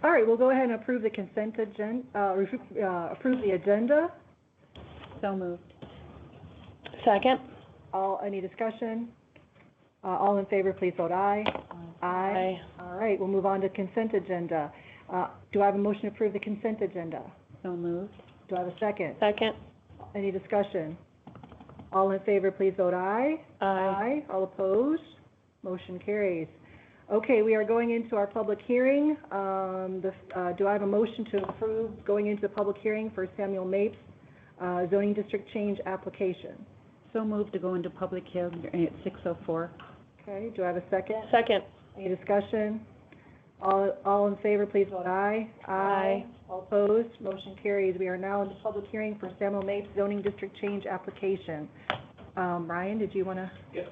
All right, we'll go ahead and approve the consent agenda, approve the agenda. So moved. Second. Any discussion? All in favor, please vote aye. Aye. All right, we'll move on to consent agenda. Do I have a motion to approve the consent agenda? So moved. Do I have a second? Second. Any discussion? All in favor, please vote aye. Aye. All opposed? Motion carries. Okay, we are going into our public hearing. Do I have a motion to approve going into the public hearing for Samuel Mapes zoning district change application? So moved to go into public hearing at 6:04. Okay, do I have a second? Second. Any discussion? All in favor, please vote aye. Aye. All opposed? Motion carries. We are now in the public hearing for Samuel Mapes zoning district change application. Ryan, did you want to? Yep.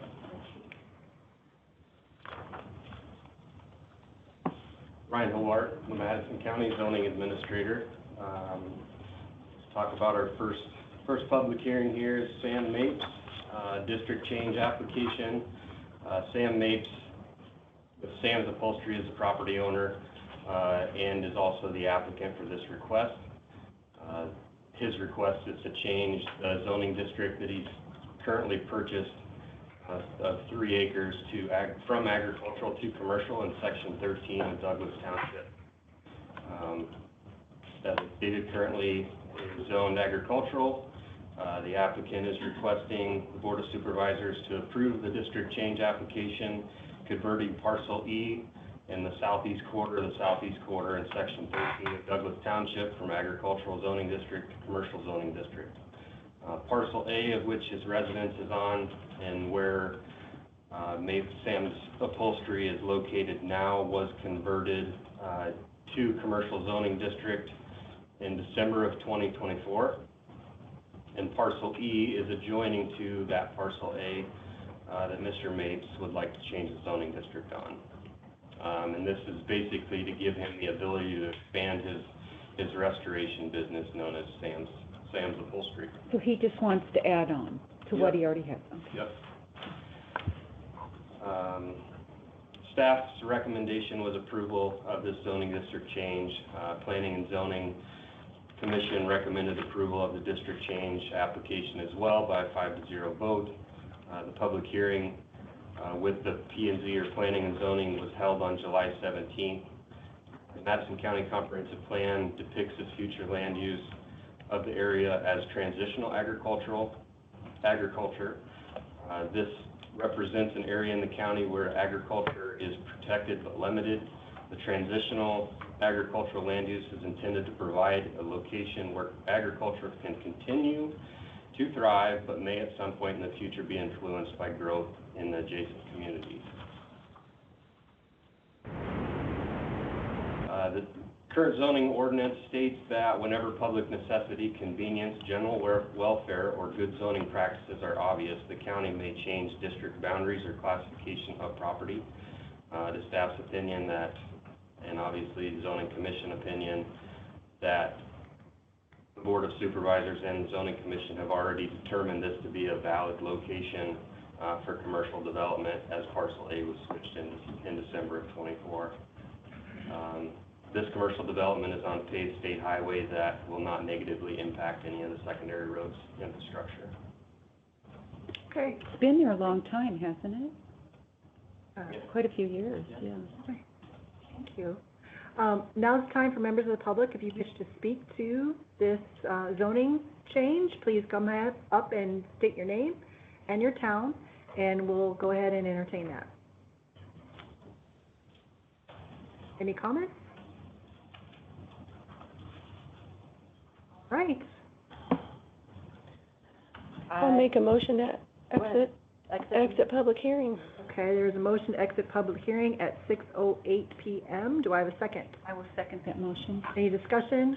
Ryan Hobart, the Madison County Zoning Administrator. Let's talk about our first public hearing here is Sam Mapes, district change application. Sam Mapes, with Sam's Upholstery, is the property owner and is also the applicant for this request. His request is to change the zoning district that he's currently purchased of 3 acres from agricultural to commercial in section 13 of Douglas Township. As stated, currently is zoned agricultural. The applicant is requesting the Board of Supervisors to approve the district change application, converting parcel E in the southeast quarter in section 13 of Douglas Township from agricultural zoning district to commercial zoning district. Parcel A, of which his residence is on, and where Sam's Upholstery is located now, was converted to commercial zoning district in December of 2024. And parcel E is adjoining to that parcel A that Mr. Mapes would like to change the zoning district on. And this is basically to give him the ability to expand his restoration business known as Sam's Upholstery. So he just wants to add on to what he already has. Okay. Yep. Staff's recommendation was approval of this zoning district change. Planning and Zoning Commission recommended approval of the district change application as well by a 5-0 vote. The public hearing with the P&Z, or Planning and Zoning, was held on July 17th. The Madison County Comprehensive Plan depicts the future land use of the area as transitional agriculture. This represents an area in the county where agriculture is protected but limited. The transitional agricultural land use is intended to provide a location where agriculture can continue to thrive, but may at some point in the future be influenced by growth in the adjacent communities. The current zoning ordinance states that whenever public necessity, convenience, general welfare, or good zoning practices are obvious, the county may change district boundaries or classification of property. The staff's opinion that, and obviously the Zoning Commission opinion, that the Board of Supervisors and the Zoning Commission have already determined this to be a valid location for commercial development, as parcel A was switched in December of 24. This commercial development is on paved state highway that will not negatively impact any of the secondary roads infrastructure. Okay. It's been there a long time, hasn't it? Quite a few years, yeah. Okay. Thank you. Now it's time for members of the public. If you wish to speak to this zoning change, please come up and state your name and your town, and we'll go ahead and entertain that. Any comments? All right. I'll make a motion to exit public hearing. Okay, there is a motion to exit public hearing at 6:08 p.m. Do I have a second? I will second that motion. Any discussion?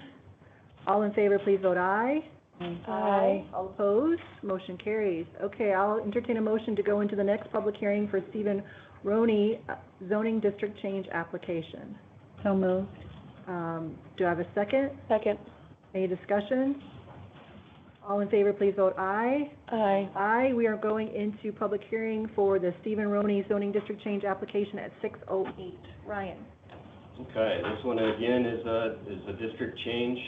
All in favor, please vote aye. Aye. All opposed? Motion carries. Okay, I'll entertain a motion to go into the next public hearing for Stephen Roney zoning district change application. So moved. Do I have a second? Second. Any discussion? All in favor, please vote aye. Aye. Aye. We are going into public hearing for the Stephen Roney zoning district change application at 6:08. Ryan? Okay, this one again is a district change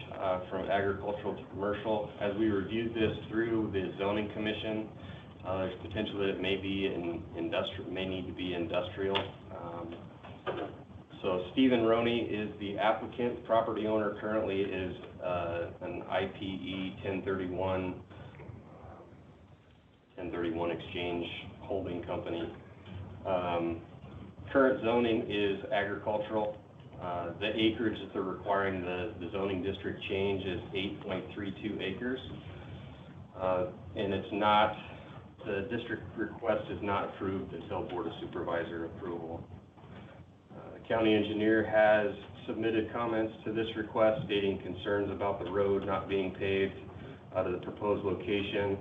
from agricultural to commercial. As we reviewed this through the zoning commission, there's potential that it may be may need to be industrial. So Stephen Roney is the applicant. Property owner currently is an IPE 1031 exchange holding company. Current zoning is agricultural. The acreage that they're requiring the zoning district change is 8.32 acres. And it's not, the district request is not approved until Board of Supervisor approval. The county engineer has submitted comments to this request stating concerns about the road not being paved out of the proposed location.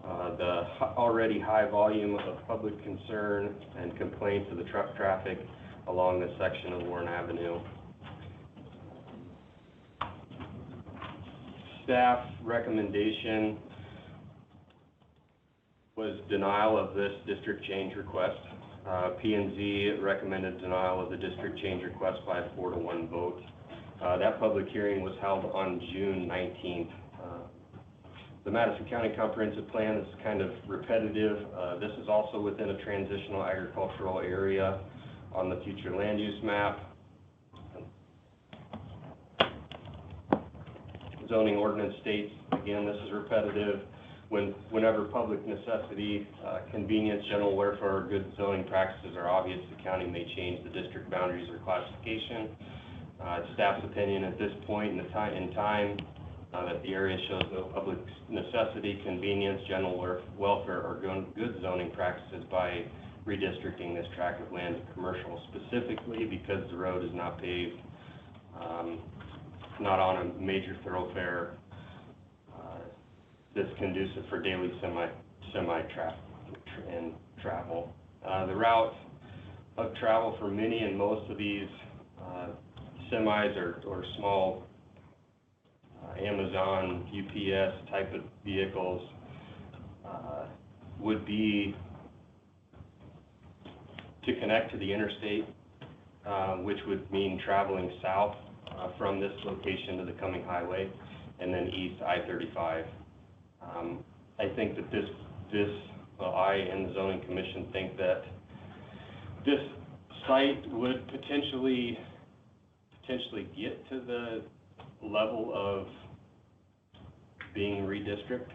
The already high volume of public concern and complaints of the truck traffic along this section of Warren Avenue. Staff recommendation was denial of this district change request. P&Z recommended denial of the district change request by a 4-to-1 vote. That public hearing was held on June 19th. The Madison County Comprehensive Plan is kind of repetitive. This is also within a transitional agricultural area on the future land use map. Zoning ordinance states, again, this is repetitive, whenever public necessity, convenience, general welfare, or good zoning practices are obvious, the county may change the district boundaries or classification. It's staff's opinion at this point in time that the area shows no public necessity, convenience, general welfare, or good zoning practices by redistricting this tract of land to commercial, specifically because the road is not paved, not on a major thoroughfare that's conducive for daily semi-traffic and travel. The route of travel for many and most of these semis or small Amazon, UPS type of vehicles would be to connect to the interstate, which would mean traveling south from this location to the Cumming Highway, and then east I-35. I think that I and the Zoning Commission think that this site would potentially get to the level of being redistricted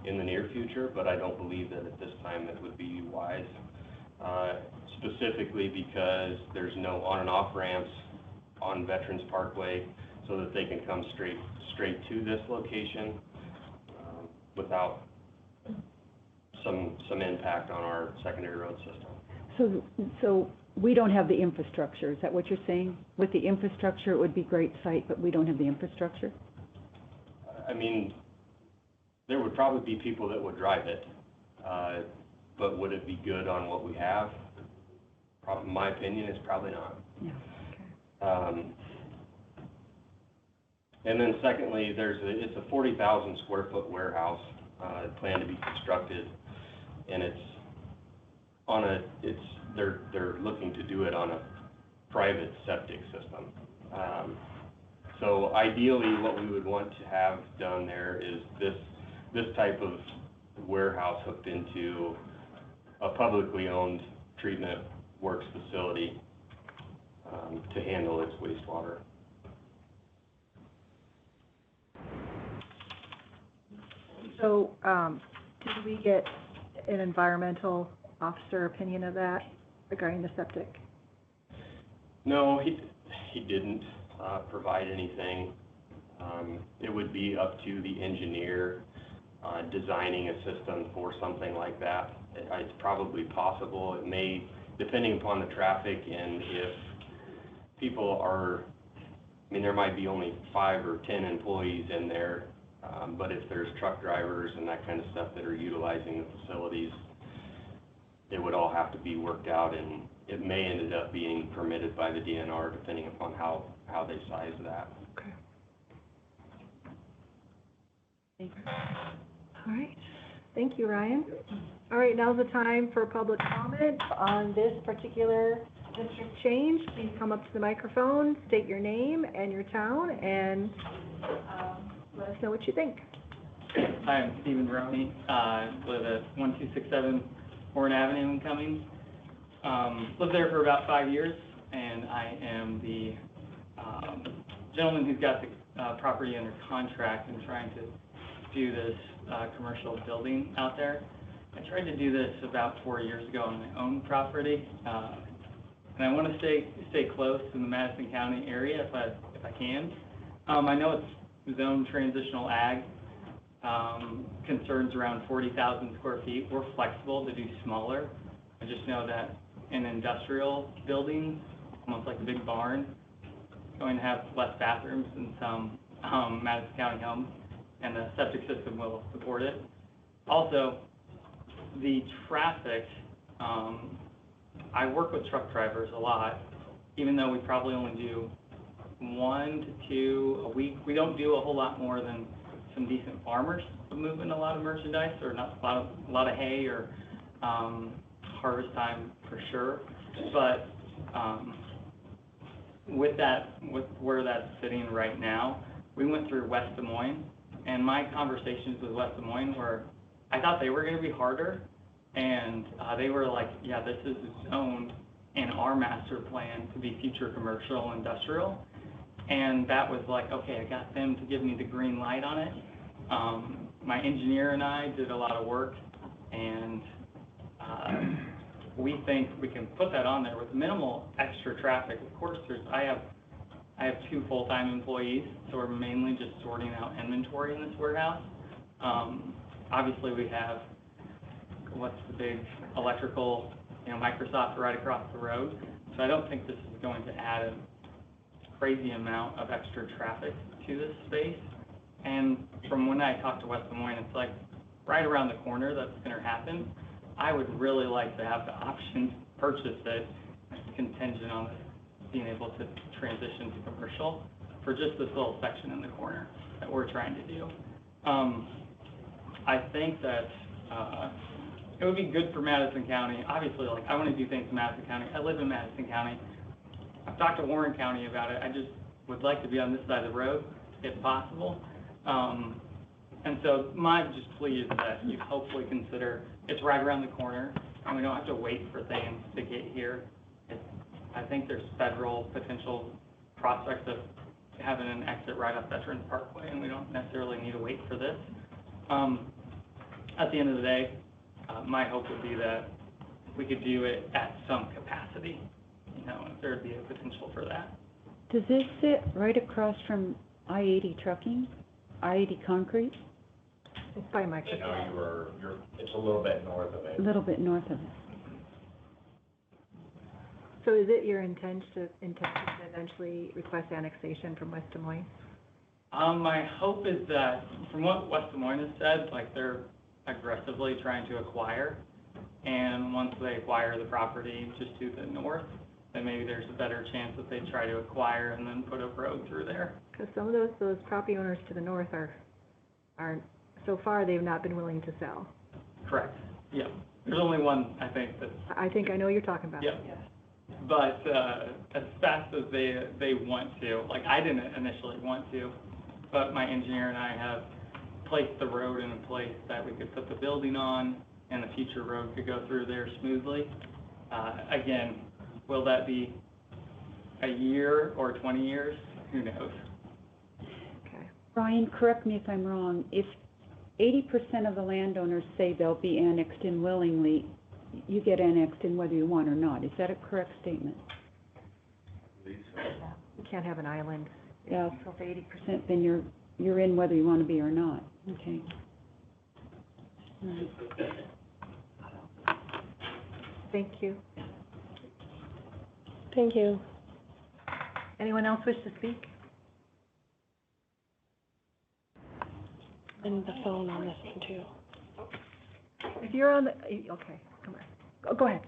in the near future, but I don't believe that at this time it would be wise, specifically because there's no on and off ramps on Veterans Parkway so that they can come straight to this location without some impact on our secondary road system. So we don't have the infrastructure, is that what you're saying? With the infrastructure, it would be a great site, but we don't have the infrastructure? I mean, there would probably be people that would drive it, but would it be good on what we have? My opinion is probably not. Yeah. Okay. And then secondly, it's a 40,000 square foot warehouse planned to be constructed, and they're looking to do it on a private septic system. So ideally, what we would want to have done there is this type of warehouse hooked into a publicly owned treatment works facility to handle its wastewater. So, did we get an environmental officer opinion of that regarding the septic? No, he didn't provide anything. It would be up to the engineer designing a system for something like that. It's probably possible. It may, depending upon the traffic and if people there might be only 5 or 10 employees in there, but if there's truck drivers and that kind of stuff that are utilizing the facilities, it would all have to be worked out, and it may end up being permitted by the DNR depending upon how they size that. Okay. All right. Thank you, Ryan. All right, now's the time for public comment on this particular district change, please come up to the microphone, state your name and your town, and let us know what you think. Hi, I'm Stephen Roney. I live at 1267 Horn Avenue in Cumming. Lived there for about 5 years, and I am the gentleman who's got the property under contract and trying to do this commercial building out there. I tried to do this about 4 years ago on my own property, and I want to stay close in the Madison County area if I can. I know it's zone transitional ag, concerns around 40,000 square feet. We're flexible to do smaller. I just know that in industrial buildings, almost like a big barn, going to have less bathrooms than some Madison County homes, and the septic system will support it. Also, the traffic, I work with truck drivers a lot, even though we probably only do 1 to 2 a week. We don't do a whole lot more than some decent farmers moving a lot of merchandise, or not a lot of hay or harvest time for sure. But with where that's sitting right now, we went through West Des Moines, and my conversations with West Des Moines were, I thought they were going to be harder, and they were like, yeah, this is zoned in our master plan to be future commercial industrial. And that was like, okay, I got them to give me the green light on it. My engineer and I did a lot of work, and we think we can put that on there with minimal extra traffic. Of course, I have 2 full-time employees, so we're mainly just sorting out inventory in this warehouse. Obviously, we have, what's the big electrical, Microsoft right across the road. So I don't think this is going to add a crazy amount of extra traffic to this space. And from when I talked to West Des Moines, it's like right around the corner that's going to happen. I would really like to have the option to purchase it contingent on being able to transition to commercial for just this little section in the corner that we're trying to do. I think that it would be good for Madison County. Obviously, like, I want to do things in Madison County. I live in Madison County. I've talked to Warren County about it. I just would like to be on this side of the road if possible. And so my just plea is that you hopefully consider it's right around the corner, and we don't have to wait for things to get here. I think there's federal potential prospects of having an exit right off Veterans Parkway, and we don't necessarily need to wait for this. At the end of the day, my hope would be that we could do it at some capacity, if there would be a potential for that. Does this sit right across from I-80 trucking, I-80 concrete? It's by Microsoft. It's a little bit north of it. A little bit north of it. So is it your intention to eventually request annexation from West Des Moines? My hope is that, from what West Des Moines has said, like, they're aggressively trying to acquire, and once they acquire the property just to the north, then maybe there's a better chance that they try to acquire and then put a road through there. Because some of those property owners to the north are so far they've not been willing to sell. Correct. Yeah. There's only one, I think, that's... I think I know what you're talking about. Yeah. But as fast as they want to, like, I didn't initially want to, but my engineer and I have placed the road in a place that we could put the building on, and the future road could go through there smoothly. Again, will that be a year or 20 years? Who knows? Okay. Ryan, correct me if I'm wrong. If 80% of the landowners say they'll be annexed in willingly, you get annexed in whether you want or not. Is that a correct statement? You can't have an island. Yeah. So if 80%, Then you're in whether you want to be or not. Okay. All right. thank you. Thank you. Anyone else wish to speak? And the phone on this one too. If you're on the, okay, come on. Go ahead.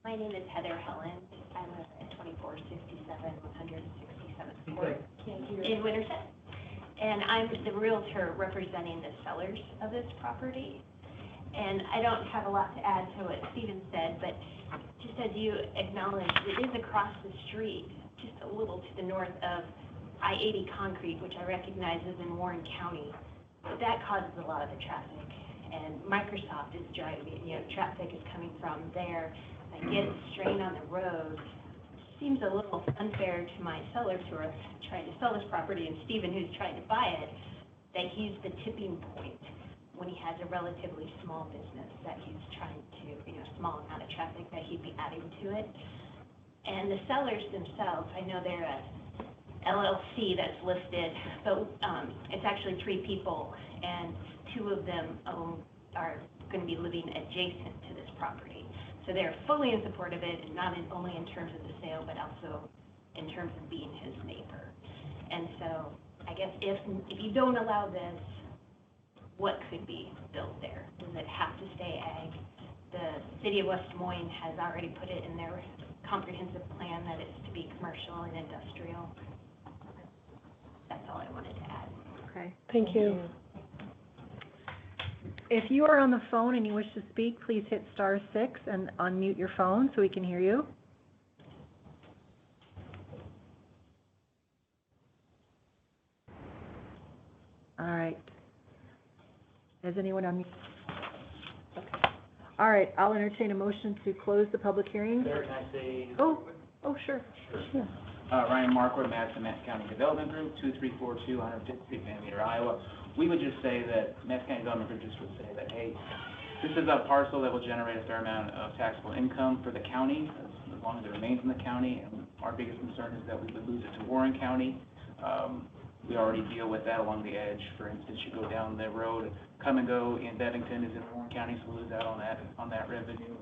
My name is Heather Hellan. I live at 2467 167th Court in Winterset. And I'm the realtor representing the sellers of this property. And I don't have a lot to add to what Stephen said, but just as you acknowledged, it is across the street, just a little to the north of I-80 Concrete, which I recognize is in Warren County. But that causes a lot of the traffic. And Microsoft is driving, traffic is coming from there. I get the strain on the road. Seems a little unfair to my sellers who are trying to sell this property and Stephen who's trying to buy it, that he's the tipping point when he has a relatively small business that he's trying to, small amount of traffic that he'd be adding to it. And the sellers themselves, I know they're a LLC that's listed, but it's actually 3 people, and 2 of them are going to be living adjacent to this property. So they're fully in support of it, and not only in terms of the sale, but also in terms of being his neighbor. And so I guess if you don't allow this, what could be built there? Does it have to stay ag? The city of West Des Moines has already put it in their comprehensive plan that it's to be commercial and industrial. That's all I wanted to add. Okay. Thank you. If you are on the phone and you wish to speak, please hit *6 and unmute your phone so we can hear you. All right. Has anyone unmuted? Okay. All right, I'll entertain a motion to close the public hearing. Mayor, can I say? Oh, sure. Ryan Marquardt, Madison County Development Group, 2342 150th Street, Van Meter, Iowa. We would just say that, Madison County Development Group just would say that, hey, this is a parcel that will generate a fair amount of taxable income for the county, as long as it remains in the county. And our biggest concern is that we would lose it to Warren County. We already deal with that along the edge. For instance, you go down the road, Cumming in Bevington is in Warren County, so we lose out on that revenue,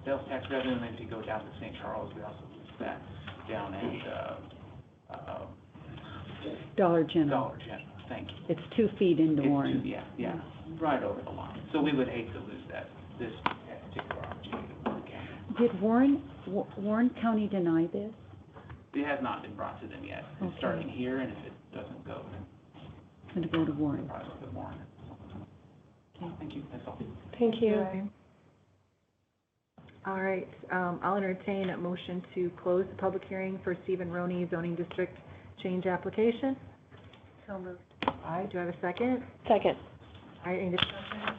sales tax revenue. And then if you go down to St. Charles, we also lose that down at Dollar General. Dollar General. Thank you. It's 2 feet into Warren. Yeah, right over the line. So we would hate to lose this particular opportunity to Warren County. Did Warren County deny this? It has not been brought to them yet. It's Okay. starting here, and if it doesn't go, then It's going to go to Warren. probably go to Warren. Okay, thank you. That's all. Thank you. All right, I'll entertain a motion to close the public hearing for Stephen Roney zoning district change application. So moved. All right, do I have a second? Second. All right, any discussion?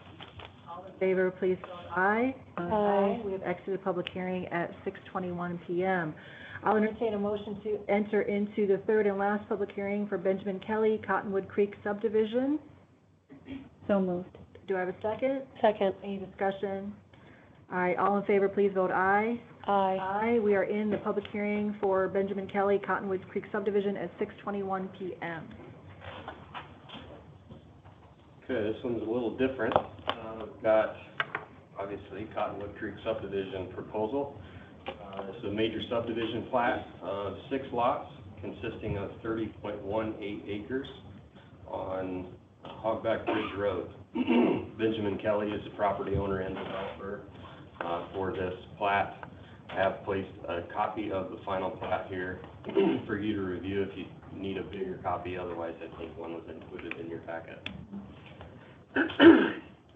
All in favor, please vote aye. Aye. We have exited public hearing at 6:21 p.m. I'll entertain a motion to enter into the third and last public hearing for Benjamin Kelly, Cottonwood Creek subdivision. So moved. Do I have a second? Second. Any discussion? All right, all in favor, please vote aye. Aye. Aye. We are in the public hearing for Benjamin Kelly, Cottonwood Creek subdivision at 6:21 p.m. Okay, this one's a little different. We've got, obviously, Cottonwood Creek subdivision proposal. This is a major subdivision plat of 6 lots consisting of 30.18 acres on Hogback Bridge Road. Benjamin Kelly is the property owner and developer for this plat. I have placed a copy of the final plat here for you to review if you need a bigger copy. Otherwise, I think one was included in your packet.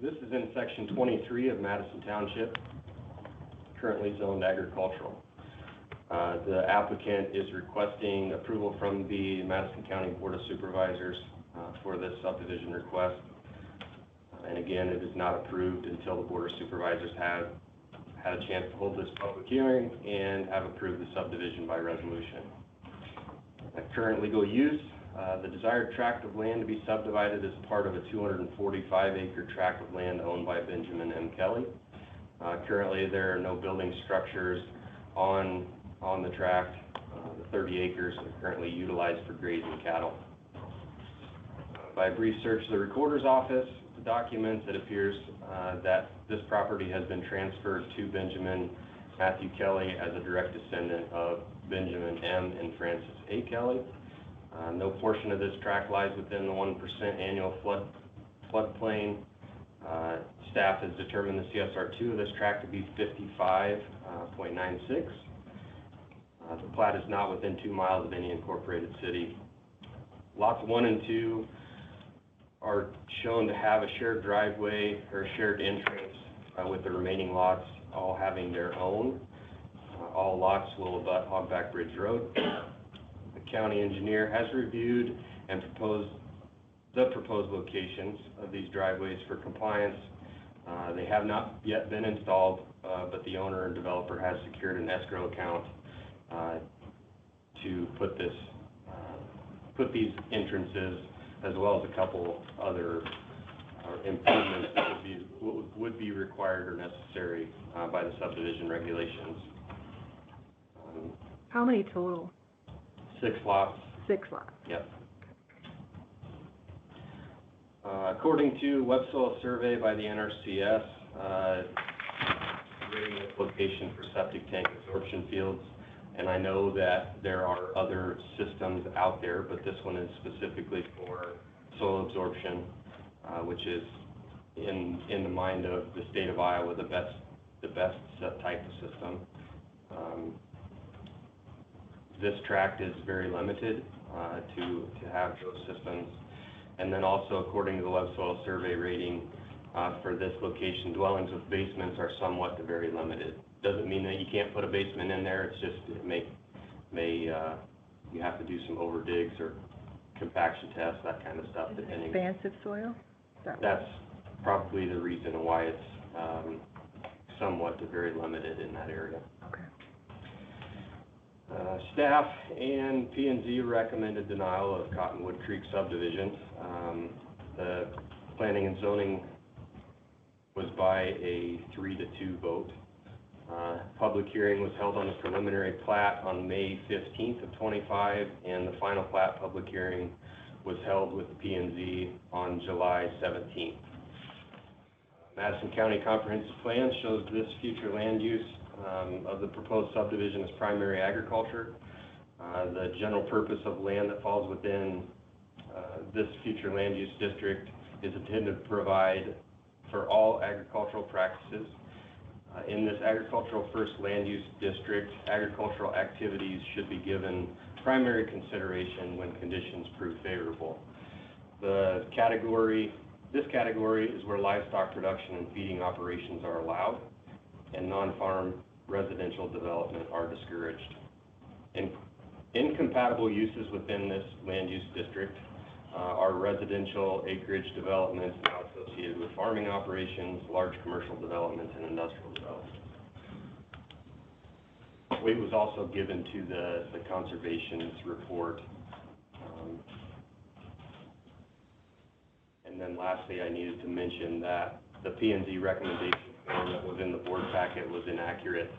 This is in section 23 of Madison Township, currently zoned agricultural. The applicant is requesting approval from the Madison County Board of Supervisors for this subdivision request. And again, it is not approved until the Board of Supervisors have had a chance to hold this public hearing and have approved the subdivision by resolution. Current legal use, the desired tract of land to be subdivided is part of a 245-acre tract of land owned by Benjamin M. Kelly. Currently, there are no building structures on the tract. The 30 acres are currently utilized for grazing cattle. By a brief search of the recorder's office, the documents, it appears that this property has been transferred to Benjamin Matthew Kelly as a direct descendant of Benjamin M. and Francis A. Kelly. No portion of this tract lies within the 1% annual floodplain. Staff has determined the CSR2 of this tract to be 55.96. The plat is not within 2 miles of any incorporated city. Lots 1 and 2 are shown to have a shared driveway or a shared entrance with the remaining lots all having their own. All lots will abut Hogback Bridge Road. The county engineer has reviewed and proposed locations of these driveways for compliance. They have not yet been installed, but the owner and developer has secured an escrow account to put these entrances, as well as a couple other improvements that would be required or necessary by the subdivision regulations. How many total? 6 lots. 6 lots. Yep. According to web soil survey by the NRCS, rating this location for septic tank absorption fields, and I know that there are other systems out there, but this one is specifically for soil absorption, which is in the mind of the state of Iowa the best type of system. This tract is very limited to have those systems. And then also, according to the web soil survey rating, for this location, dwellings with basements are somewhat to very limited. Doesn't mean that you can't put a basement in there. It's just it may you have to do some over digs or compaction tests, that kind of stuff. Depending. Expansive soil? That's probably the reason why it's somewhat to very limited in that area. Okay. Staff and P&Z recommended denial of Cottonwood Creek subdivision. The planning and zoning was by a 3-2 vote. Public hearing was held on the preliminary plat on May 15th of 25, and the final plat public hearing was held with the P&Z on July 17th. Madison County Comprehensive Plan shows this future land use of the proposed subdivision as primary agriculture. The general purpose of land that falls within this future land use district is intended to provide for all agricultural practices. In this agricultural first land use district, agricultural activities should be given primary consideration when conditions prove favorable. This category is where livestock production and feeding operations are allowed, and non-farm residential development are discouraged. Incompatible uses within this land use district are residential acreage developments now associated with farming operations, large commercial developments, and industrial development. Weight was also given to the conservation's report. And then lastly, I needed to mention that the P&Z recommendation form that was in the board packet was inaccurate.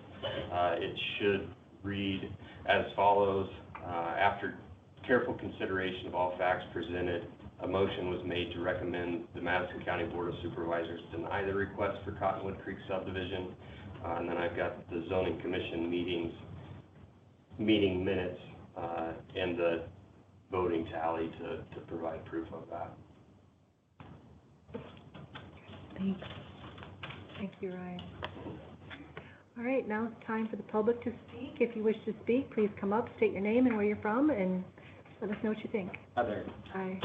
It should read as follows. After careful consideration of all facts presented, a motion was made to recommend the Madison County Board of Supervisors deny the request for Cottonwood Creek subdivision. And then I've got the Zoning Commission meeting minutes and the voting tally to provide proof of that. Thanks. Thank you, Ryan. All right, now it's time for the public to speak. If you wish to speak, please come up, state your name and where you're from, and let us know what you think. Hi there. Hi.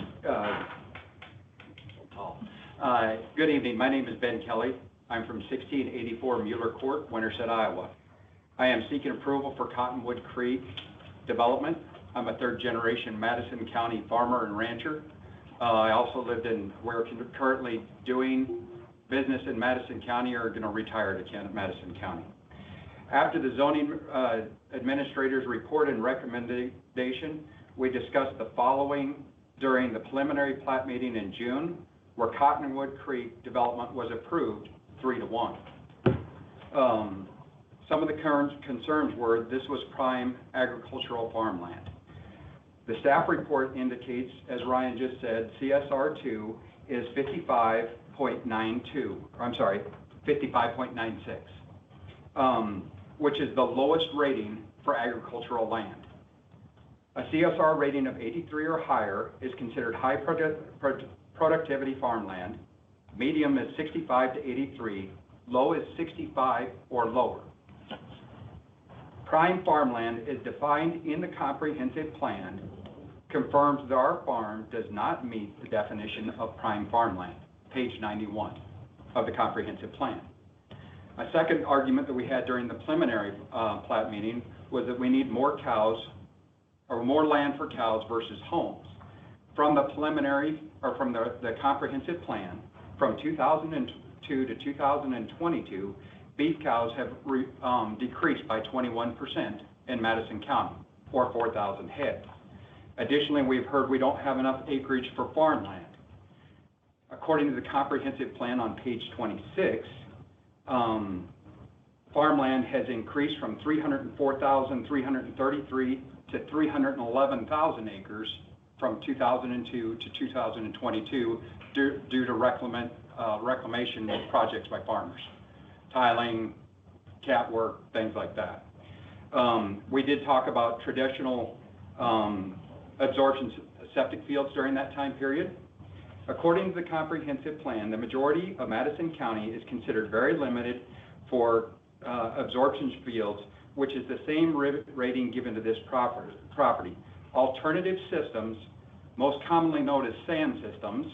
Good evening. My name is Ben Kelly. I'm from 1684 Mueller Court, Winterset, Iowa. I am seeking approval for Cottonwood Creek development. I'm a third-generation Madison County farmer and rancher. I also lived in, we're currently doing business in Madison County or going to retire to Madison County. After the Zoning Administrator's report and recommendation, we discussed the following during the preliminary plat meeting in June, where Cottonwood Creek development was approved 3-1. Some of the current concerns were this was prime agricultural farmland. The staff report indicates, as Ryan just said, CSR2 is 55.96, which is the lowest rating for agricultural land. A CSR rating of 83 or higher is considered high productivity farmland. Medium is 65 to 83. Low is 65 or lower. Prime farmland is defined in the comprehensive plan, confirms that our farm does not meet the definition of prime farmland, page 91 of the comprehensive plan. A second argument that we had during the preliminary plat meeting was that we need more cows or more land for cows versus homes. From the preliminary, or from the comprehensive plan, from 2002 to 2022, beef cows have decreased by 21% in Madison County, or 4,000 head. Additionally, we've heard we don't have enough acreage for farmland. According to the comprehensive plan on page 26, farmland has increased from 304,333 to 311,000 acres from 2002 to 2022 due to reclamation projects by farmers, tiling, cat work, things like that. We did talk about traditional absorption septic fields during that time period. According to the comprehensive plan, the majority of Madison County is considered very limited for absorption fields, which is the same rating given to this property. Alternative systems, most commonly known as sand systems,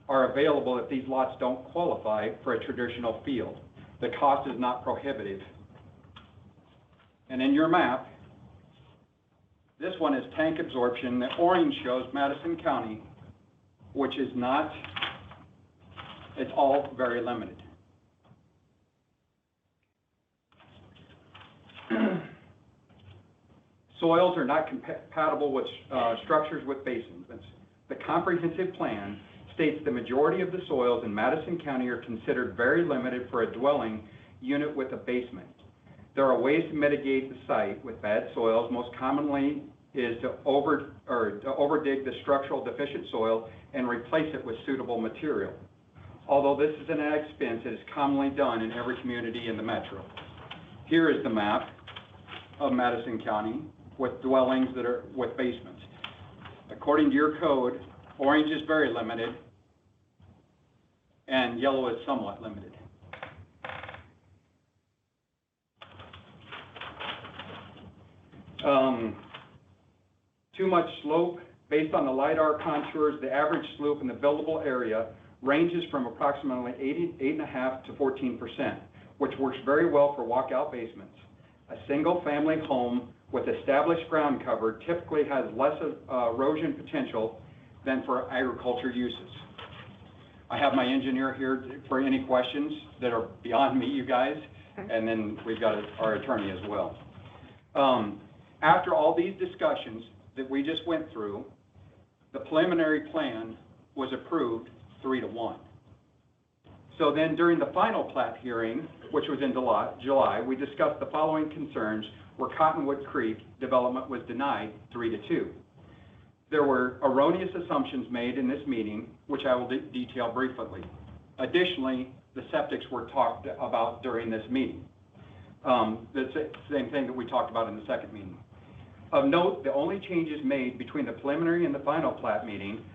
are available if these lots don't qualify for a traditional field. The cost is not prohibitive. And in your map, this one is tank absorption. The orange shows Madison County, which is not, it's all very limited. Soils are not compatible with structures with basements. The comprehensive plan states the majority of the soils in Madison County are considered very limited for a dwelling unit with a basement. There are ways to mitigate the site with bad soils. Most commonly is to overdig the structural deficient soil and replace it with suitable material. Although this is an expense, it is commonly done in every community in the metro. Here is the map of Madison County with dwellings that are with basements. According to your code, orange is very limited and yellow is somewhat limited. Too much slope. Based on the LiDAR contours, the average slope in the buildable area ranges from approximately 8.5% to 14%, which works very well for walkout basements. A single family home with established ground cover typically has less erosion potential than for agriculture uses. I have my engineer here for any questions that are beyond me, you guys, and then we've got our attorney as well. After all these discussions that we just went through, the preliminary plan was approved 3-1. So then during the final plat hearing, which was in July, we discussed the following concerns where Cottonwood Creek development was denied 3-2. There were erroneous assumptions made in this meeting, which I will detail briefly. Additionally, the septics were talked about during this meeting. The same thing that we talked about in the second meeting. Of note, the only changes made between the preliminary and the final plat meeting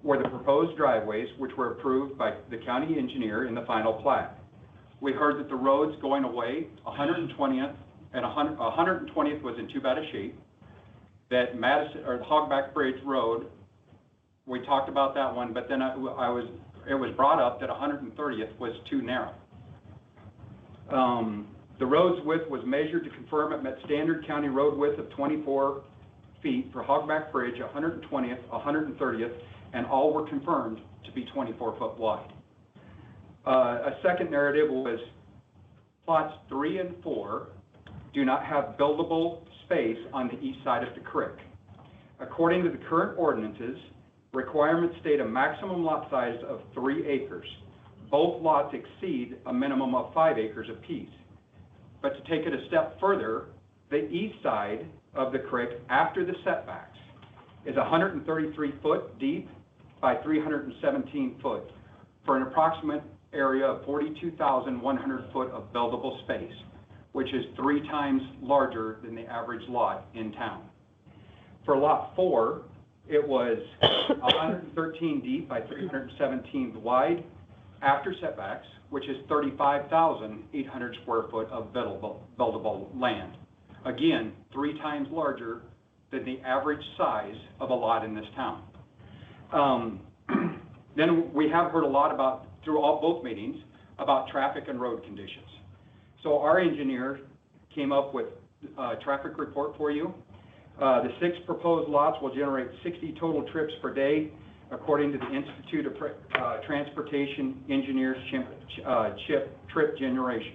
were the proposed driveways, which were approved by the county engineer in the final plat. We heard that the roads going away, 120th and 120th was in too bad a shape. That Madison, or the Hogback Bridge Road, we talked about that one, but then it was brought up that 130th was too narrow. The road's width was measured to confirm it met standard county road width of 24 feet for Hogback Bridge, 120th, 130th, and all were confirmed to be 24 foot wide. A second narrative was plots 3 and 4 do not have buildable space on the east side of the creek. According to the current ordinances, requirements state a maximum lot size of 3 acres. Both lots exceed a minimum of 5 acres apiece. But to take it a step further, the east side of the creek after the setbacks is 133 foot deep by 317 foot for an approximate area of 42,100 foot of buildable space, which is 3 times larger than the average lot in town. For lot 4, it was 113 deep by 317 wide after setbacks, which is 35,800 square foot of buildable land. Again, 3 times larger than the average size of a lot in this town. Then we have heard a lot about, through both meetings, about traffic and road conditions. So our engineer came up with a traffic report for you. The 6 proposed lots will generate 60 total trips per day, according to the Institute of Transportation Engineers trip generation.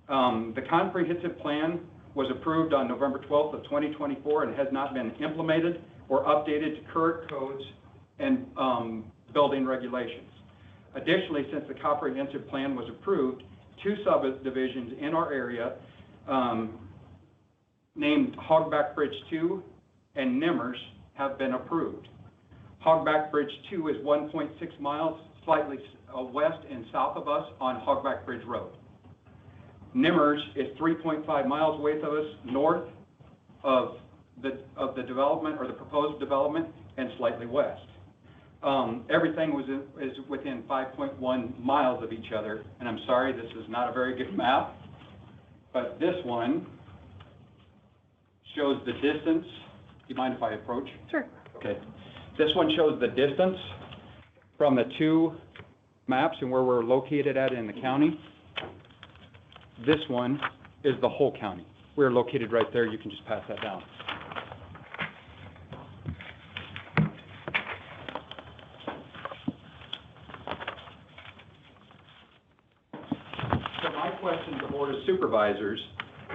The comprehensive plan was approved on November 12th of 2024 and has not been implemented or updated to current codes and building regulations. Additionally, since the comprehensive plan was approved, 2 subdivisions in our area named Hogback Bridge 2 and Nimmers have been approved. Hogback Bridge 2 is 1.6 miles slightly west and south of us on Hogback Bridge Road. Nimmers is 3.5 miles away from us north of the development or the proposed development and slightly west. Everything is within 5.1 miles of each other, and I'm sorry, this is not a very good map, but this one shows the distance. Do you mind if I approach? Sure. Okay. This one shows the distance from the 2 maps and where we're located at in the county. This one is the whole county. We're located right there. You can just pass that down. So my question to the Board of Supervisors,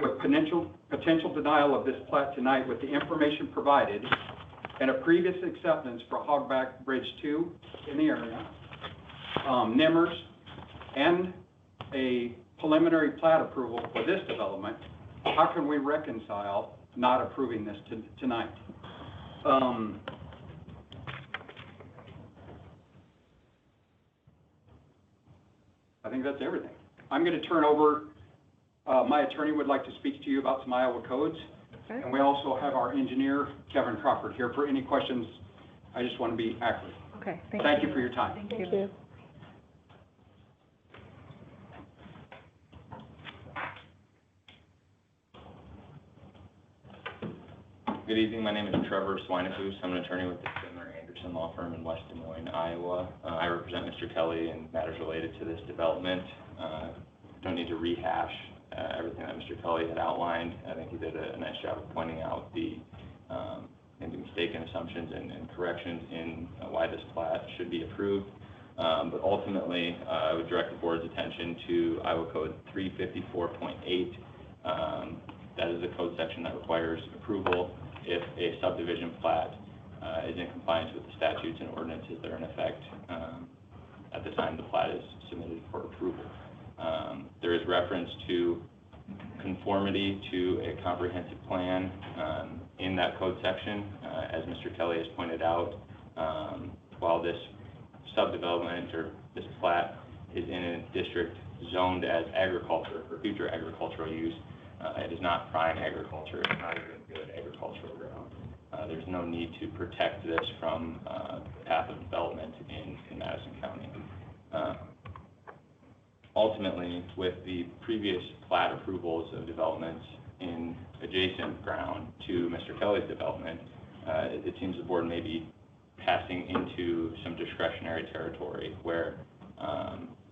with potential denial of this plat tonight with the information provided and a previous acceptance for Hogback Bridge 2 in the area, Nimmers, and a preliminary plat approval for this development, how can we reconcile not approving this tonight? I think that's everything. I'm going to turn over, my attorney would like to speak to you about some Iowa codes. Okay. And we also have our engineer, Kevin Crawford, here for any questions. I just want to be accurate. Okay, Thank you for your time. Thank you. Thank you. Good evening, my name is Trevor Swinehoose. I'm an attorney with the Schindler Anderson Law Firm in West Des Moines, Iowa. I represent Mr. Kelly in matters related to this development. Don't need to rehash everything that Mr. Kelly had outlined. I think he did a nice job of pointing out the maybe mistaken assumptions and corrections in why this plat should be approved. But ultimately, I would direct the board's attention to Iowa Code 354.8. That is a code section that requires approval if a subdivision plat is in compliance with the statutes and ordinances that are in effect at the time the plat is submitted for approval. There is reference to conformity to a comprehensive plan in that code section. As Mr. Kelly has pointed out, while this subdevelopment or this plat is in a district zoned as agriculture for future agricultural use, it is not prime agriculture. It's not even good agricultural ground. There's no need to protect this from the path of development in Madison County. Ultimately, with the previous plat approvals of developments in adjacent ground to Mr. Kelly's development, it seems the board may be passing into some discretionary territory where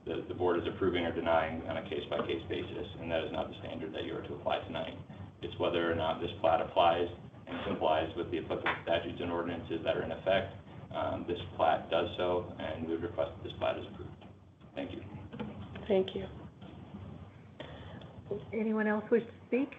the board is approving or denying on a case-by-case basis, and that is not the standard that you are to apply tonight. It's whether or not this plat applies and complies with the applicable statutes and ordinances that are in effect. This plat does so, and we would request that this plat is approved. Thank you. Thank you. Anyone else wish to speak?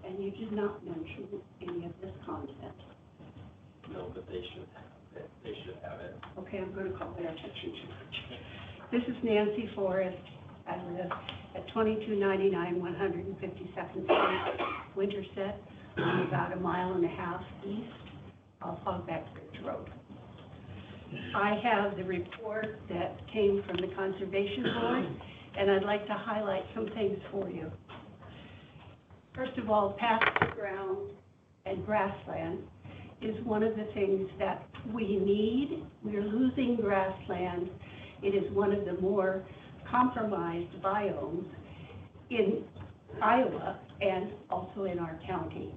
And you did not mention any of this content. No, but they should have it. They should have it. Okay, I'm going to call their attention to it. This is Nancy Forrest. I live at 2299 152nd Street, Winterset. I'm about 1.5 miles east of Hogback Bridge Road. I have the report that came from the Conservation Board, and I'd like to highlight some things for you. First of all, pasture ground and grassland is one of the things that we're losing grassland. It is one of the more compromised biomes in Iowa and also in our county.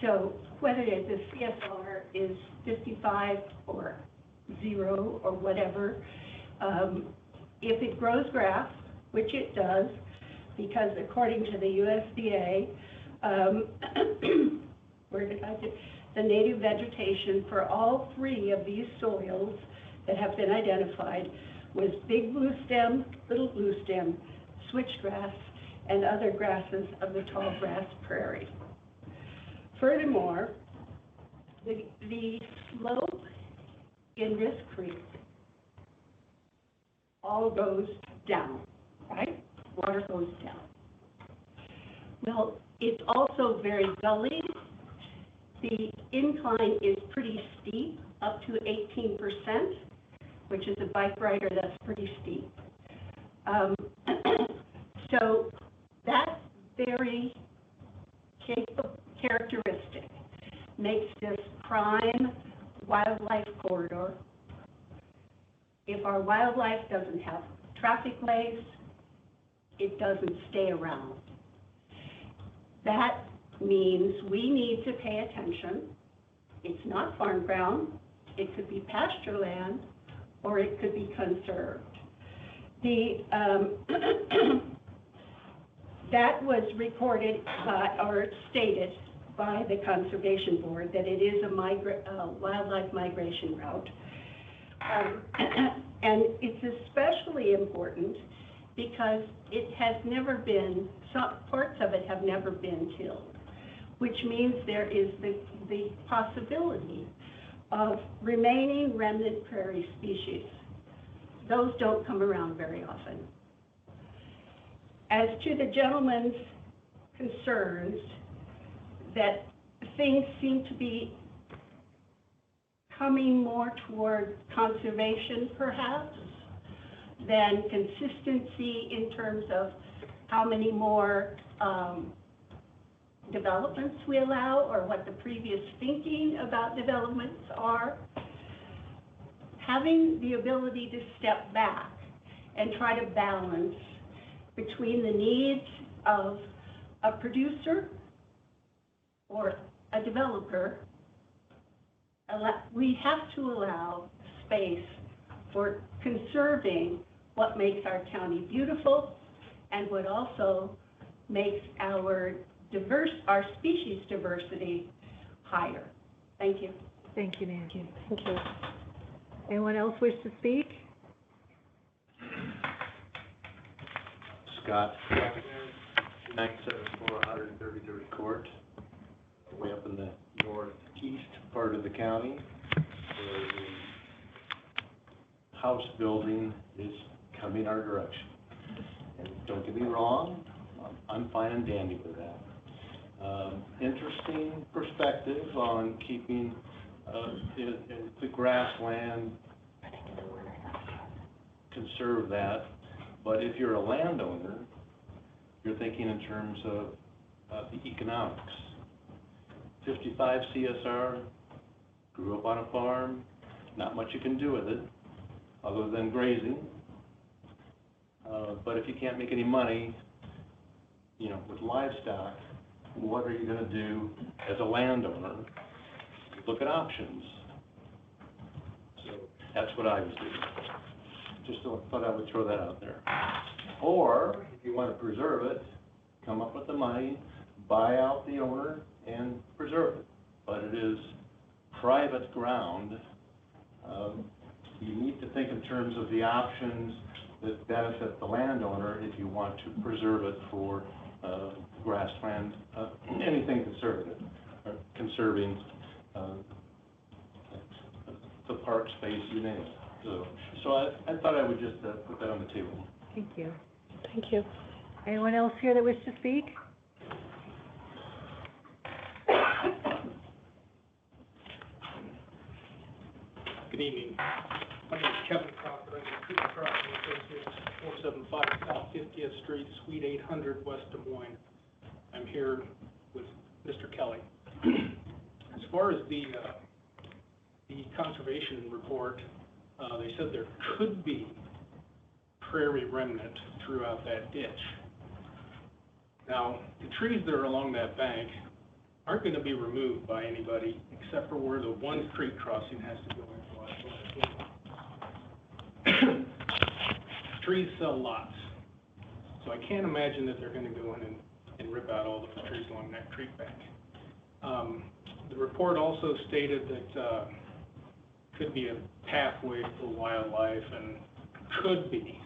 So whether the CSR is 55 or 0 or whatever, if it grows grass, which it does, because according to the USDA, the native vegetation for all 3 of these soils that have been identified was big blue stem, little blue stem, switchgrass, and other grasses of the tall grass prairie. Furthermore, the slope in this creek all goes down, right? Water goes down. Well, it's also very gully. The incline is pretty steep, up to 18%, which is a bike rider, that's pretty steep. So that very characteristic makes this prime wildlife corridor. If our wildlife doesn't have traffic ways, it doesn't stay around. That means we need to pay attention. It's not farm ground, it could be pasture land, or it could be conserved. That was recorded by, or stated by the Conservation Board, that it is a wildlife migration route. And it's especially important because it has never been, some parts of it have never been tilled, which means there is the possibility of remaining remnant prairie species. Those don't come around very often. As to the gentleman's concerns that things seem to be coming more toward conservation perhaps than consistency in terms of how many more developments we allow or what the previous thinking about developments are. Having the ability to step back and try to balance between the needs of a producer or a developer, we have to allow space for conserving what makes our county beautiful and what also makes our species diversity higher. Thank you. Thank you, Nancy. Thank you. Anyone else wish to speak? Scott, 974 133rd Court, way up in the northeast part of the county, where the house building is coming our direction. And don't get me wrong, I'm fine and dandy with that. Interesting perspective on keeping the grassland, conserve that. But if you're a landowner, you're thinking in terms of the economics. 55 CSR, grew up on a farm, not much you can do with it other than grazing. But if you can't make any money, with livestock, what are you going to do as a landowner? Look at options. So that's what I was doing. Just thought I would throw that out there. Or if you want to preserve it, come up with the money, buy out the owner, and preserve it. But it is private ground. You need to think in terms of the options that benefit the landowner if you want to preserve it for grassland, anything conservative, or conserving the park space, you name it. So I thought I would just put that on the table. Thank you. Thank you. Anyone else here that wish to speak? Good evening. My name is Kevin Crocker. I'm the Cooper Crocker Associates, 475 South 50th Street, Suite 800, West Des Moines. I'm here with Mr. Kelly. As far as the the conservation report, they said there could be prairie remnant throughout that ditch. Now, the trees that are along that bank aren't going to be removed by anybody except for where the one creek crossing has to go into. Trees sell lots, so I can't imagine that they're going to go in and rip out all those trees along that creek bank. The report also stated that could be a pathway for wildlife, and could be.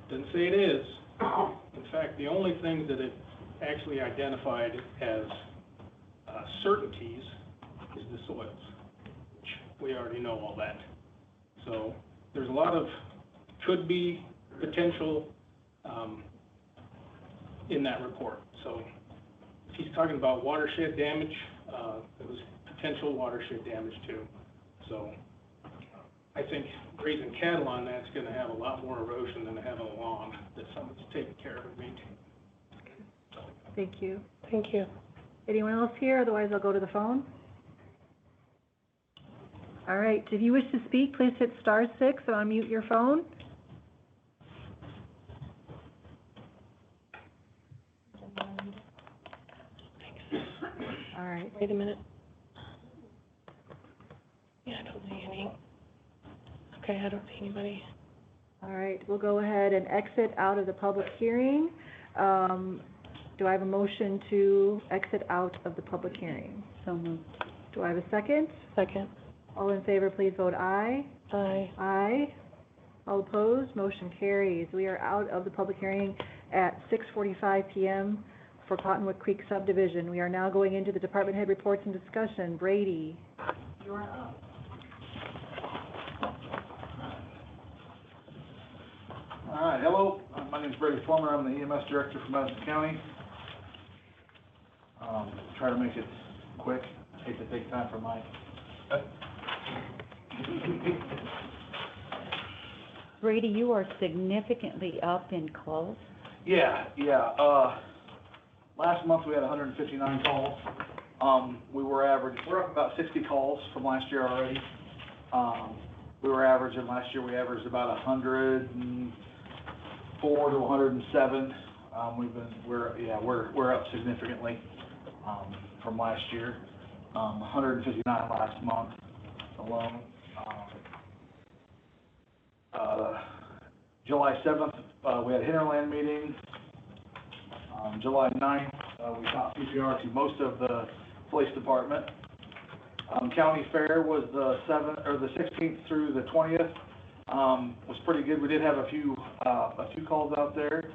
Didn't say it is. In fact, the only thing that it actually identified as certainties is the soils, which we already know all that. So there's a lot of could be potential in that report. So if he's talking about watershed damage, there was potential watershed damage too. So I think raising cattle on that's going to have a lot more erosion than having a lawn that someone's taking care of and maintaining. Thank you. Thank you. Anyone else here? Otherwise, I'll go to the phone. All right, if you wish to speak, please hit *6 and unmute your phone. All right. Wait a minute. Yeah, I don't see any. Okay, I don't see anybody. All right, we'll go ahead and exit out of the public hearing. Do I have a motion to exit out of the public hearing? So moved. Do I have a second? Second. All in favor, please vote aye. Aye. Aye. All opposed, motion carries. We are out of the public hearing at 6:45 p.m. for Cottonwood Creek subdivision. We are now going into the department head reports and discussion. Brady, you're up. All right, hello, my name is Brady Plummer, I'm the EMS director for Madison County. Try to make it quick, hate to take time from Mike. Brady, you are significantly up in calls. Yeah, last month we had 159 calls. We're up about 60 calls from last year already. We were averaging, last year we averaged about 104 to 107. We're up significantly from last year. 159 last month alone. July 7th, we had a hinterland meeting. July 9th, we taught CPR to most of the police department. County Fair was the 16th through the 20th. Was pretty good. We did have a few calls out there.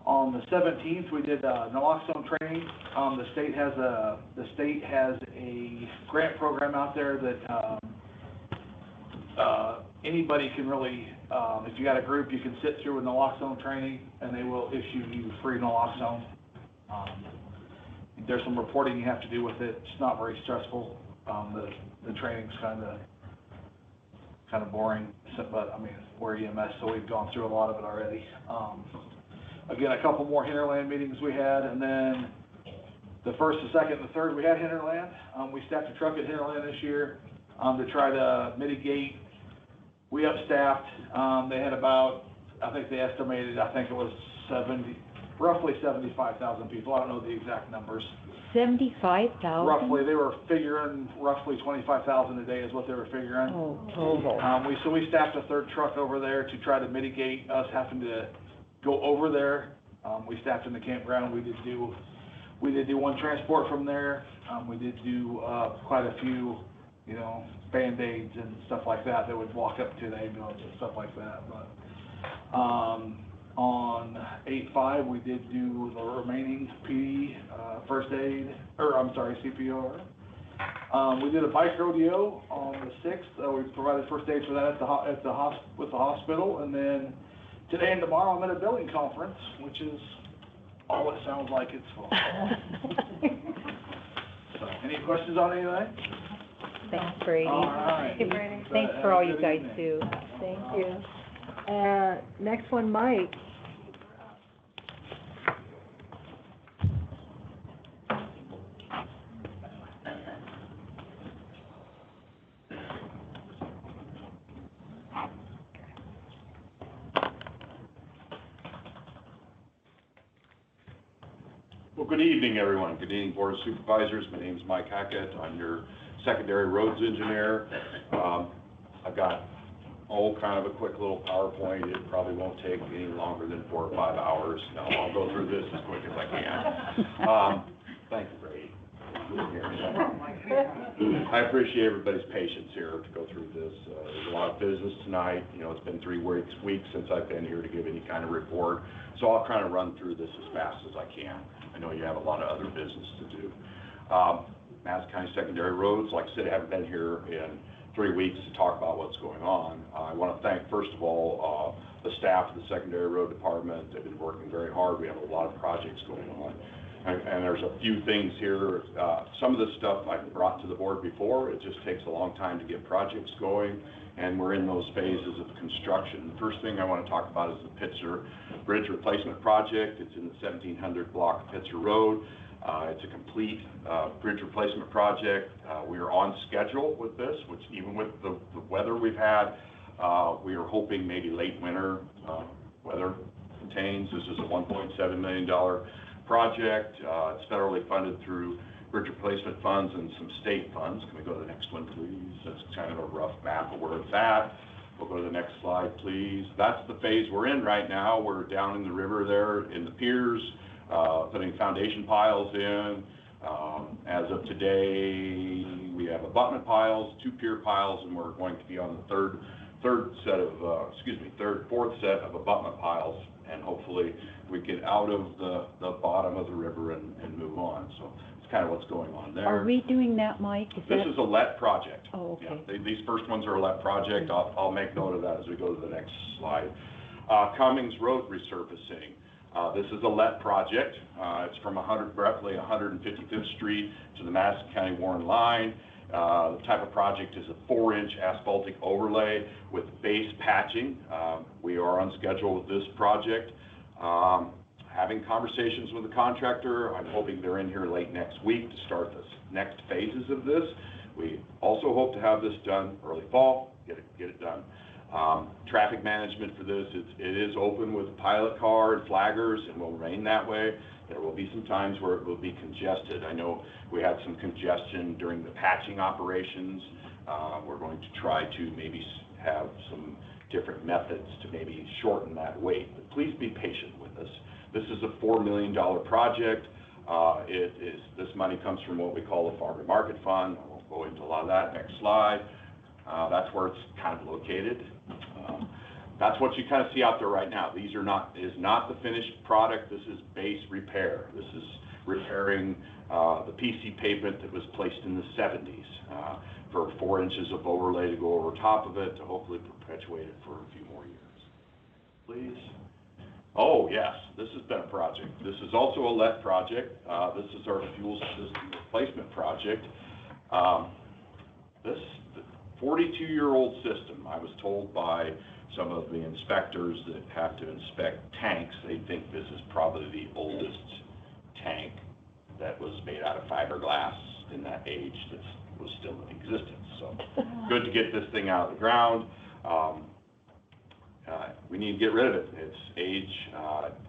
On the 17th, we did naloxone training. The state has a grant program out there that anybody can really, if you got a group, you can sit through a naloxone training, and they will issue you free naloxone. There's some reporting you have to do with it. It's not very stressful. The training's kind of boring, but I mean, we're EMS, so we've gone through a lot of it already. Again, a couple more hinterland meetings we had, and then the 1st, the 2nd, and the 3rd we had hinterland. We staffed a truck at hinterland this year to try to mitigate. We upstaffed. They had about, I think they estimated, it was roughly 75,000 people. I don't know the exact numbers. 75,000? Roughly, they were figuring roughly 25,000 a day is what they were figuring. Oh, total. So we staffed a 3rd truck over there to try to mitigate us having to go over there. We staffed in the campground. We did do one transport from there. We did do quite a few, Band-Aids and stuff like that would walk up to the ambulance and stuff like that. But on 8/5, we did do the remaining PD, CPR. We did a bike rodeo on the 6th. We provided first aid for that with the hospital, and then today and tomorrow I'm at a billing conference, which is all it sounds like it's for. So, any questions on anything? Thanks, Brady. All right. Thank you, Brady. Thanks for all you guys do. Thank you. Next one, Mike. Well, good evening, everyone. Good evening, Board of Supervisors. My name is Mike Hackett. I'm your secondary roads engineer. I've got, kind of a quick little PowerPoint. It probably won't take any longer than 4 or 5 hours. No, I'll go through this as quick as I can. Thank you, Brady. I appreciate everybody's patience here to go through this. There's a lot of business tonight. You know, it's been 3 weeks since I've been here to give any kind of report. So I'll kind of run through this as fast as I can. I know you have a lot of other business to do. Madison County Secondary Roads, like I said, I haven't been here in 3 weeks to talk about what's going on. I want to thank, first of all, the staff of the Secondary Road Department. They've been working very hard. We have a lot of projects going on. And there's a few things here. Some of this stuff I've brought to the board before. It just takes a long time to get projects going, and we're in those phases of construction. The first thing I want to talk about is the Pitzer Bridge Replacement Project. It's in the 1700 block of Pitzer Road. It's a complete bridge replacement project. We are on schedule with this, which even with the weather we've had, we are hoping maybe late winter weather contains. This is a $1.7 million project. It's federally funded through bridge replacement funds and some state funds. Can we go to the next one, please? That's kind of a rough map of where it's at. We'll go to the next slide, please. That's the phase we're in right now. We're down in the river there in the piers, putting foundation piles in. As of today, we have abutment piles, 2 pier piles, and we're going to be on the fourth set of abutment piles, and hopefully we get out of the bottom of the river and move on. So it's kind of what's going on there. Are we doing that, Mike? This is a LET project. Oh, okay. Yeah, these first ones are a LET project. I'll make note of that as we go to the next slide. Cumming's Road resurfacing. This is a LET project. It's from roughly 155th Street to the Madison County Warren line. The type of project is a 4-inch asphaltic overlay with base patching. We are on schedule with this project. Having conversations with the contractor. I'm hoping they're in here late next week to start the next phases of this. We also hope to have this done early fall, get it done. Traffic management for this, it is open with a pilot car and flaggers and will remain that way. There will be some times where it will be congested. I know we had some congestion during the patching operations. We're going to try to maybe have some different methods to maybe shorten that wait, but please be patient with us. This is a $4 million project. This money comes from what we call the Farm and Market Fund. I won't go into a lot of that. Next slide. That's where it's kind of located. That's what you kind of see out there right now. These is not the finished product. This is base repair. This is repairing the PC pavement that was placed in the 70s for 4 inches of overlay to go over top of it to hopefully perpetuate it for a few more years. Please. Oh, yes, this has been a project. This is also a LET project. This is our fuel system replacement project. This 42-year-old system, I was told by some of the inspectors that have to inspect tanks, they think this is probably the oldest tank that was made out of fiberglass in that age that was still in existence. So good to get this thing out of the ground. We need to get rid of it. Its age,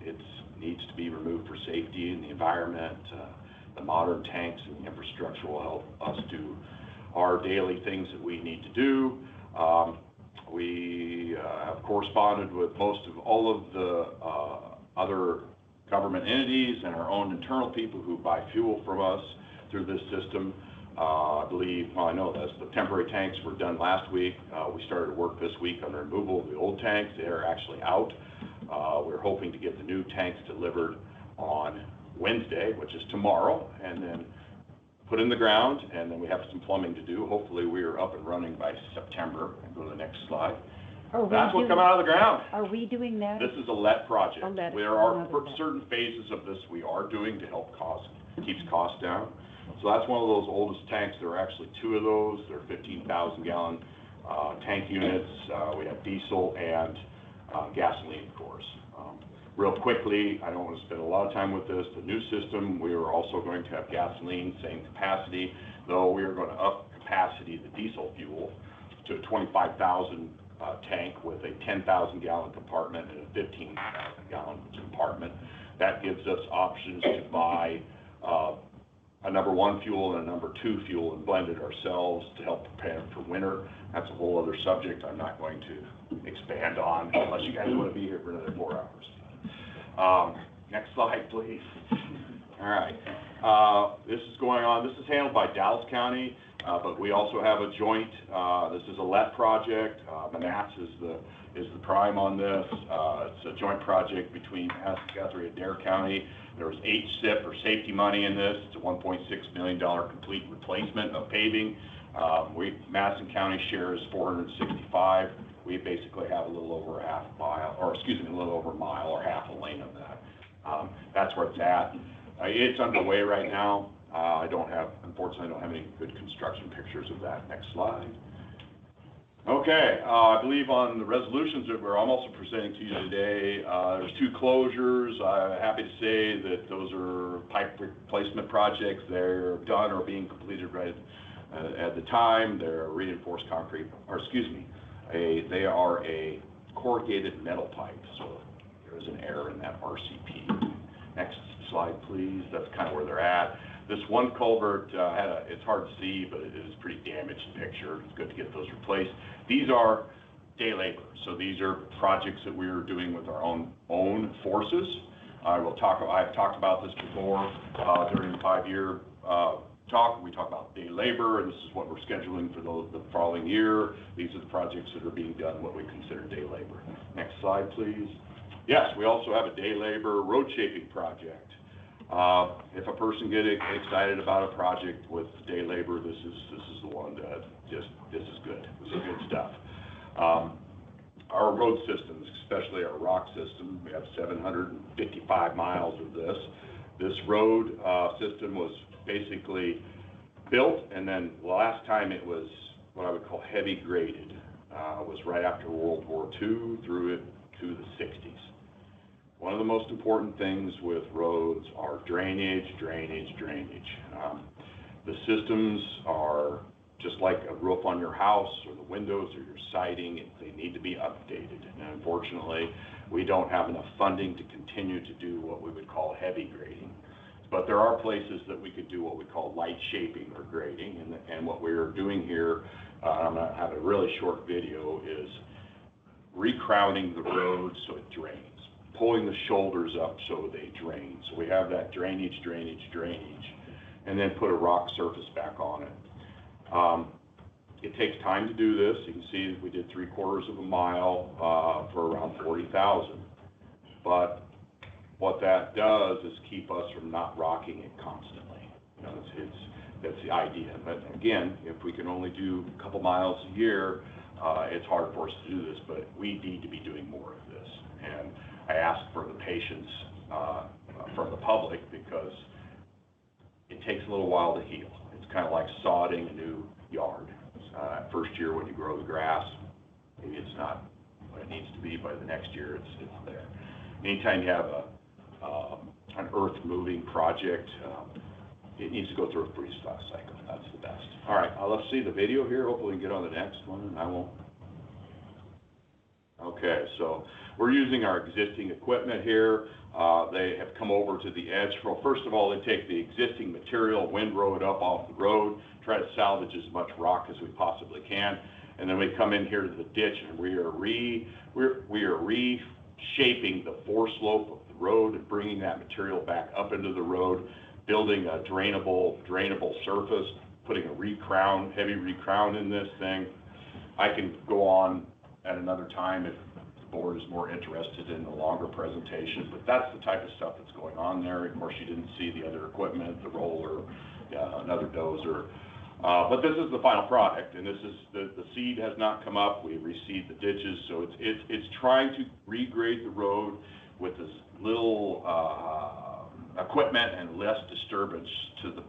it needs to be removed for safety and the environment. The modern tanks and the infrastructure will help us do our daily things that we need to do. We have corresponded with most of all of the other government entities and our own internal people who buy fuel from us through this system. I believe, well, I know this, the temporary tanks were done last week. We started work this week on the removal of the old tanks. They are actually out. We're hoping to get the new tanks delivered on Wednesday, which is tomorrow, and then put in the ground, and then we have some plumbing to do. Hopefully we are up and running by September. And go to the next slide. That's what's coming out of the ground. Are we doing that? This is a LET project. There are certain phases of this we are doing to help keeps costs down. So that's one of those oldest tanks. There are actually 2 of those. They're 15,000 gallon tank units. We have diesel and gasoline, of course. Real quickly, I don't want to spend a lot of time with this. The new system, we are also going to have gasoline, same capacity, though we are going to up capacity the diesel fuel to a 25,000 tank with a 10,000 gallon compartment and a 15,000 gallon compartment. That gives us options to buy a number 1 fuel and a number 2 fuel and blend it ourselves to help prepare for winter. That's a whole other subject I'm not going to expand on unless you guys want to be here for another 4 hours. Next slide, please. All right. This is going on. This is handled by Dallas County, but we also have a joint. This is a LET project. Madison is the prime on this. It's a joint project between Madison, Guthrie, and Dare County. There was HSIP or safety money in this. It's a $1.6 million complete replacement of paving. Madison County share is $465. We basically have a little over a little over a mile or half a lane of that. That's where it's at. It's underway right now. Unfortunately, I don't have any good construction pictures of that. Next slide. Okay, I believe on the resolutions that we're also presenting to you today, there's 2 closures. I'm happy to say that those are pipe replacement projects. They're done or being completed right at the time. They're reinforced concrete, they are a corrugated metal pipe, so there is an error in that RCP. Next slide, please. That's kind of where they're at. This one culvert it's hard to see, but it is a pretty damaged picture. It's good to get those replaced. These are day labor, so these are projects that we are doing with our own forces. I've talked about this before during the 5-year talk. We talk about day labor, and this is what we're scheduling for the following year. These are the projects that are being done, what we consider day labor. Next slide, please. Yes, we also have a day labor road shaping project. If a person gets excited about a project with day labor, this is the one that this is good. This is good stuff. Our road systems, especially our rock system, we have 755 miles of this. This road system was basically built, and then the last time it was what I would call heavy graded was right after World War II through to the 60s. One of the most important things with roads are drainage. The systems are just like a roof on your house or the windows or your siding. They need to be updated. And unfortunately, we don't have enough funding to continue to do what we would call heavy grading. But there are places that we could do what we call light shaping or grading. And what we're doing here, I'm going to have a really short video, is recrowning the road so it drains. Pulling the shoulders up so they drain. So we have that drainage, and then put a rock surface back on it. It takes time to do this. You can see we did 3/4 of a mile for around $40,000. But what that does is keep us from not rocking it constantly. You know, that's the idea. But again, if we can only do a couple miles a year, it's hard for us to do this, but we need to be doing more of this. And I ask for the patience from the public because it takes a little while to heal. It's kind of like sodding a new yard. First year when you grow the grass, maybe it's not what it needs to be. By the next year, it's there. Anytime you have an earth-moving project, it needs to go through a freeze-thaw cycle. That's the best. All right, let's see the video here. Hopefully we can get on the next one, and I won't. Okay, so we're using our existing equipment here. They have come over to the edge. Well, first of all, they take the existing material, windrow it up off the road, try to salvage as much rock as we possibly can, and then we come in here to the ditch, and we are reshaping the foreslope of the road and bringing that material back up into the road, building a drainable surface, putting a heavy recrown in this thing. I can go on at another time if the board is more interested in a longer presentation, but that's the type of stuff that's going on there. Of course, you didn't see the other equipment, the roller, another dozer. But this is the final product, and this is the seed has not come up. We reseed the ditches, so it's trying to regrade the road with as little equipment and less disturbance to the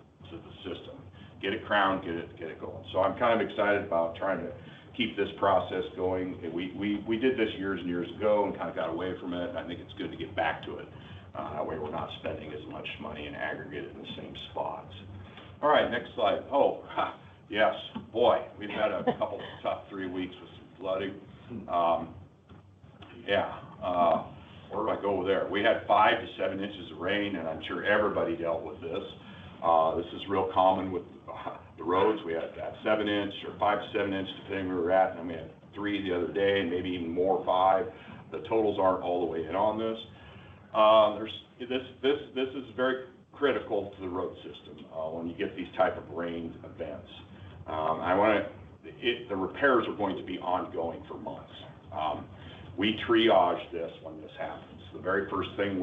system. Get it crowned, get it going. So I'm kind of excited about trying to keep this process going. We did this years and years ago and kind of got away from it, and I think it's good to get back to it. That way we're not spending as much money in aggregate in the same spots. All right, next slide. Oh, yes, boy, we've had a couple tough 3 weeks with some flooding. Where do I to go there. We had 5 to 7 inches of rain, and I'm sure everybody dealt with this. This is real common with the roads. We had that 7 inch or 5 to 7 inch, depending where we were at, and we had 3 the other day, and maybe even more, 5. The totals aren't all the way in on this. This is very critical to the road system when you get these type of rain events. The repairs are going to be ongoing for months. We triage this when this happens. The very first thing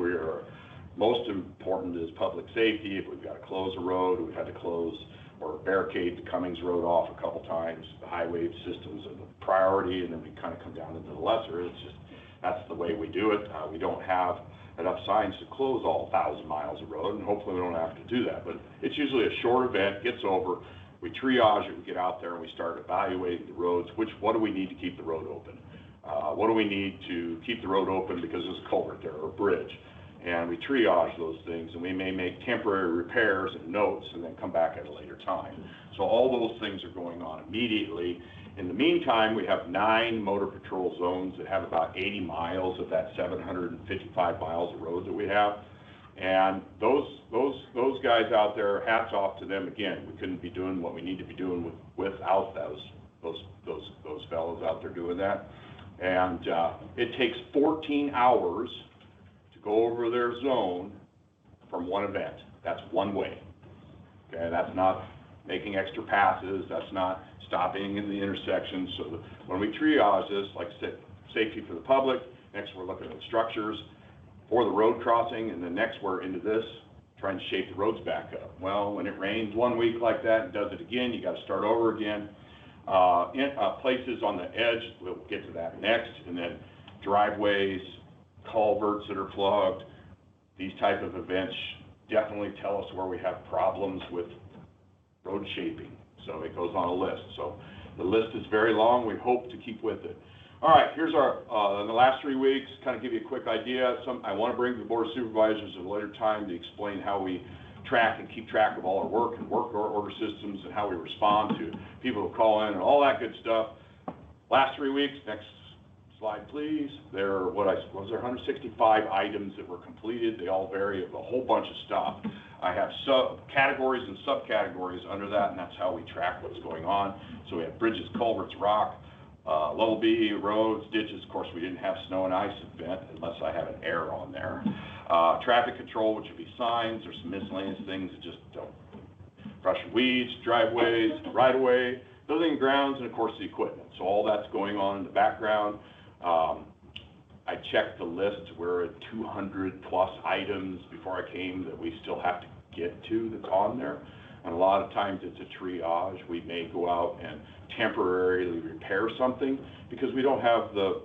most important is public safety. If we've got to close a road, we've had to close or barricade the Cummings Road off a couple times. The highway systems are the priority, and then we kind of come down into the lesser. It's just, that's the way we do it. We don't have enough signs to close all 1,000 miles of road, and hopefully we don't have to do that. But it's usually a short event, gets over, we triage it, we get out there and we start evaluating the roads. What do we need to keep the road open? What do we need to keep the road open because there's a culvert there or a bridge? And we triage those things, and we may make temporary repairs and notes and then come back at a later time. So all those things are going on immediately. In the meantime, we have 9 motor patrol zones that have about 80 miles of that 755 miles of road that we have. And those guys out there, hats off to them. Again, we couldn't be doing what we need to be doing without those fellows out there doing that. And it takes 14 hours to go over their zone from one event. That's one way. Okay, that's not making extra passes. That's not stopping in the intersection. So when we triage this, like I said, safety for the public. Next, we're looking at structures for the road crossing, and then next we're into this, trying to shape the roads back up. Well, when it rains one week like that and does it again, you got to start over again. Places on the edge, we'll get to that next, and then driveways, culverts that are plugged, these type of events definitely tell us where we have problems with road shaping. So it goes on a list. So the list is very long. We hope to keep with it. All right, here's our, in the last 3 weeks, kind of give you a quick idea. I want to bring to the Board of Supervisors at a later time to explain how we track and keep track of all our work and work order systems and how we respond to people who call in and all that good stuff. Last 3 weeks, next slide, please. There are, 165 items that were completed. They all vary of a whole bunch of stuff. I have categories and subcategories under that, and that's how we track what's going on. So we have bridges, culverts, rock, level B, roads, ditches. Of course, we didn't have snow and ice event unless I have an error on there. Traffic control, which would be signs. There's some miscellaneous things that just don't. Brushing weeds, driveways, right-of-way, building and grounds, and of course the equipment. So all that's going on in the background. I checked the list. We're at 200 plus items before I came that we still have to get to that's on there. And a lot of times it's a triage. We may go out and temporarily repair something because we don't have the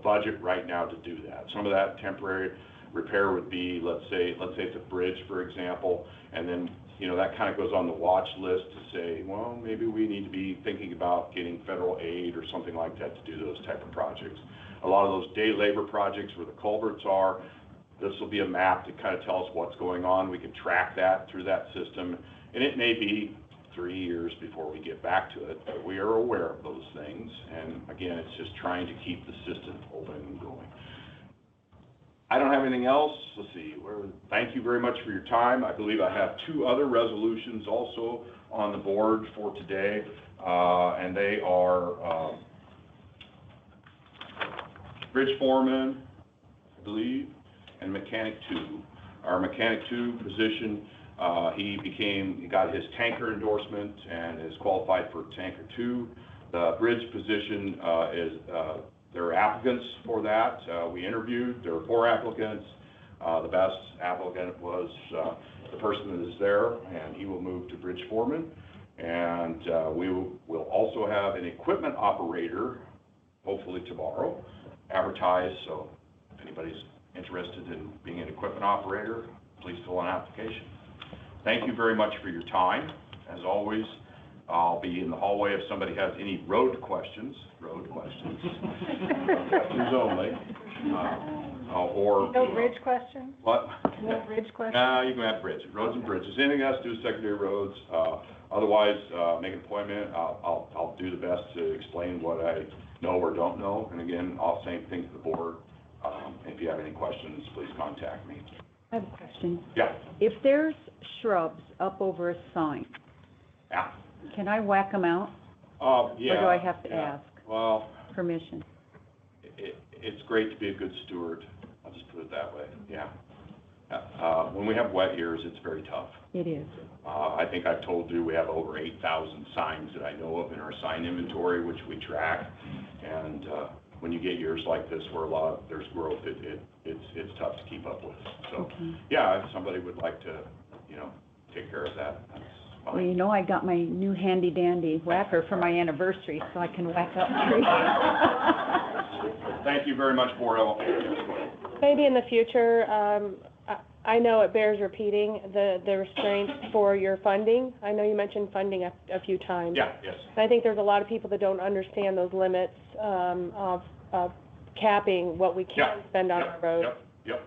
budget right now to do that. Some of that temporary repair would be, let's say it's a bridge, for example, and then, that kind of goes on the watch list to say, well, maybe we need to be thinking about getting federal aid or something like that to do those type of projects. A lot of those day labor projects where the culverts are, this will be a map to kind of tell us what's going on. We can track that through that system, and it may be 3 years before we get back to it, but we are aware of those things. And again, it's just trying to keep the system open and going. I don't have anything else. Let's see. Thank you very much for your time. I believe I have 2 other resolutions also on the board for today, and they are bridge foreman, I believe, and mechanic 2. Our mechanic 2 position, he got his tanker endorsement and is qualified for tanker 2. The bridge position there are applicants for that. We interviewed. There were 4 applicants. The best applicant was the person that is there, and he will move to bridge foreman. And we will also have an equipment operator, hopefully tomorrow, advertised. So if anybody's interested in being an equipment operator, please fill an application. Thank you very much for your time. As always, I'll be in the hallway if somebody has any road questions, questions only, or. No bridge questions? What? No bridge questions? No, you can have bridge, roads and bridges. Anything else to do with secondary roads, otherwise, make an appointment. I'll do the best to explain what I know or don't know. And again, I'll same thing to the board. have any questions, please contact me. I have a question. Yeah, If there's shrubs up over a sign, yeah. can I whack them out? Yeah. Or do I have to yeah. ask Well, permission? it's great to be a good steward. I'll just put it that way, yeah. When we have wet years, it's very tough. It is. I think I've told you, we have over 8,000 signs that I know of in our sign inventory, which we track. And when you get years like this where there's growth, it's tough to keep up with. So, Okay. yeah, if somebody would like to, take care of that, that's Well, fine. you know, I got my new handy dandy whacker for my anniversary, so I can whack out trees. Thank you very much, Board. Maybe in the future, I know it bears repeating, the restraints for your funding. I know you mentioned funding a few times. Yeah, yes. And I think there's a lot of people that don't understand those limits of capping what we can spend on our roads. Yep.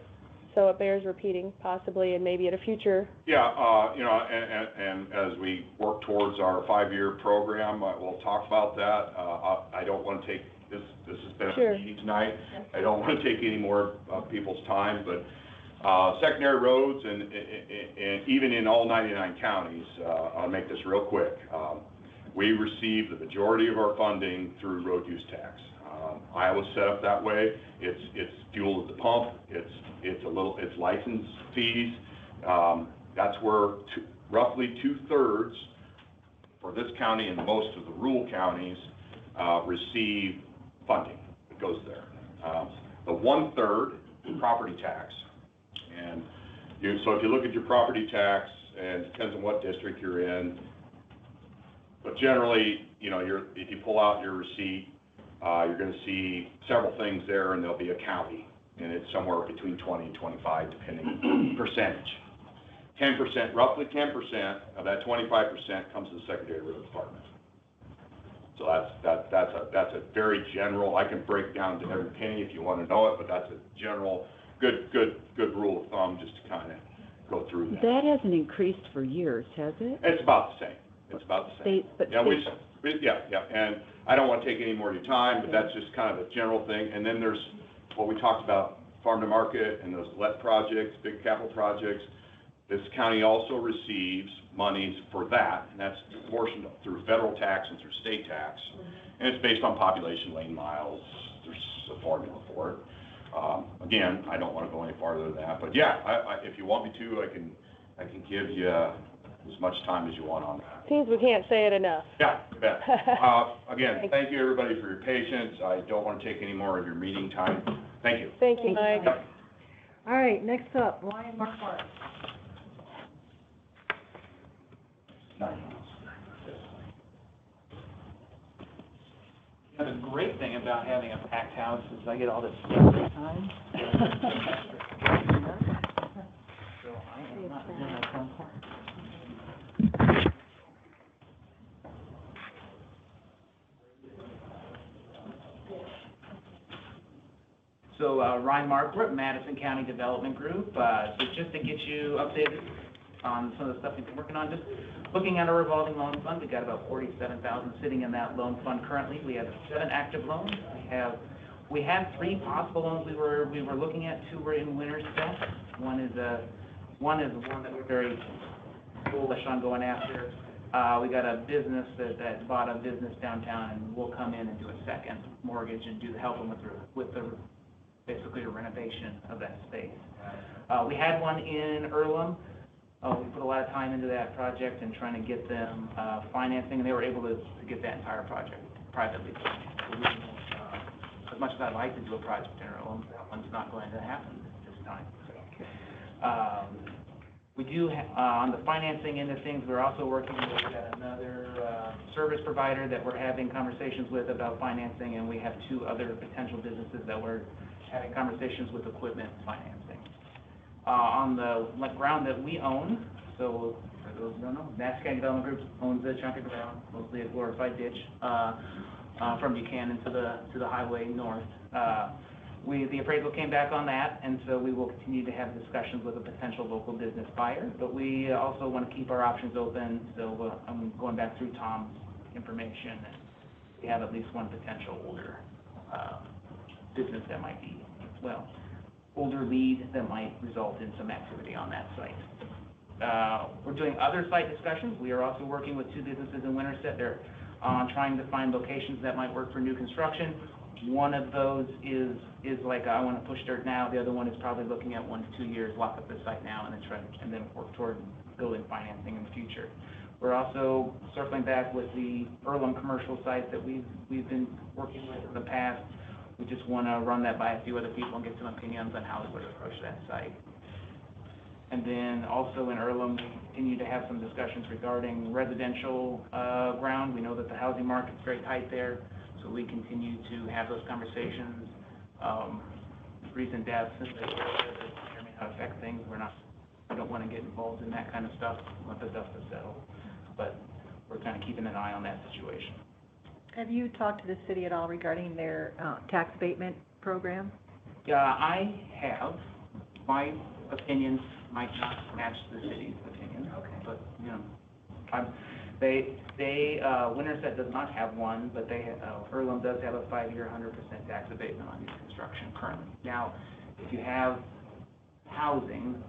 So it bears repeating possibly, and maybe at a future. Yeah, and as we work towards our 5-year program, we'll talk about that. I don't want to take, this has been a meeting tonight. I don't want to take any more of people's time, but secondary roads and even in all 99 counties, I'll make this real quick. We receive the majority of our funding through road use tax. Iowa's set up that way. It's fuel at the pump. It's license fees. That's where roughly 2/3 for this county and most of the rural counties receive funding. It goes there. The 1/3 property tax. And so if you look at your property tax, and it depends on what district you're in, but generally, if you pull out your receipt, you're going to see several things there, and there'll be a county, and it's somewhere between 20 and 25, depending percentage. 10%, roughly 10% of that 25% comes to the secondary road department. So that's a very general. I can break down to every penny if you want to know it, but that's a general good rule of thumb just to kind of go through that. That hasn't increased for years, has it? It's about the same. It's about the same. Yeah, and I don't want to take any more of your time, but that's just kind of a general thing. And then there's what we talked about, farm to market and those LET projects, big capital projects. This county also receives monies for that, and that's portioned through federal tax and through state tax. And it's based on population lane miles. There's a formula for it. Again, I don't want to go any farther than that, but yeah, if you want me to, I can give you as much time as you want on that. Seems we can't say it enough. Yeah, you bet. Again, thank you everybody for your patience. I don't want to take any more of your meeting time. Thank you. Thank you, Mike. Yep. All right, next up, Ryan Marquardt. The great thing about having a packed house is I get all this stuff this time. So I am not doing my fun part. So Ryan Marquardt, Madison County Development Group. So just to get you updated on some of the stuff we've been working on, just looking at our revolving loan fund, we've got about $47,000 sitting in that loan fund currently. We have 7 active loans. We have 3 possible loans we were looking at. 2 were in Winterset. One is one that we're very bullish on going after. We got a business that bought a business downtown, and we'll come in and do a second mortgage and help them with the basically a renovation of that space. We had one in Hellan. We put a lot of time into that project and trying to get them financing, and they were able to get that entire project privately financed. As much as I'd like to do a project in Hellan, that one's not going to happen this time. We do, on the financing end of things, we're also working with another service provider that we're having conversations with about financing, and we have 2 other potential businesses that we're having conversations with equipment financing. On the ground that we own, so for those who don't know, Madison County Development Group owns a chunk of ground, mostly a glorified ditch, from Buchanan to the highway north. The appraisal came back on that, and so we will continue to have discussions with a potential local business buyer, but we also want to keep our options open, so I'm going back through Tom's information, and we have at least one potential older business that might be as well. older lead that might result in some activity on that site. We're doing other site discussions. We are also working with 2 businesses in Winterset. They're trying to find locations that might work for new construction. One of those is like, I want to push dirt now. The other one is probably looking at 1 to 2 years, lock up the site now, and then work toward building financing in the future. We're also circling back with the Earlham commercial site that we've been working with in the past. We just want to run that by a few other people and get some opinions on how we would approach that site. And then also in Earlham, we continue to have some discussions regarding residential ground. We know that the housing market's very tight there, so we continue to have those conversations. Recent deaths and things that may not affect things. We don't want to get involved in that kind of stuff. We want the dust to settle, but we're kind of keeping an eye on that situation. Have you talked to the city at all regarding their tax abatement program? Yeah, I have. My opinions might not match the city's opinion, but, you know, Winterset does not have one, but Earlham does have a 5-year, 100% tax abatement on new construction currently. Now, if you have housing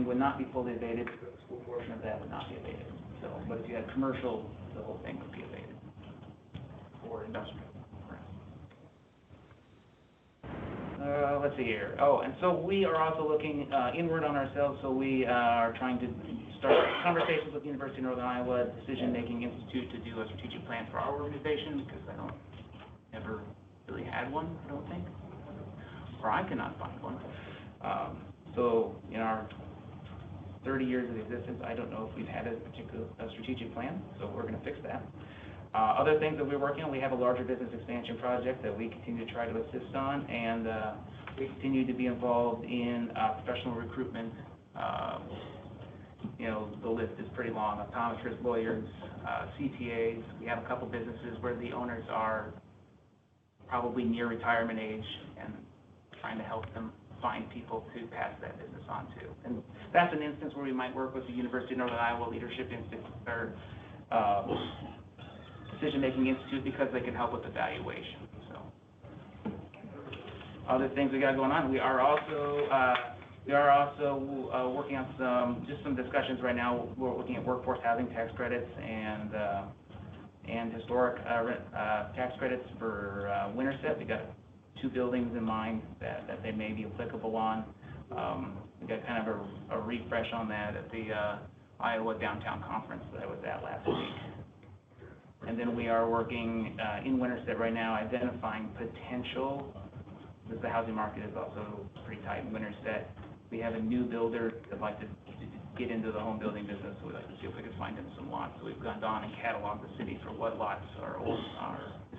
would not be fully abated, because the school portion of that would not be abated. So, but if you had commercial, the whole thing would be abated, or industrial. Let's see here. Oh, and so we are also looking inward on ourselves, so we are trying to start conversations with the University of Northern Iowa Decision-Making Institute to do a strategic plan for our organization, because I never really had one, I don't think, or I cannot find one. So in our 30 years of existence, I don't know if we've had a particular strategic plan, so we're going to fix that. Other things that we're working on, we have a larger business expansion project that we continue to try to assist on, and we continue to be involved in professional recruitment. You know, the list is pretty long: optometrists, lawyers, CPAs. We have a couple businesses where the owners are probably near retirement age, and trying to help them find people to pass that business on to. And that's an instance where we might work with the University of Northern Iowa Leadership Institute, or Decision-Making Institute, because they can help with the valuation. So, other things we got going on. We are also working on some discussions right now. We're looking at workforce housing tax credits and historic tax credits for Winterset. We got 2 buildings in mind that they may be applicable on. We got kind of a refresh on that at the Iowa Downtown Conference that I was at last week. And then we are working in Winterset right now, identifying potential, because the housing market is also pretty tight in Winterset. We have a new builder that'd like to get into the home building business, so we'd like to see if we could find him some lots. So we've gone down and cataloged the city for what lots are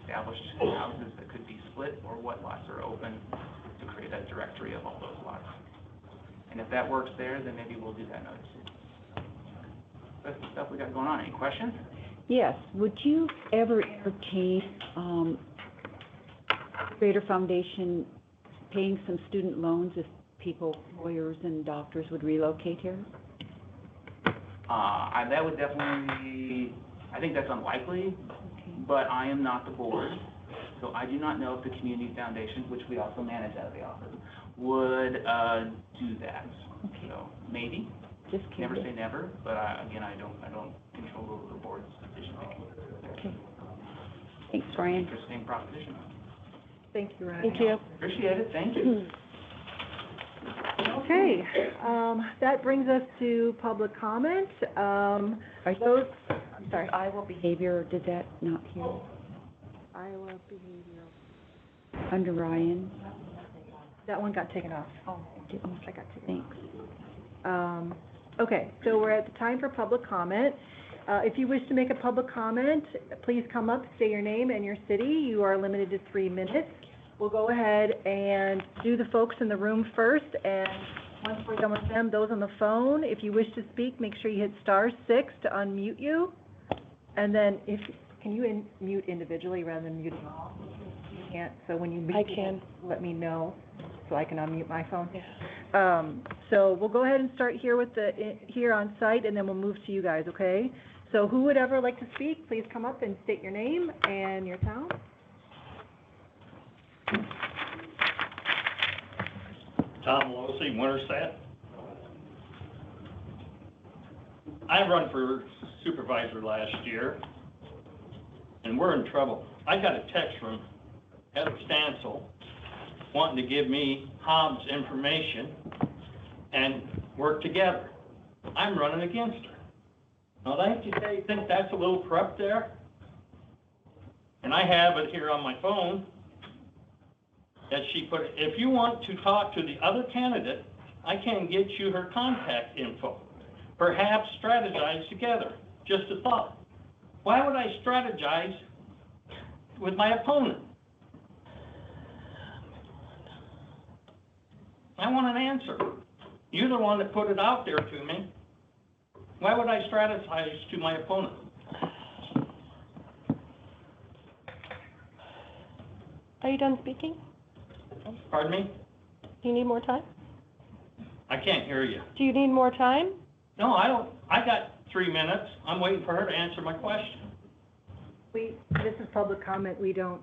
established houses that could be split, or what lots are open, to create a directory of all those lots. And if that works there, then maybe we'll do that in other cities. That's the stuff we got going on. Any questions? Yes. Would you ever entertain Greater Foundation paying some student loans if people, lawyers and doctors, would relocate here? That would definitely, I think that's unlikely, but I am not the board, so I do not know if the Community Foundation, which we also manage out of the office, would do that. Okay. So maybe. Just never say never, but again, I don't control the board's decision making. Okay. Thanks, Ryan. Interesting proposition. Thank you, Ryan. Thank you. Appreciate it. Thank you. Okay, that brings us to public comment. I'm sorry. Iowa behavior, did that not hear? Iowa behavior. Under Ryan? That one got taken off. Oh, I got taken off. thanks. Okay, so we're at the time for public comment. If you wish to make a public comment, please come up, say your name and your city. You are limited to 3 minutes. We'll go ahead and do the folks in the room first, and once we're done with them, those on the phone, if you wish to speak, make sure you hit *6 to unmute you. And then can you mute individually rather than muting all? You can't, so when you mute, I can. Let me know so I can unmute my phone. Yeah. So we'll go ahead and start here with here on site, and then we'll move to you guys, okay? So who would ever like to speak, please come up and state your name and your town. Winterset. I run for supervisor last year, and we're in trouble. I got a text from head of Stancil wanting to give me Hobbs information and work together. I'm running against her. Now, don't you think that's a little corrupt there? And I have it here on my phone that she put, if you want to talk to the other candidate, I can get you her contact info. Perhaps strategize together. Just a thought. Why would I strategize with my opponent? I want an answer. You're the one that put it out there to me. Why would I strategize to my opponent? Are you done speaking? Pardon me? Do you need more time? I can't hear you. Do you need more time? No, I don't. I got 3 minutes. I'm waiting for her to answer my question. This is public comment. We don't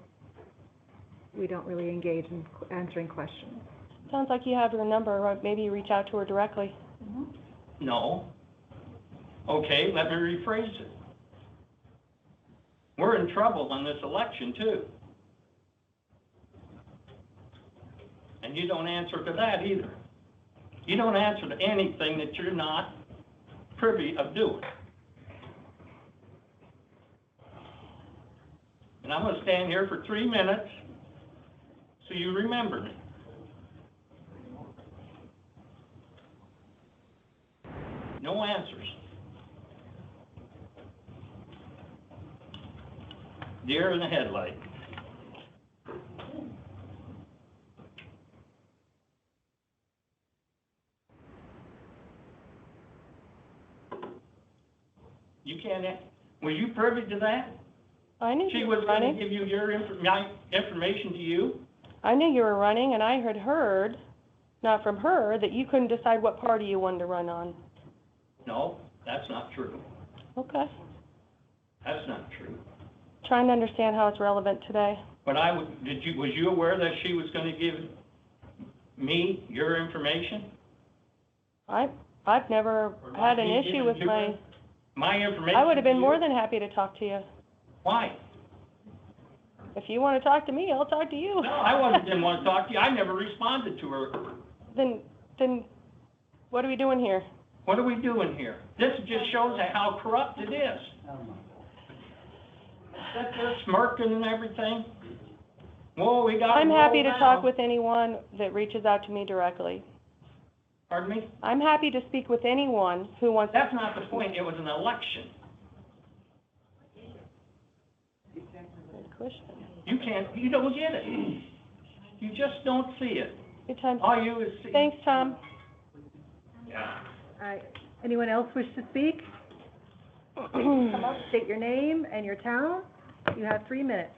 really engage in answering questions. Sounds like you have her number, or maybe you reach out to her directly. No. Okay, let me rephrase it. We're in trouble on this election, too. And you don't answer to that either. You don't answer to anything that you're not privy of doing. And I'm going to stand here for 3 minutes so you remember me. No answers. Deer in the headlight. You can't, were you privy to that? I knew She you was were going to running. give you your my information to you? I knew you were running, and I had heard, not from her, that you couldn't decide what party you wanted to run on. No, that's not true. Okay. That's not true. Trying to understand how it's relevant today. But was you aware that she was going to give me your information? I've never had an issue with my information. I would have been to more you? than happy to talk to you. Why? If you want to talk to me, I'll talk to you. No, didn't want to talk to you. I never responded to her. Then what are we doing here? What are we doing here? This just shows how corrupt it is. That they're smirking and everything. Whoa, we got. I'm happy to talk with anyone that reaches out to me directly. Pardon me? I'm happy to speak with anyone who wants. That's not the point. It was an election. Good question. You don't get it. You just don't see it. Good time. All you is see. Thanks, Tom. Yeah. All right. Anyone else wish to speak? Come up, state your name and your town. You have 3 minutes.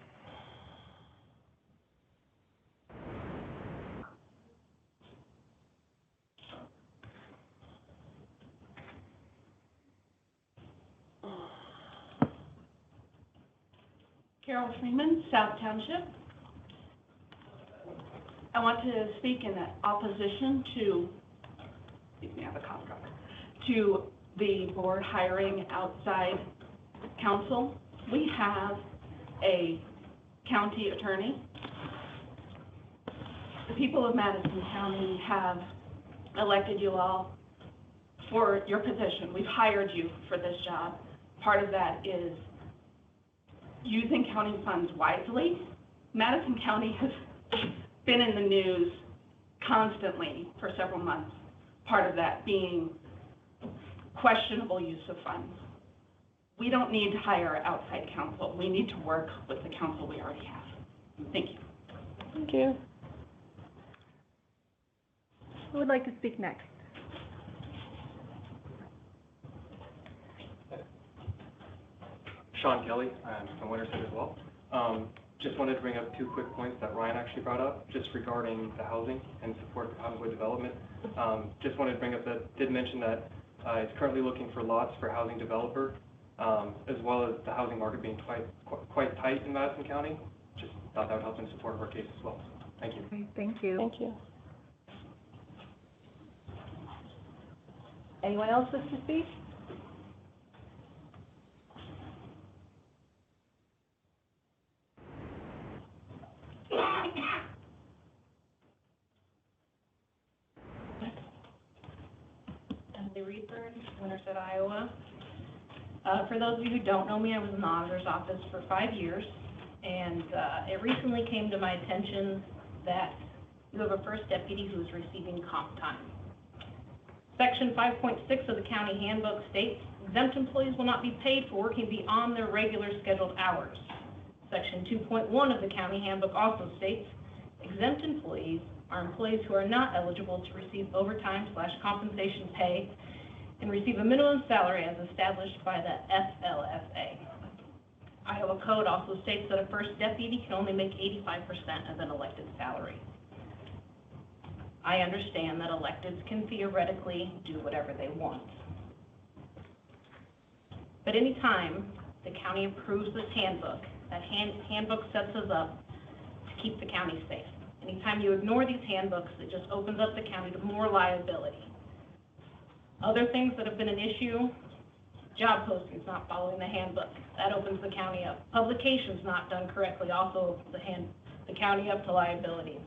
Carol Freeman, South Township. I want to speak in opposition to, excuse me, I have a cough drop, to the board hiring outside counsel. We have a county attorney. The people of Madison County have elected you all for your position. We've hired you for this job. Part of that is using county funds wisely. Madison County has been in the news constantly for several months. Part of that being questionable use of funds. We don't need to hire outside counsel. We need to work with the counsel we already have. Thank you. Thank you. Who would like to speak next? Sean Kelly, I'm from Winterset as well. Just wanted to bring up 2 quick points that Ryan actually brought up, just regarding the housing and support for housing development. Just wanted to bring up that, did mention that it's currently looking for lots for housing developer, as well as the housing market being quite tight in Madison County. Just thought that would help in support of our case as well. Thank you. Okay, thank you. Thank you. Anyone else wish to speak? Winterset, Iowa. For those of you who don't know me, I was in the auditor's office for 5 years, and it recently came to my attention that you have a first deputy who is receiving comp time. Section 5.6 of the county handbook states, exempt employees will not be paid for working beyond their regular scheduled hours. Section 2.1 of the county handbook also states, exempt employees are employees who are not eligible to receive overtime/compensation pay and receive a minimum salary as established by the FLSA. Iowa code also states that a first deputy can only make 85% of an elected salary. I understand that electeds can theoretically do whatever they want. But anytime the county approves this handbook, that handbook sets us up to keep the county safe. Anytime you ignore these handbooks, it just opens up the county to more liability. Other things that have been an issue, job postings not following the handbook, that opens the county up. Publications not done correctly also opens the county up to liability.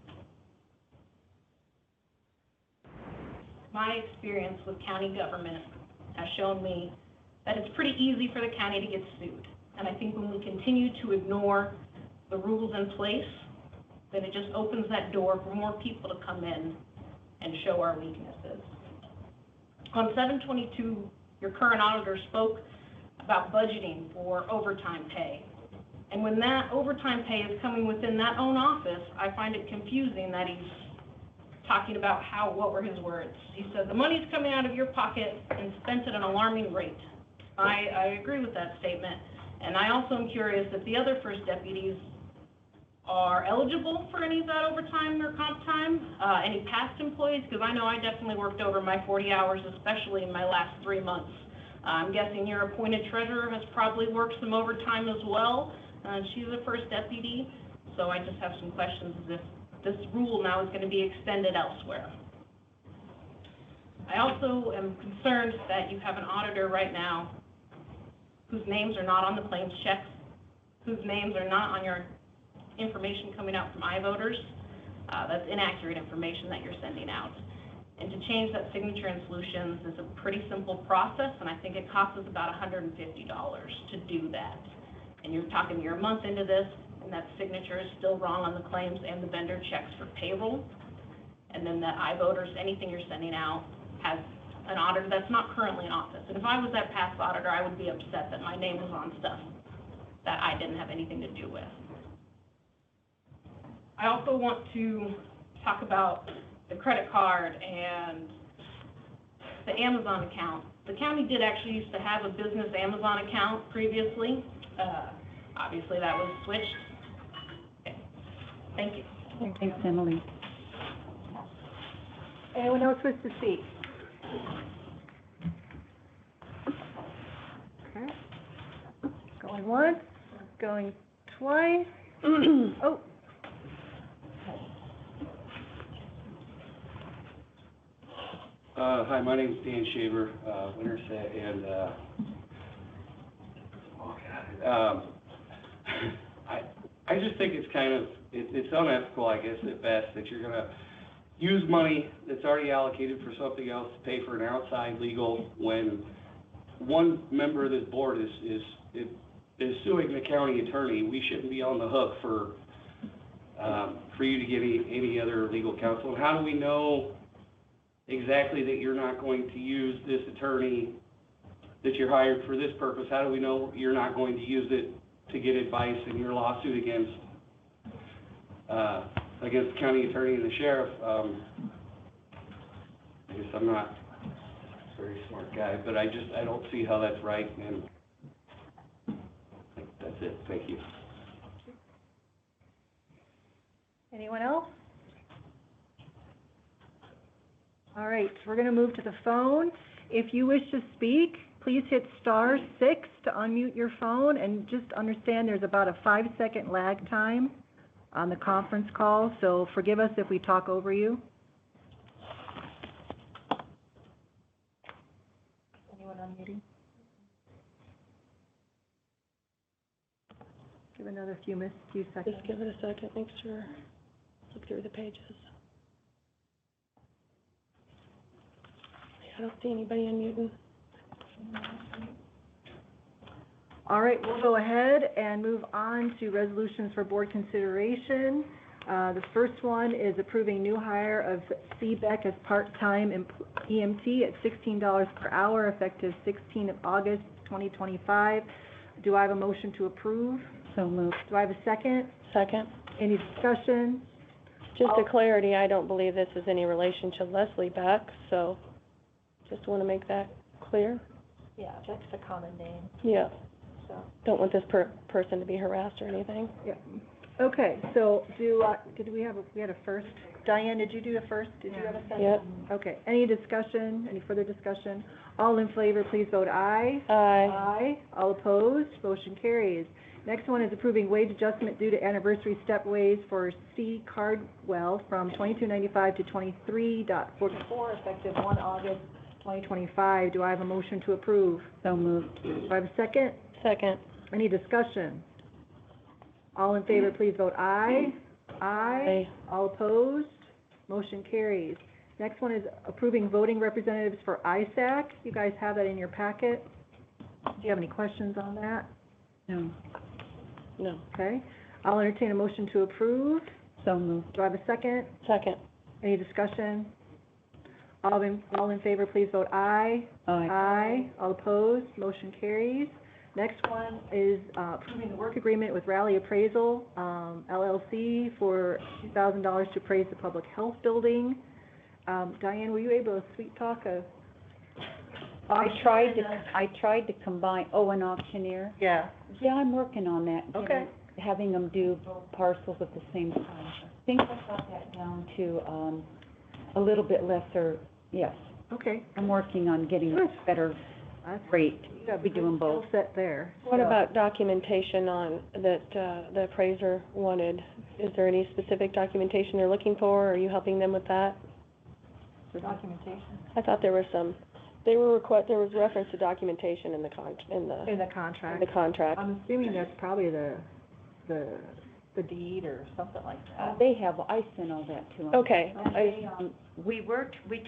My experience with county government has shown me that it's pretty easy for the county to get sued. And I think when we continue to ignore the rules in place, then it just opens that door for more people to come in and show our weaknesses. On 7/22, your current auditor spoke about budgeting for overtime pay. And when that overtime pay is coming within that own office, I find it confusing that he's talking about what were his words? He said, the money's coming out of your pocket and spent at an alarming rate. I agree with that statement. And I also am curious if the other first deputies are eligible for any of that overtime or comp time, any past employees, because I know I definitely worked over my 40 hours, especially in my last 3 months. I'm guessing your appointed treasurer has probably worked some overtime as well. She's a first deputy, so I just have some questions as if this rule now is going to be extended elsewhere. I also am concerned that you have an auditor right now whose names are not on the claims checks, whose names are not on your information coming out from iVoters. That's inaccurate information that you're sending out. And to change that signature in Solutions is a pretty simple process, and I think it costs us about $150 to do that. And you're a month into this, and that signature is still wrong on the claims and the vendor checks for payroll. And then the iVoters, anything you're sending out, has an auditor that's not currently in office. And if I was that past auditor, I would be upset that my name was on stuff that I didn't have anything to do with. I also want to talk about the credit card and the Amazon account. The county did actually used to have a business Amazon account previously. Obviously that was switched. Okay. Thank you. Thanks, Emily. Anyone else wish to speak? Okay. Going once, going twice. Oh. Hi, my name's Dan Shaver, Winterset, and I just think it's kind of, it's unethical, I guess, at best, that you're gonna use money that's already allocated for something else to pay for an outside legal when one member of this board is suing the county attorney. We shouldn't be on the hook for you to get any other legal counsel. And how do we know exactly that you're not going to use this attorney that you're hired for this purpose? How do we know you're not going to use it to get advice in your lawsuit against the county attorney and the sheriff? I guess I'm not a very smart guy, but I don't see how that's right, and that's it. Thank you. Anyone else? All right, we're going to move to the phone. If you wish to speak, please hit *6 to unmute your phone, and just understand there's about a 5-second lag time on the conference call, so forgive us if we talk over you. Anyone on meeting? Give another few seconds. Just give it a second, make sure, look through the pages. I don't see anybody unmuting. All right, we'll go ahead and move on to resolutions for board consideration. The first one is approving new hire of CBEC as part-time EMT at $16 per hour effective 16th of August 2025. Do I have a motion to approve? So moved. Do I have a second? Second. Any discussion? Just a clarity, I don't believe this is any relation to Leslie Beck, so just want to make that clear. Yeah, that's a common name. Yeah, So, don't want this person to be harassed or anything. yeah. Okay, so did we have a first? Diane, did you do the first? Did you have a second? Yep. Okay, any discussion, any further discussion? All in favor, please vote aye. Aye. Aye. All opposed, motion carries. Next one is approving wage adjustment due to anniversary step wage for C. Cardwell from $22.95 to $23.44 effective 1 August 2025. Do I have a motion to approve? So moved. Do I have a second? Second. Any discussion? All in favor, please vote aye. Aye. All opposed? Motion carries. Next one is approving voting representatives for ISAC. You guys have that in your packet. Do you have any questions on that? No. No. Okay. I'll entertain a motion to approve. So moved. Do I have a second? Second. Any discussion? All in favor, please vote aye. Aye. Aye. All opposed? Motion carries. Next one is approving the work agreement with Raleigh Appraisal, LLC for $2,000 to appraise the public health building. Diane, were you able to sweet talk a? I tried to combine, an auctioneer? Yeah. Yeah, I'm working on that. Okay. Having them do both parcels at the same time. I think I got that down to, a little bit lesser, yes. Okay. I'm working on getting a better rate. We do them both. Set there. What about documentation on, that the appraiser wanted? Is there any specific documentation they're looking for? Are you helping them with that? For documentation? I thought there was there was reference to documentation in the In the contract. the contract. I'm assuming that's probably the deed or something like that. They have, I sent all that to them. Okay. I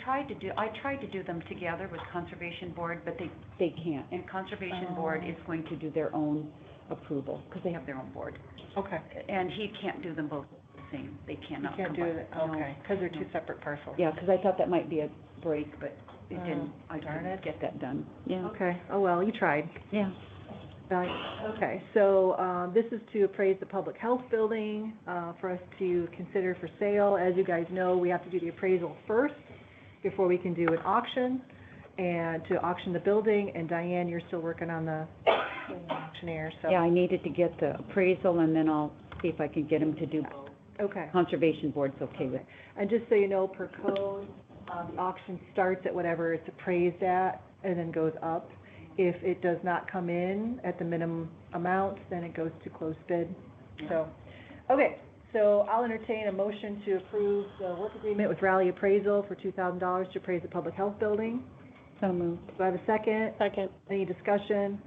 tried to do them together with Conservation Board, but they can't. And Conservation Board is going to do their own approval, because they have their own board. Okay. And he can't do them both the same. They cannot You can't do combine. it, okay, because they're two separate parcels. Yeah, because I thought that might be a break, but it didn't. I darn didn't it. get that done. Yeah. Okay, oh well, you tried. Yeah. Okay, so, this is to appraise the public health building, for us to consider for sale. As you guys know, we have to do the appraisal first before we can do an auction, and to auction the building, and Diane, you're still working on the auctioneer, so. Yeah, I needed to get the appraisal, and then I'll see if I can get him to do both. Okay. Conservation Board's okay with. And just so you know, per code, the auction starts at whatever it's appraised at, and then goes up. If it does not come in at the minimum amount, then it goes to closed bid. So, okay, so I'll entertain a motion to approve the work agreement with Raleigh Appraisal for $2,000 to appraise the public health building. So moved. Do I have a second? Second. Any discussion?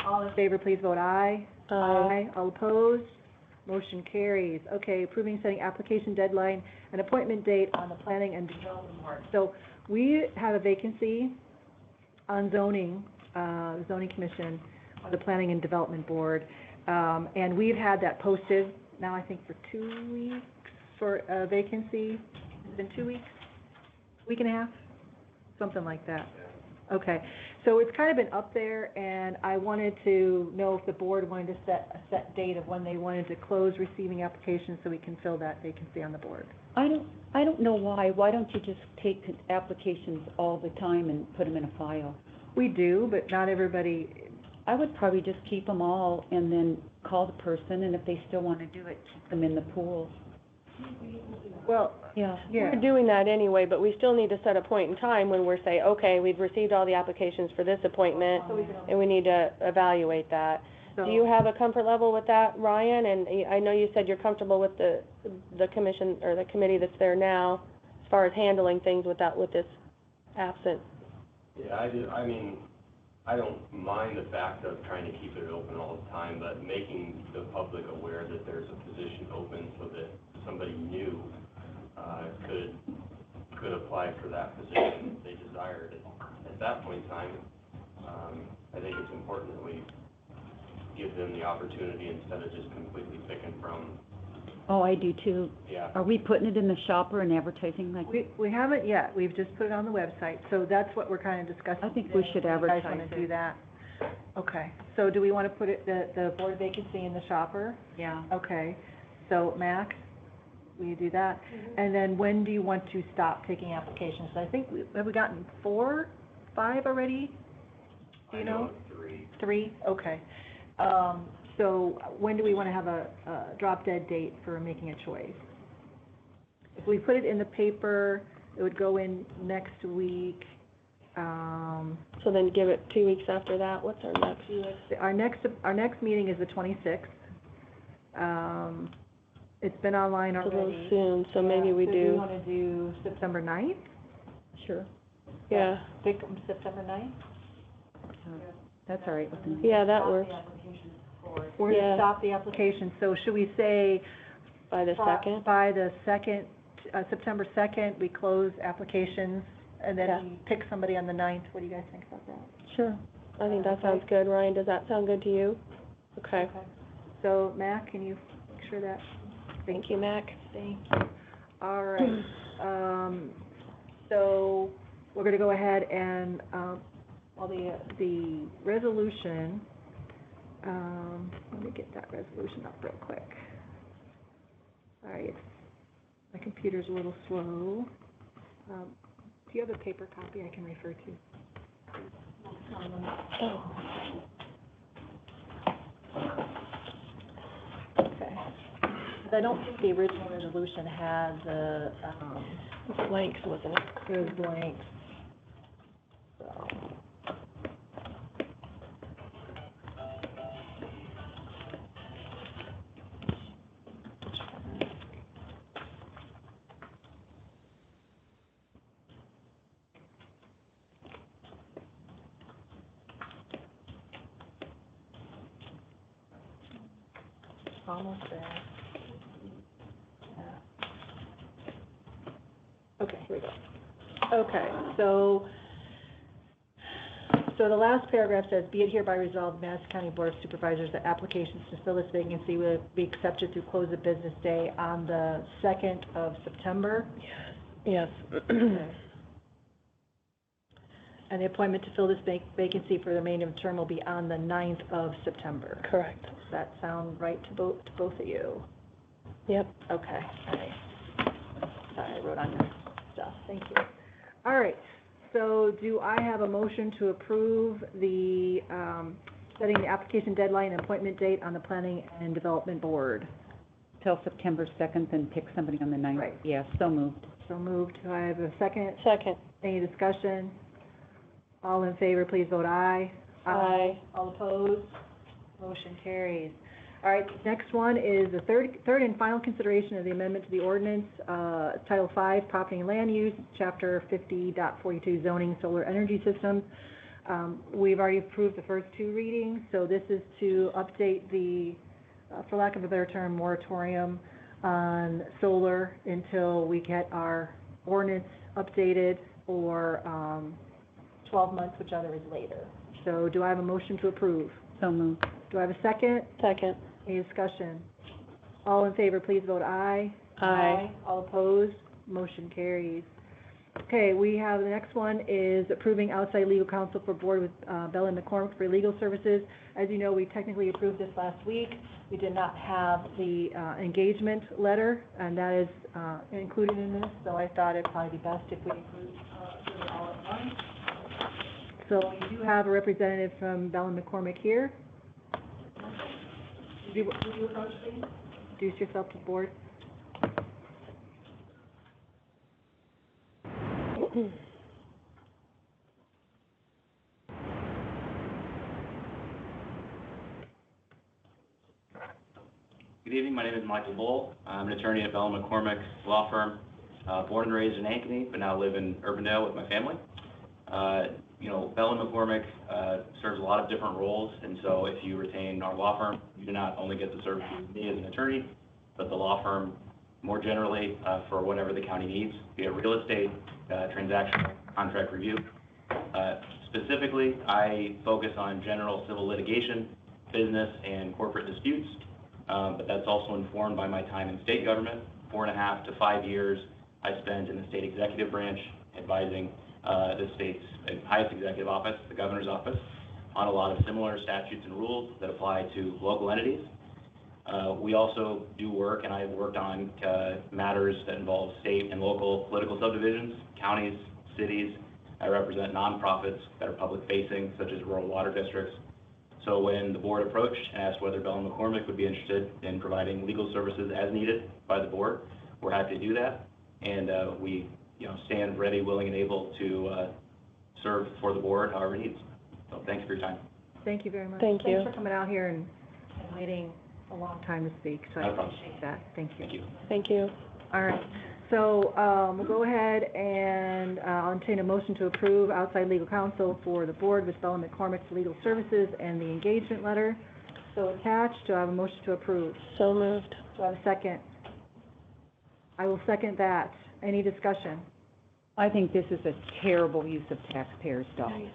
All in favor, please vote aye. Aye. All opposed? Motion carries. Okay, approving setting application deadline and appointment date on the Planning and Development Board. So we have a vacancy on zoning, zoning commission, on the Planning and Development Board. And we've had that posted now, I think, for 2 weeks for a vacancy. Has it been 2 weeks? Week and a half? Something like that. Okay, so it's kind of been up there, and I wanted to know if the board wanted to set a set date of when they wanted to close receiving applications so we can fill that vacancy on the board. I don't know why. Why don't you just take applications all the time and put them in a file? We do, but not everybody. I would probably just keep them all and then call the person, and if they still want to do it, keep them in the pool. Well, yeah. We're doing that anyway, but we still need to set a point in time when we're saying, okay, we've received all the applications for this appointment, and we need to evaluate that. Do you have a comfort level with that, Ryan? And I know you said you're comfortable with the commission, or the committee that's there now, as far as handling things with this absent Yeah, I mean, I don't mind the fact of trying to keep it open all the time, but making the public aware that there's a position open so that somebody new, could apply for that position if they desired it. At that point in time, I think it's important that we give them the opportunity instead of just completely picking from. Oh, I do too. Yeah. Are we putting it in the shopper and advertising like? We haven't yet, we've just put it on the website, so that's what we're kind of discussing. I think we should You guys advertise want to it. do that? Okay, so do we want to put it, the board vacancy in the shopper? Yeah. Okay, so Max, will you do that? And then when do you want to stop taking applications? I think, have we gotten 4, 5 already? Do you know? of 3. 3, okay. So when do we want to have a drop dead date for making a choice? If we put it in the paper, it would go in next week. So then give it 2 weeks after that, what's our next? Our next meeting is the 26th. It's been online It's a already. little soon, so maybe we So do you do, want to do September 9th? Sure. yeah, Pick September 9th? That's all right with me. yeah, that works, We're going to Yeah. stop the application, so should we say by the second. by the second, September 2nd, we close applications, and Yeah. then we pick somebody on the 9th? What do you guys think about that? Sure. I think that sounds good, Ryan, does that sound good to you? Okay, So, Mac, can you make sure that? thank you, Mac. Thank you. All right, so we're gonna go ahead and, well, the resolution, let me get that resolution up real quick. All right, my computer's a little slow. Do you have a paper copy I can refer to? Oh, Okay. I don't think the original resolution had the, blanks, wasn't it? it was blanks. So. Almost there. Yeah. Okay, here we go. Okay, so the last paragraph says, be it hereby resolved, Madison County Board of Supervisors, that applications to fill this vacancy will be accepted through close of business day on the 2nd of September. Yes. And the appointment to fill this vacancy for the remainder of the term will be on the 9th of September. Correct. Does that sound right to both of you? Yep. Okay, all right. Sorry, I wrote on your stuff, thank you. All right, so do I have a motion to approve the, setting the application deadline and appointment date on the Planning and Development Board? Till September 2nd, and pick somebody on the 9th. Right. Yeah, so moved. So moved, do I have a second? Second. Any discussion? All in favor, please vote aye. Aye. All opposed? Motion carries. All right, next one is the third and final consideration of the amendment to the ordinance, Title V, Property and Land Use, Chapter 50.42, Zoning Solar Energy Systems. We've already approved the first 2 readings, so this is to update the, for lack of a better term, moratorium on solar until we get our ordinance updated, or 12 months, whichever is later. So do I have a motion to approve? So moved. Do I have a second? Second. Any discussion? All in favor, please vote aye. Aye. All opposed? Motion carries. Okay, we have, the next one is approving outside legal counsel for board with Bell and McCormick for legal services. As you know, we technically approved this last week. We did not have the engagement letter, and that is included in this, so I thought it'd probably be best if we include it all at once. So we do have a representative from Bell and McCormick here. Would you approach, please? Introduce yourself to the board. Good evening, my name is Michael Bull. I'm an attorney at Bell & McCormick Law Firm. Born and raised in Ankeny, but now live in Urbandale with my family. you know, Bell and McCormick serves a lot of different roles, and so if you retain our law firm, you do not only get the services of me as an attorney, but the law firm more generally for whatever the county needs, be it real estate, transactional, contract review. Specifically, I focus on general civil litigation, business, and corporate disputes, but that's also informed by my time in state government. 4.5 to 5 years I spent in the state executive branch advising the state's highest executive office, the governor's office, on a lot of similar statutes and rules that apply to local entities. We also do work, and I've worked on matters that involve state and local political subdivisions, counties, cities. I represent nonprofits that are public-facing, such as rural water districts. So when the board approached and asked whether Bell and McCormick would be interested in providing legal services as needed by the board, we're happy to do that. And we stand ready, willing, and able to serve for the board however it needs. So thanks for your time. Thank you very much. Thank you. Thanks for coming out here and waiting a long time to speak, so I appreciate that. Thank you. Thank you. Thank you. All right, so we'll go ahead and I'll entertain a motion to approve outside legal counsel for the board with Bell and McCormick for legal services and the engagement letter. So attached, do I have a motion to approve? So moved. Do I have a second? I will second that. Any discussion? I think this is a terrible use of taxpayers' dollars.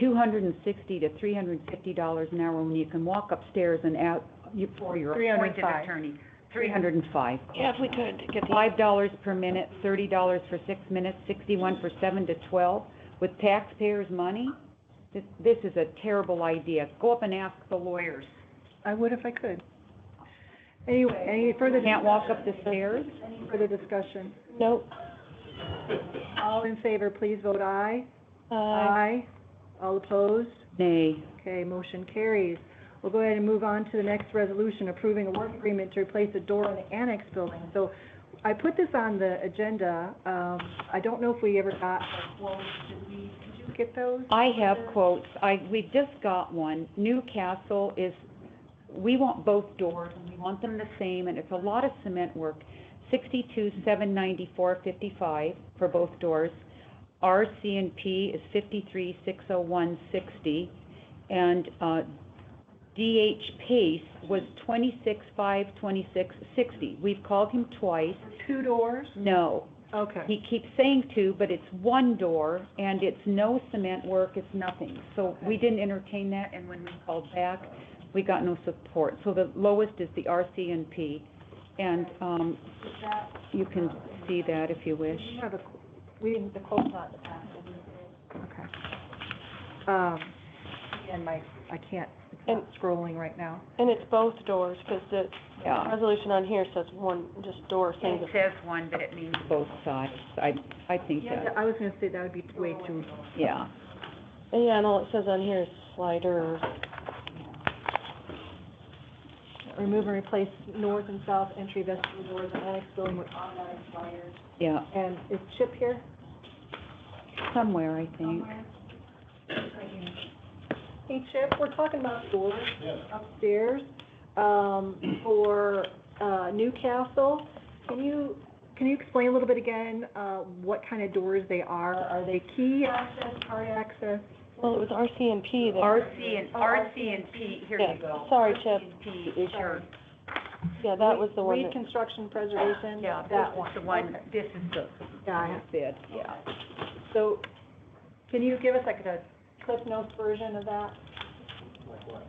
$260 to $350 an hour when you can walk upstairs and out for your appointed 305. attorney. 305. Yeah, if we could get the. $5 per minute, $30 for 6 minutes, 61 for 7 to 12. With taxpayers' money, this is a terrible idea. Go up and ask the lawyers. I would if I could. Anyway, any further? Can't walk up the stairs? Any further discussion? Nope. All in favor, please vote aye. Aye. All opposed? Nay. Okay, motion carries. We'll go ahead and move on to the next resolution, approving a work agreement to replace a door in the Annex building. So I put this on the agenda. I don't know if we ever got a quote. Did you get those? I have quotes. We just got one. Newcastle is, we want both doors, and we want them the same, and it's a lot of cement work. $62,794.55 for both doors. RC&P is $53,601.60, and DH Pace was $26,526.60. We've called him twice. 2 doors? No. Okay. He keeps saying 2, but it's 1 door, and it's no cement work, it's nothing. So we didn't entertain that, and when we called back, we got no support. So the lowest is the RC&P, and you can see that if you wish. We didn't, the quote's not the packet. Okay. Again, I can't, it's not scrolling right now. And it's both doors, because the Yeah. resolution on here says one, just door, single. It says 1, but it means both sides. I think Yeah, that, I was gonna say that would be way too. yeah. Yeah, and all it says on here is sliders. Remove and replace north and south entry vestibule doors in Annex building with automatic sliders. Yeah, And is Chip here? somewhere, I think. Hey, Chip, we're talking about doors upstairs, for, Newcastle. Can you explain a little bit again, what kind of doors they are? Are they key access, card access? Well, it was RC&P that. RC&P, here Yeah, you go. sorry, Chip. RC&P is your, Yeah, that was the one that. Reconstruction preservation? yeah, That this one. is the one, Okay. this is the Yeah, I have. bid, yeah. So, can you give us like a Cliff Notes version of that?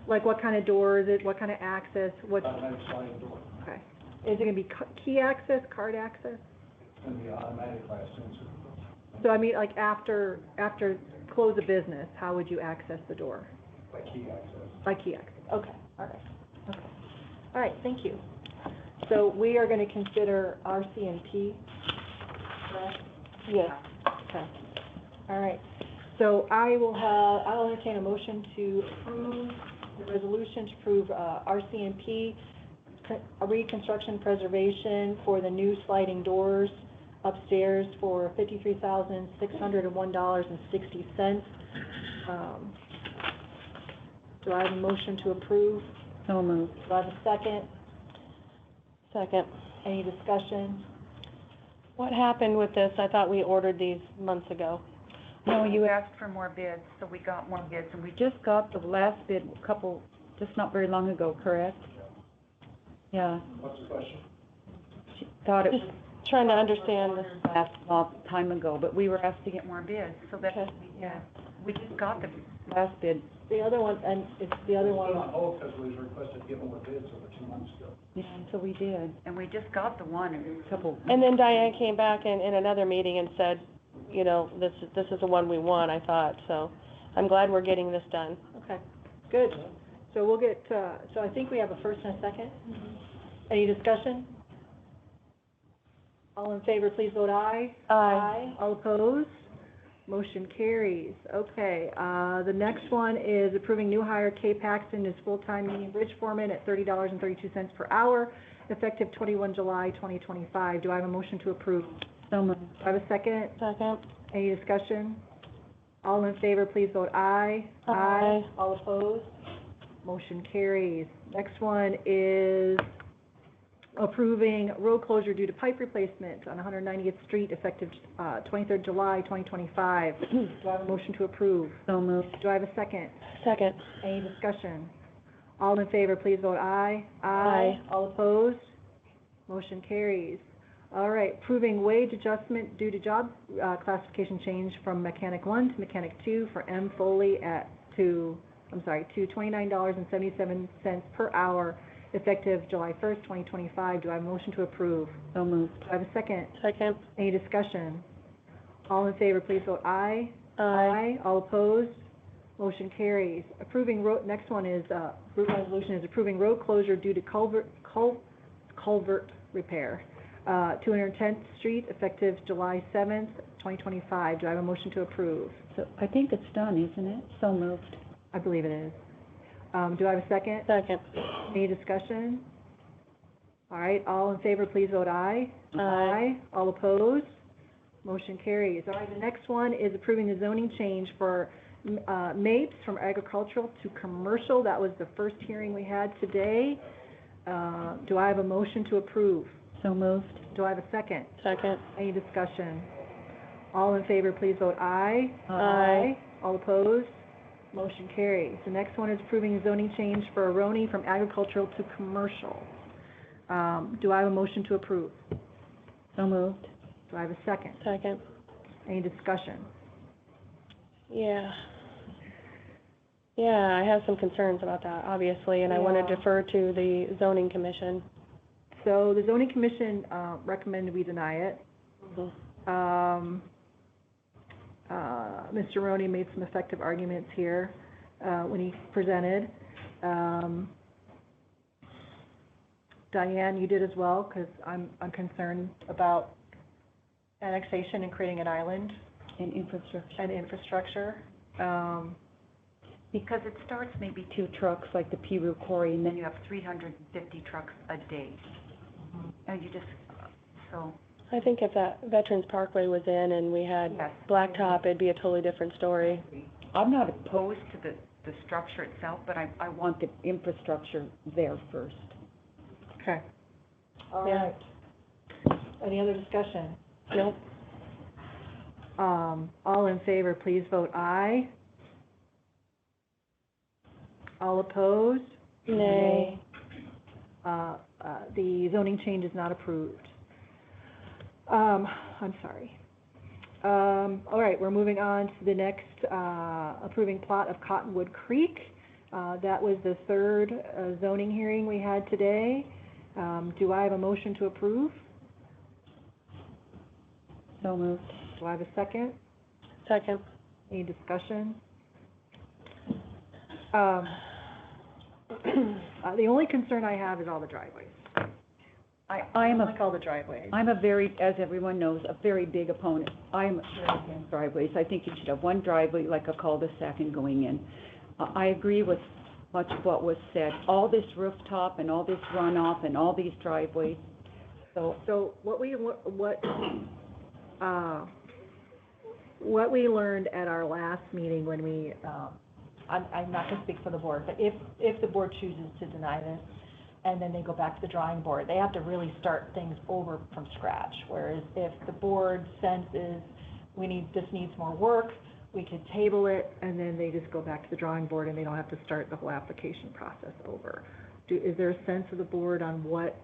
Like what kind of door is it, what kind of access, what? Automatic sliding door, Okay. Is it gonna be key access, card access? it's gonna be automatic last sensor. So I mean, like after close of business, how would you access the door? By key access. By key access, okay, all right, okay. All right, thank you. So we are gonna consider RC&P, correct? Yes. Okay, all right. So I'll entertain a motion to approve the resolution to approve RC&P reconstruction preservation for the new sliding doors upstairs for $53,601.60. Do I have a motion to approve? So moved. Do I have a second? Second. Any discussion? What happened with this? I thought we ordered these months ago. No, you asked for more bids, so we got more bids, and we just got the last bid just not very long ago, correct? Yeah. What's the question? She thought it was Trying to understand this. last long time ago, but we were asked to get more bids, so that's, yeah. We just got the last bid. The other one, and it's the other one. Still on hold because we requested to get more bids over 2 months ago. Yeah, so we did, and we just got the one a couple. And then Diane came back in another meeting and said, you know, this is the one we want, I thought, so I'm glad we're getting this done. Okay, good. So we'll get, so I think we have a first and a second. Any discussion? All in favor, please vote aye. Aye. All opposed? Motion carries. Okay, the next one is approving new hire Kay Paxton as full-time medium bridge foreman at $30.32 per hour, effective 21 July 2025. Do I have a motion to approve? So moved. Do I have a second? Second. Any discussion? All in favor, please vote aye. Aye. All opposed? Motion carries. Next one is approving road closure due to pipe replacement on 190th Street effective 23rd July 2025. Do I have a motion to approve? So moved. Do I have a second? Second. Any discussion? All in favor, please vote aye. Aye. All opposed? Motion carries. All right, approving wage adjustment due to job classification change from mechanic 1 to mechanic 2 for M. Foley to $29.77 per hour effective July 1st, 2025. Do I have a motion to approve? So moved. Do I have a second? Second. Any discussion? All in favor, please vote aye. Aye. All opposed? Motion carries. Approving road, next one is, resolution is approving road closure due to culvert repair. 210th Street, effective July 7th, 2025. Do I have a motion to approve? So I think it's done, isn't it? So moved. I believe it is. Do I have a second? Second. Any discussion? All right, all in favor, please vote aye. Aye. All opposed? Motion carries. All right, the next one is approving the zoning change for MAPES from agricultural to commercial. That was the first hearing we had today. Do I have a motion to approve? So moved. Do I have a second? Second. Any discussion? All in favor, please vote aye. Aye. All opposed? Motion carries. The next one is approving a zoning change for Roney from agricultural to commercial. Do I have a motion to approve? So moved. Do I have a second? Second. Any discussion? Yeah. Yeah, I have some concerns about that, obviously, and I want to defer to the zoning commission. So the zoning commission recommended we deny it. Mr. Roney made some effective arguments here when he presented. Diane, you did as well, because I'm concerned about annexation and creating an island. And infrastructure. And infrastructure. Because it starts maybe 2 trucks, like the Piru Quarry, and then you have 350 trucks a day. And you just, so. I think if that Veterans Parkway was in and we had blacktop, it'd be a totally different story. I'm not opposed to the structure itself, but I want the infrastructure there first. Okay. All right. Any other discussion? Nope. All in favor, please vote aye. All opposed? Nay. The zoning change is not approved. I'm sorry. All right, we're moving on to the next approving plot of Cottonwood Creek. That was the third zoning hearing we had today. Do I have a motion to approve? So moved. Do I have a second? Second. Any discussion? The only concern I have is all the driveways. I like all the driveways. I'm a very, as everyone knows, a very big opponent. I'm very against driveways. I think you should have one driveway, like a cul-de-sac and going in. I agree with much of what was said. All this rooftop and all this runoff and all these driveways. So what we learned at our last meeting when we, I'm not going to speak for the board, but if the board chooses to deny this, and then they go back to the drawing board, they have to really start things over from scratch. Whereas if the board senses this needs more work, we could table it, and then they just go back to the drawing board, and they don't have to start the whole application process over. Is there a sense of the board on what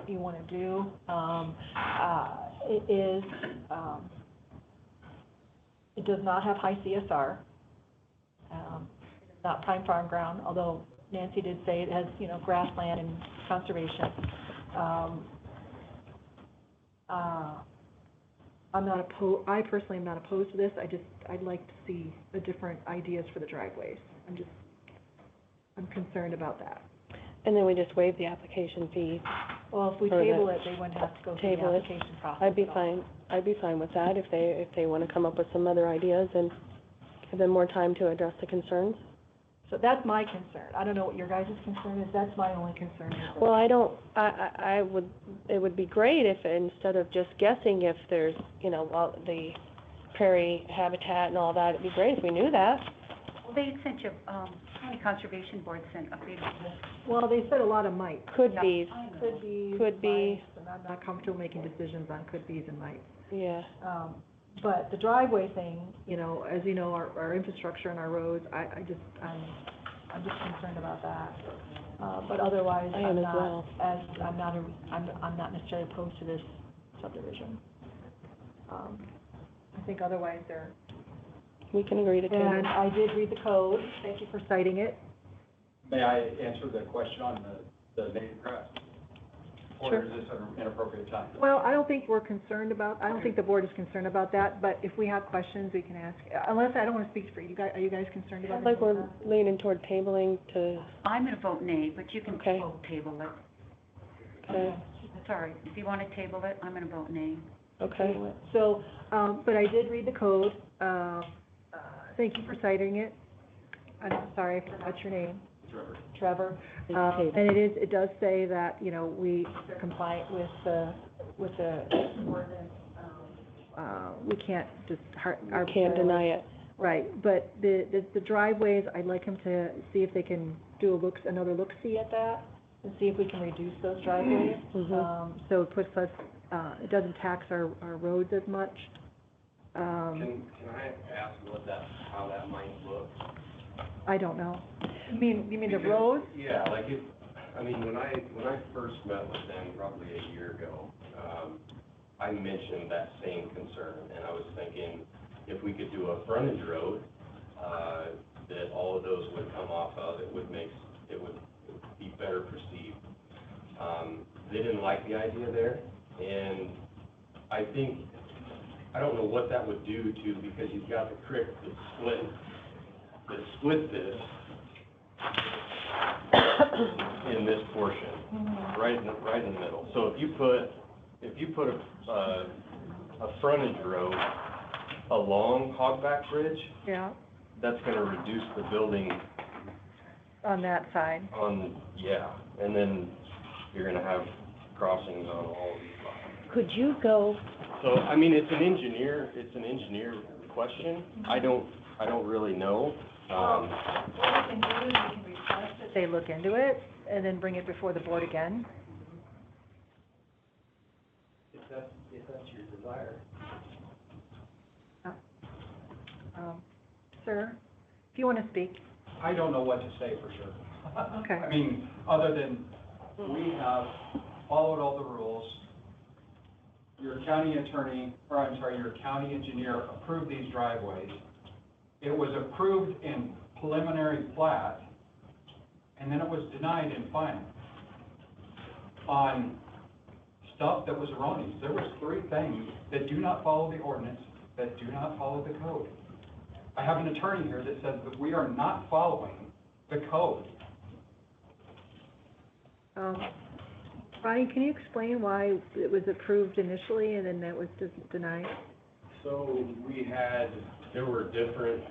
you want to do? It does not have high CSR. It's not prime farm ground, although Nancy did say it has, grassland and conservation. I personally am not opposed to this. I'd like to see the different ideas for the driveways. I'm concerned about that. And then we just waive the application fee. Well, if we table it, they wouldn't have to go through the Table it. application process. I'd be fine with that if they want to come up with some other ideas and give them more time to address the concerns. So that's my concern. I don't know what your guys' concern is. That's my only concern. Well, it would be great if instead of just guessing if there's, the prairie habitat and all that, it'd be great if we knew that. Well, they sent you, County Conservation Board sent updated list. Well, they said a lot of might. Could be. Could be. And I'm not comfortable making decisions on could be's and might. Yeah. But the driveway thing, as you know, our infrastructure and our roads, I'm just concerned about that. But otherwise, I'm not necessarily opposed to this subdivision. I think otherwise we can agree to table. And I did read the code. Thank you for citing it. May I answer the question on the native grass? Sure. Or is this an inappropriate time? Well, I don't think I don't think the board is concerned about that, but if we have questions, we can ask. Unless, I don't want to speak for you guys. Are you guys concerned about it? Like we're leaning toward tabling to. I'm gonna vote nay, but you can vote table it. Okay. It's all right. If you want to table it, I'm gonna vote nay. Okay. So, but I did read the code. Thank you for citing it. I'm sorry, I forgot your name. Trevor. And it does say that, we are compliant with the ordinance. We can't just. Can't deny it. Right, but the driveways, I'd like him to see if they can do another look-see at that, and see if we can reduce those driveways. So it puts us, it doesn't tax our roads as much. Can I ask how that might look? I don't know. You mean the roads? Yeah, when I first met with them probably a year ago, I mentioned that same concern, and I was thinking if we could do a frontage road, that all of those would come off of, it would be better perceived. They didn't like the idea there, and I don't know what that would do to, because you've got the creek that split this in this portion, right in the middle. So if you put a frontage road along Hogback Bridge, yeah, that's going to reduce the building on that side. And then you're going to have crossings on all of these lots. Could you go? So it's an engineer question. I don't really know. What we can do is we can request that they look into it and then bring it before the board again. If that's your desire. Sir, if you want to speak. I don't know what to say for sure. Okay. Other than we have followed all the rules. Your county engineer approved these driveways. It was approved in preliminary plat, and then it was denied in final. On stuff that was erroneous, there was 3 things that do not follow the ordinance, that do not follow the code. I have an attorney here that says that we are not following the code. Ronnie, can you explain why it was approved initially and then that was just denied? So there were different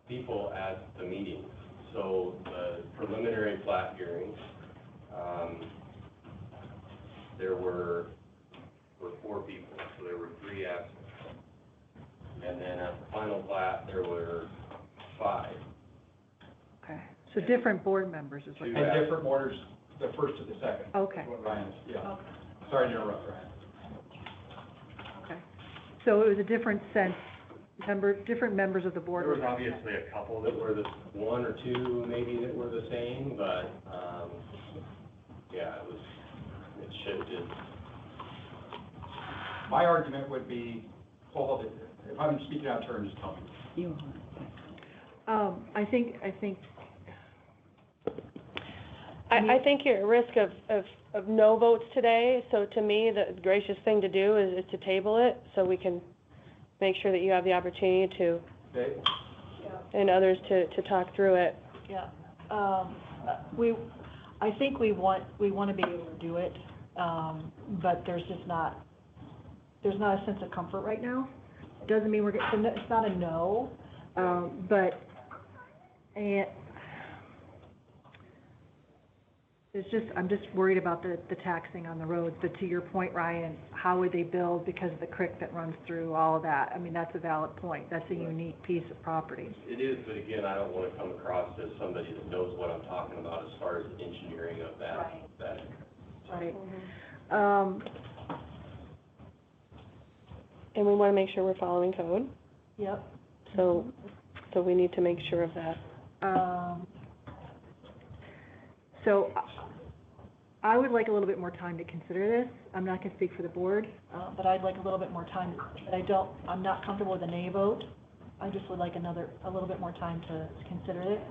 people at the meeting. So the preliminary plat hearings, there were 4 people, so there were 3 absent. And then at the final plat, there were 5. Okay, so different board members is what. And different orders, the first to the second. Okay. What Ryan, yeah. Okay. Sorry to interrupt, Ryan. Okay, so it was a different sense different members of the board. There was obviously a couple that were one or two maybe that were the same, but, yeah, it shifted. My argument would be, well, if I'm speaking out of turn, just tell me. You I think I think you're at risk of no votes today, so to me, the gracious thing to do is to table it, so we can make sure that you have the opportunity to, Okay? and others to talk through it. Yeah, I think we want to be able to do it, but there's not a sense of comfort right now. It doesn't mean it's not a no, but, and I'm just worried about the taxing on the roads, but to your point, Ryan, how would they build because of the creek that runs through all of that? I mean, that's a valid point. That's a unique piece of property. It is, but again, I don't want to come across as somebody that knows what I'm talking about as far as the engineering of that. Right. And we want to make sure we're following code, Yep. so we need to make sure of that. So I would like a little bit more time to consider this. I'm not going to speak for the board, but I'd like a little bit more time. But I'm not comfortable with a nay vote. I just would like a little bit more time to consider it.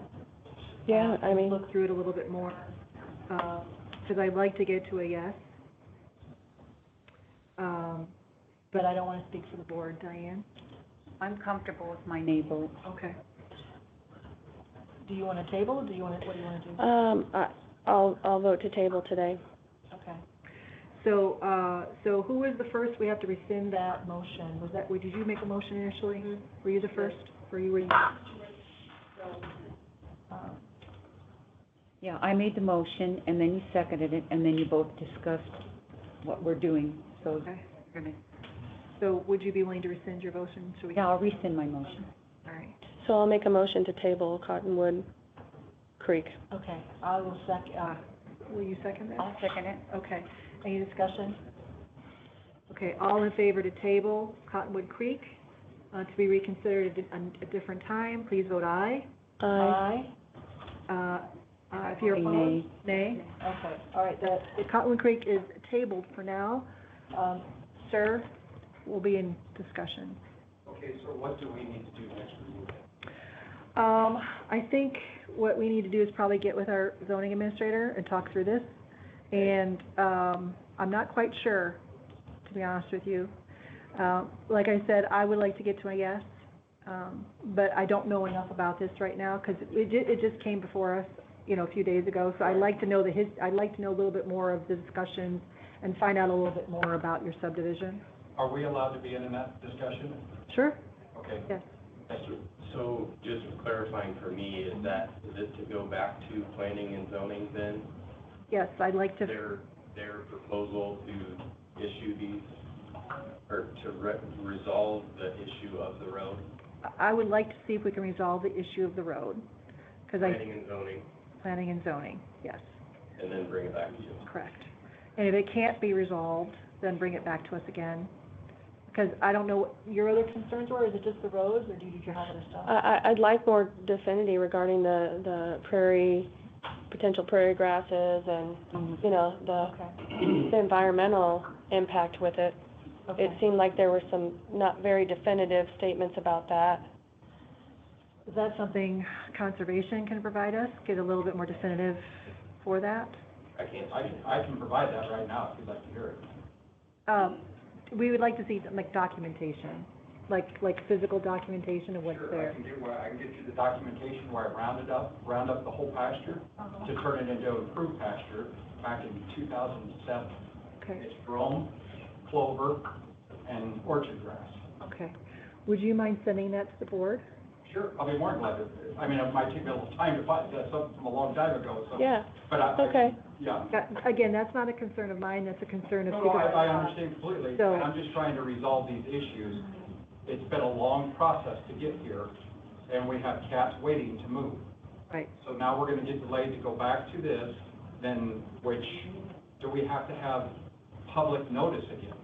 Yeah, I mean. Look through it a little bit more, because I'd like to get to a yes. But I don't want to speak for the board. Diane? I'm comfortable with my nay vote. Okay. Do you want to table? What do you want to do? I'll vote to table today. Okay. So who was the first? We have to rescind that motion. Did you make a motion initially? Mm-hmm. Were you the first? Were you? Yeah, I made the motion, and then you seconded it, and then you both discussed what we're doing, so. Okay. So would you be willing to rescind your motion? Yeah, I'll rescind my motion. All right. So I'll make a motion to table Cottonwood Creek. Okay, I will will you second that? I'll second it. Okay, any discussion? Okay, all in favor to table Cottonwood Creek, to be reconsidered at a different time, please vote aye. Aye. If you're opposed, nay. Okay, all right, the Cottonwood Creek is tabled for now. Sir, we'll be in discussion. Okay, so what do we need to do next for you? I think what we need to do is probably get with our zoning administrator and talk through this. And I'm not quite sure, to be honest with you. Like I said, I would like to get to a yes, but I don't know enough about this right now because it just came before us, a few days ago. So I'd like to know I'd like to know a little bit more of the discussions and find out a little bit more about your subdivision. Are we allowed to be in that discussion? Sure. Okay. Yes. Thank you. So just clarifying for me, is it to go back to planning and zoning then? Yes, I'd like to. Their proposal to issue these, or to resolve the issue of the road? I would like to see if we can resolve the issue of the road. Planning and zoning? Planning and zoning, yes. And then bring it back to you? Correct. And if it can't be resolved, then bring it back to us again. Because I don't know what your other concerns were. Is it just the roads, or did you have other stuff? I'd like more definity regarding the potential prairie grasses and, the environmental impact with it. Okay. It seemed like there were some not very definitive statements about that. Is that something conservation can provide us? Get a little bit more definitive for that? I can provide that right now if you'd like to hear it. We would like to see like documentation, like physical documentation of what's there. I can get you the documentation where I round up the whole pasture to turn it into improved pasture back in 2007. Okay. It's brome, clover, and orchard grass. Okay. Would you mind sending that to the board? Sure, I'll be more than glad to. I mean, it might take me a little time to find that something from a long time ago, so. Yeah, but okay. Yeah. Again, that's not a concern of mine, that's a concern of. No, I understand completely. So- I'm just trying to resolve these issues. It's been a long process to get here, and we have cats waiting to move. Right. So now we're gonna get delayed to go back to this, then do we have to have public notice again?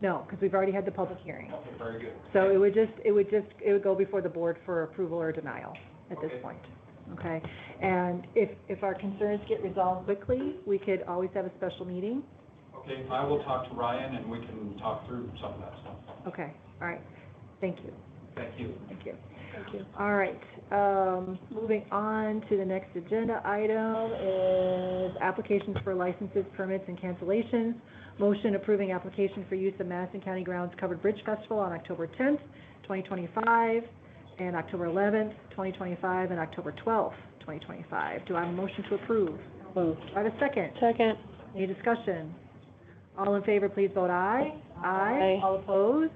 No, because we've already had the public hearing. Okay, very good. So it would go before the board for approval or denial at this point, okay? And if our concerns get resolved quickly, we could always have a special meeting. Okay, I will talk to Ryan and we can talk through some of that stuff. Okay, all right, thank you. Thank you. Thank you. Thank you. All right, moving on to the next agenda item is applications for licenses, permits, and cancellations. Motion approving application for use of Madison County Grounds Covered Bridge Festival on October 10th, 2025, and October 11th, 2025, and October 12th, 2025. Do I have a motion to approve? Moved. Do I have a second? Second. Any discussion? All in favor, please vote aye. Aye. All opposed?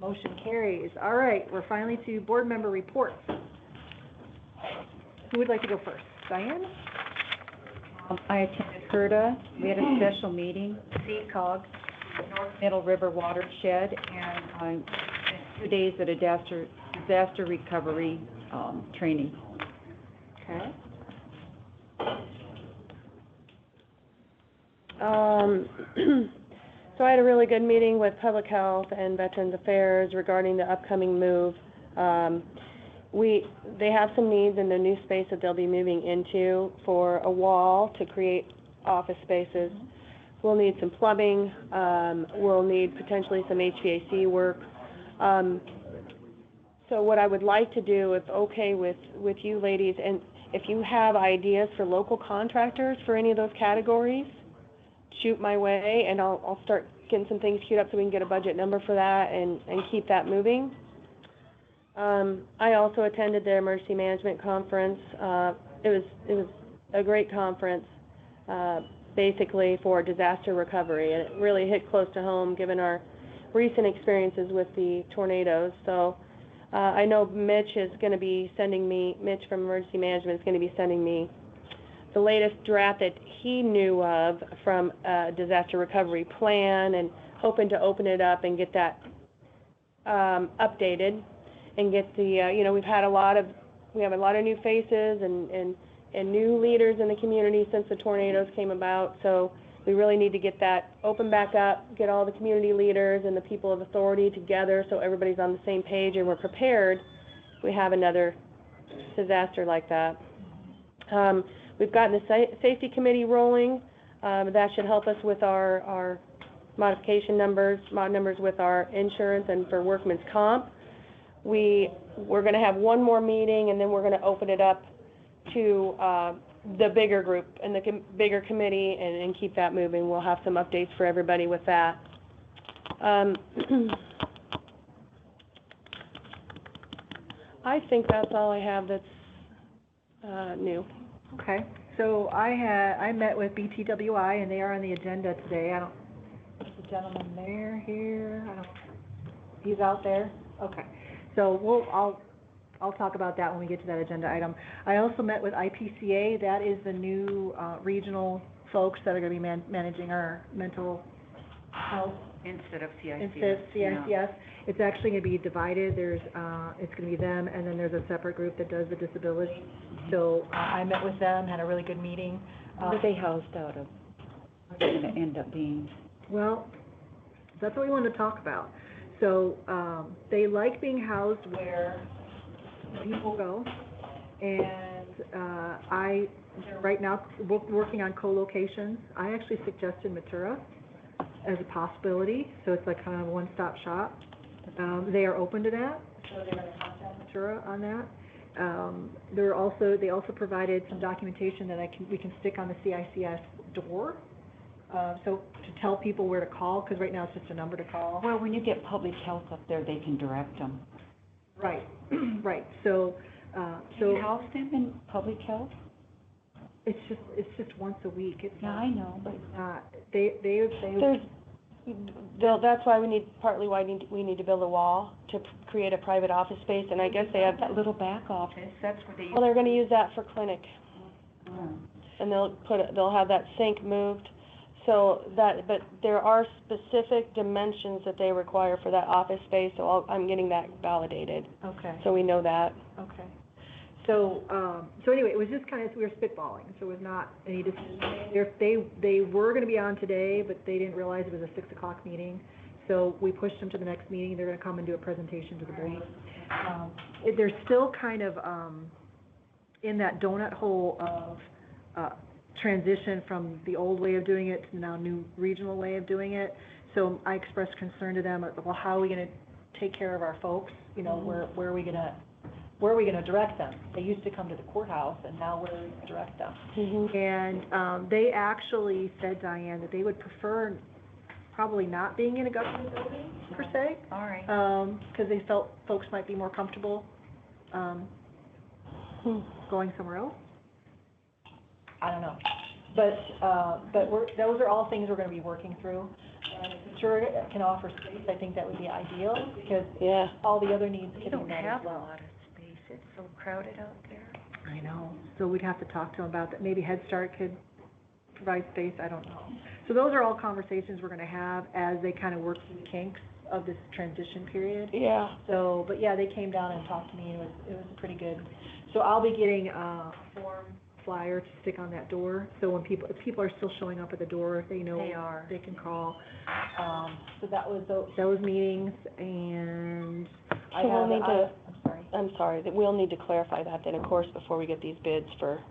Motion carries. All right, we're finally to board member reports. Who would like to go first? Diane? I attended HERDA, we had a special meeting, CCOG, North Middle River Watershed, and I spent 2 days at a disaster recovery, training. Okay. So I had a really good meeting with Public Health and Veterans Affairs regarding the upcoming move. They have some needs in the new space that they'll be moving into for a wall to create office spaces. We'll need some plumbing, we'll need potentially some HVAC work. So what I would like to do, if okay with you ladies, and if you have ideas for local contractors for any of those categories, shoot my way, and I'll start getting some things queued up so we can get a budget number for that and keep that moving. I also attended their emergency management conference. It was a great conference, basically for disaster recovery, and it really hit close to home given our recent experiences with the tornadoes. So I know Mitch from emergency management is going to be sending me the latest draft that he knew of from a disaster recovery plan, and hoping to open it up and get that updated and get the, we have a lot of new faces and new leaders in the community since the tornadoes came about, so we really need to get that open back up, get all the community leaders and the people of authority together so everybody's on the same page and we're prepared if we have another disaster like that. We've gotten the safety committee rolling. That should help us with our modification numbers, mod numbers with our insurance and for workman's comp. We're going to have one more meeting, and then we're going to open it up to the bigger group and the bigger committee and keep that moving. We'll have some updates for everybody with that. I think that's all I have that's new. Okay, so I met with BTWI, and they are on the agenda today. Is the gentleman here? He's out there? Okay, so I'll talk about that when we get to that agenda item. I also met with IPCA. That is the new regional folks that are going to be managing our mental health. Instead of CICS. Instead of CICS. Yeah. It's actually going to be divided. It's going to be them, and then there's a separate group that does the disability. So I met with them, had a really good meeting. What are they housed out of? What's it going to end up being? Well, that's what we want to talk about. So they like being housed where people go, and they're right now working on co-locations. I actually suggested Matura as a possibility, so it's like kind of a one-stop shop. They are open to that, so they're going to contact Matura on that. They also provided some documentation that we can stick on the CICS door, so to tell people where to call, because right now it's just a number to call. Well, when you get public health up there, they can direct them. Right, right. So, Do you house them in public health? It's just once a week. It's Yeah, not, I know, but That's why we need to build a wall to create a private office space, and I guess they have that little back office, that's where they. Well, they're going to use that for clinic, Oh. and they'll have that sink moved, but there are specific dimensions that they require for that office space, so I'm getting that validated. Okay. So we know that. Okay. So anyway, it was just kind of, we were spitballing, so it was not any decision made. They were going to be on today, but they didn't realize it was a 6 o'clock meeting, So we pushed them to the next meeting, they're gonna come and do a presentation to the board. They're still kind of, in that donut hole of, transition from the old way of doing it to the now new regional way of doing it. So I expressed concern to them, well, how are we gonna take care of our folks? You know, where are we gonna direct them? They used to come to the courthouse, and now where are we gonna direct them? And they actually said, Diane, that they would prefer probably not being in a government building, per se. All right. Because they felt folks might be more comfortable going somewhere else. I don't know. But those are all things we're gonna be working through. And if I'm sure it can offer space, I think that would be ideal, because all the other needs can be met as well. Don't have a lot of space, it's so crowded out there. I know, so we'd have to talk to them about that, maybe Head Start could provide space, I don't know. So those are all conversations we're gonna have as they kind of work through the kinks of this transition period. Yeah. So, but yeah, they came down and talked to me, it was pretty good. So I'll be getting a form flyer to stick on that door, so when if people are still showing up at the door, they know they can call. So that was those meetings, and I'm sorry, that we'll need to clarify that then, of course, before we get these bids for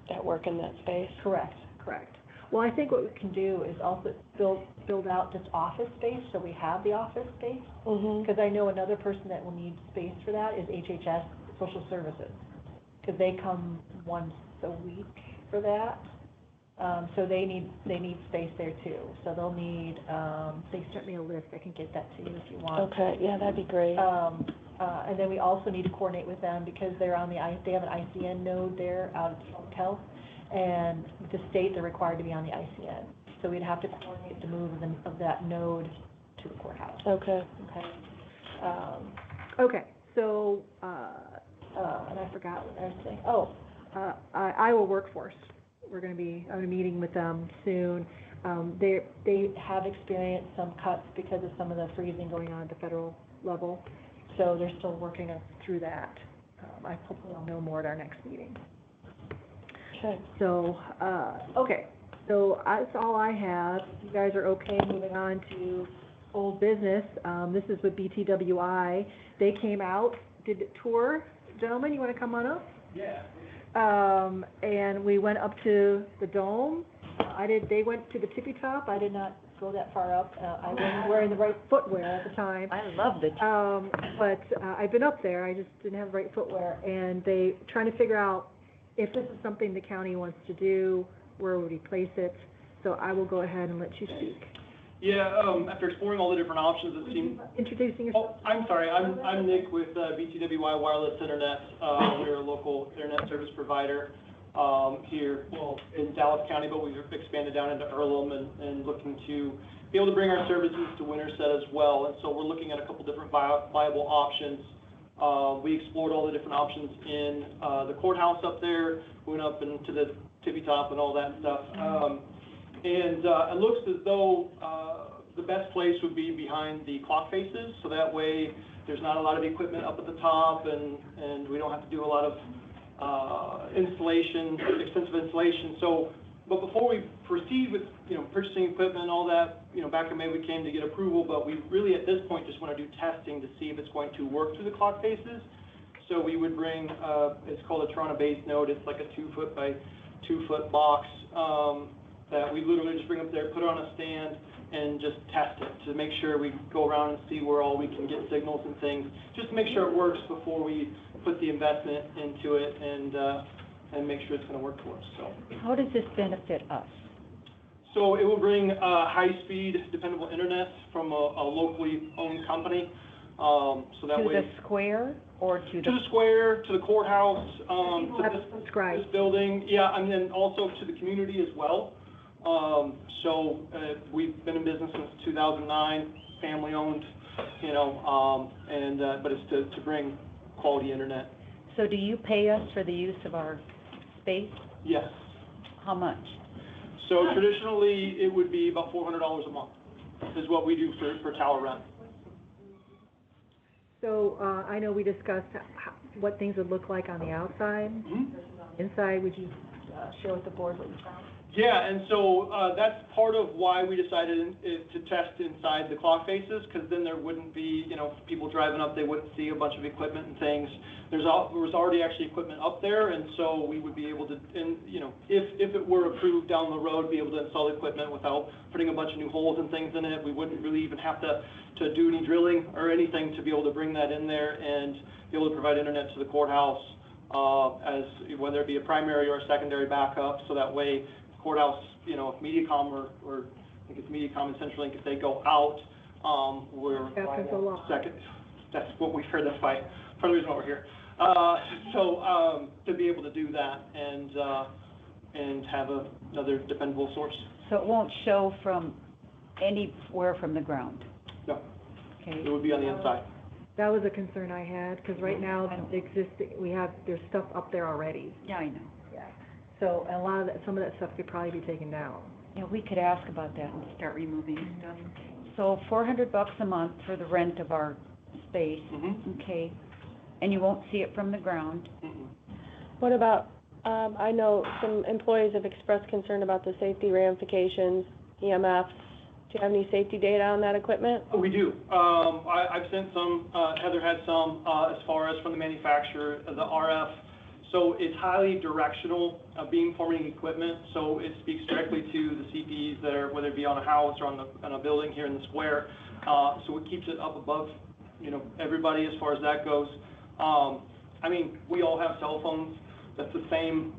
that work in that space. Correct. Well, I think what we can do is also build out just office space, so we have the office space. Because I know another person that will need space for that is HHS Social Services, because they come once a week for that. So they need space there too. So they'll need, they sent me a list, I can get that to you if you want. Okay, yeah, that'd be great. And then we also need to coordinate with them, because they have an ICN node there out at Public Health, and with the state, they're required to be on the ICN. So we'd have to coordinate the move of that node to the courthouse. Okay. Okay, so, and I forgot what I was saying. Iowa Workforce. We're gonna be on a meeting with them soon. They have experienced some cuts because of some of the freezing going on at the federal level. So they're still working through that. I hopefully I'll know more at our next meeting. Okay. So, okay, so that's all I have. You guys are okay moving on to old business. This is with BTWI. They came out, did the tour. Gentlemen, you wanna come on up? Yeah. And we went up to the dome. They went to the tippy top. I did not go that far up. I wasn't wearing the right footwear at the time. I love the but I've been up there. I just didn't have the right footwear. And they trying to figure out if this is something the county wants to do, where would we place it? So I will go ahead and let you speak. Yeah, after exploring all the different options, it seemed... Introducing yourself. Oh, I'm sorry, I'm Nick with BTWI Wireless Internet. We're a local internet service provider here, well, in Dallas County, but we've expanded down into Earlham and looking to be able to bring our services to Winterset as well. And so we're looking at a couple different viable options. We explored all the different options in the courthouse up there, went up into the tippy top and all that stuff. And it looks as though the best place would be behind the clock faces, so that way there's not a lot of equipment up at the top, and we don't have to do a lot of expensive installation. So, but before we proceed with, purchasing equipment and all that, back in May we came to get approval, but we really at this point just want to do testing to see if it's going to work through the clock faces. So we would bring, it's called a Toronto base node. It's like a 2-foot by 2-foot box that we literally just bring up there, put it on a stand, and just test it to make sure we go around and see where all we can get signals and things, just to make sure it works before we put the investment into it and make sure it's going to work for us. So, how does this benefit us? So it will bring high-speed, dependable internet from a locally owned company. So that way, to the square or to the square, to the courthouse, to this building, yeah, and then also to the community as well. So we've been in business since 2009, family-owned, but it's to bring quality internet. So do you pay us for the use of our space? Yes. How much? So traditionally, it would be about $400 a month is what we do for tower rent. So I know we discussed what things would look like on the outside. Inside, would you share with the board what you found? Yeah, and so, that's part of why we decided to test inside the clock faces, because then there wouldn't be, people driving up, they wouldn't see a bunch of equipment and things. There was already actually equipment up there, and so we would be able to, if it were approved down the road, be able to install equipment without putting a bunch of new holes and things in it. We wouldn't really even have to do any drilling or anything to be able to bring that in there and be able to provide internet to the courthouse, as whether it be a primary or a secondary backup, so that way courthouse, if MediaCom or I think it's MediaCom and CenturyLink, if they go out, we're second. That's what we've heard. That's why part of the reason why we're here. To be able to do that and have another dependable source. So it won't show from anywhere from the ground? No. Okay. It would be on the inside. That was a concern I had, because right now, there's stuff up there already. Yeah, I know. Yeah. So, and some of that stuff could probably be taken down. Yeah, we could ask about that and start removing stuff. So $400 a month for the rent of our space, okay? And you won't see it from the ground. What about, I know some employees have expressed concern about the safety ramifications, EMFs. Do you have any safety data on that equipment? We do. I've sent some, Heather had some, as far as from the manufacturer, the RF. So it's highly directional beamforming equipment, so it speaks directly to the CPs that are, whether it be on a house or on a building here in the square. So it keeps it up above, everybody as far as that goes. We all have cell phones. That's the same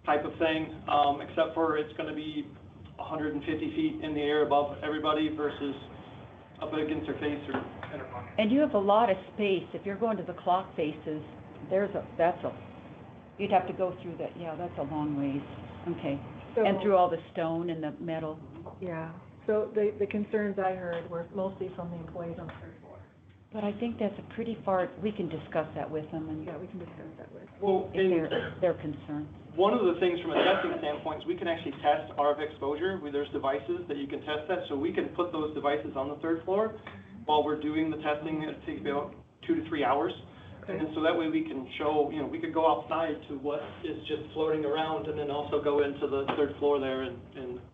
type of thing, except for it's going to be 150 feet in the air above everybody versus up against their face or in their pocket. And you have a lot of space. If you're going to the clock faces, you'd have to go through that. Yeah, that's a long ways. Okay. And through all the stone and the metal. Yeah. So the concerns I heard were mostly from the employees on the third floor. But I think that's a pretty far, we can discuss that with them. And yeah, we can discuss that with them. Well, if they're concerned. One of the things from a testing standpoint is we can actually test RF exposure. There's devices that you can test that, so we can put those devices on the third floor while we're doing the testing. It takes about 2 to 3 hours. Okay. And so that way we can show, we could go outside to what is just floating around and then also go into the third floor there and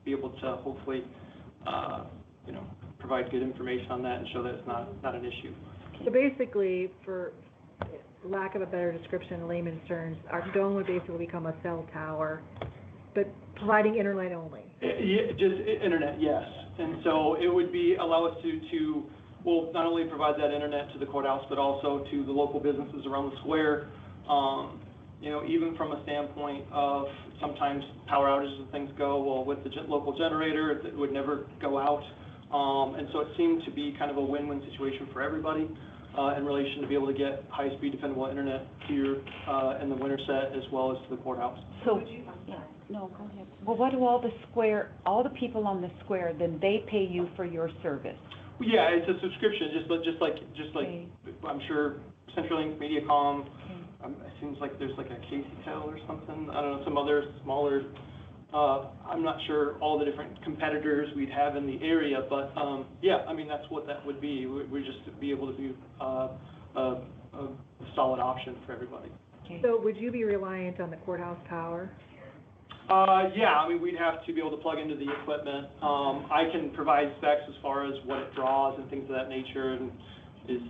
be able to hopefully, provide good information on that and show that it's not an issue. So basically, for lack of a better description in layman's terms, our dome would basically become a cell tower, but providing internet only. Yeah, just internet, yes. And so it would allow us to not only provide that internet to the courthouse, but also to the local businesses around the square. Even from a standpoint of sometimes power outages and things go, with the local generator, it would never go out. And so it seemed to be kind of a win-win situation for everybody in relation to be able to get high-speed, dependable internet here in the Winterset as well as to the courthouse. So, go ahead. Well, what do all the people on the square, then they pay you for your service? Yeah, it's a subscription, just like okay. I'm sure CenturyLink, MediaCom. It seems like there's like a KCTEL or something. I don't know, some other smaller. I'm not sure all the different competitors we'd have in the area, but that's what that would be. We'd just be able to do a solid option for everybody. Okay. So would you be reliant on the courthouse power? We'd have to be able to plug into the equipment. I can provide specs as far as what it draws and things of that nature, and is,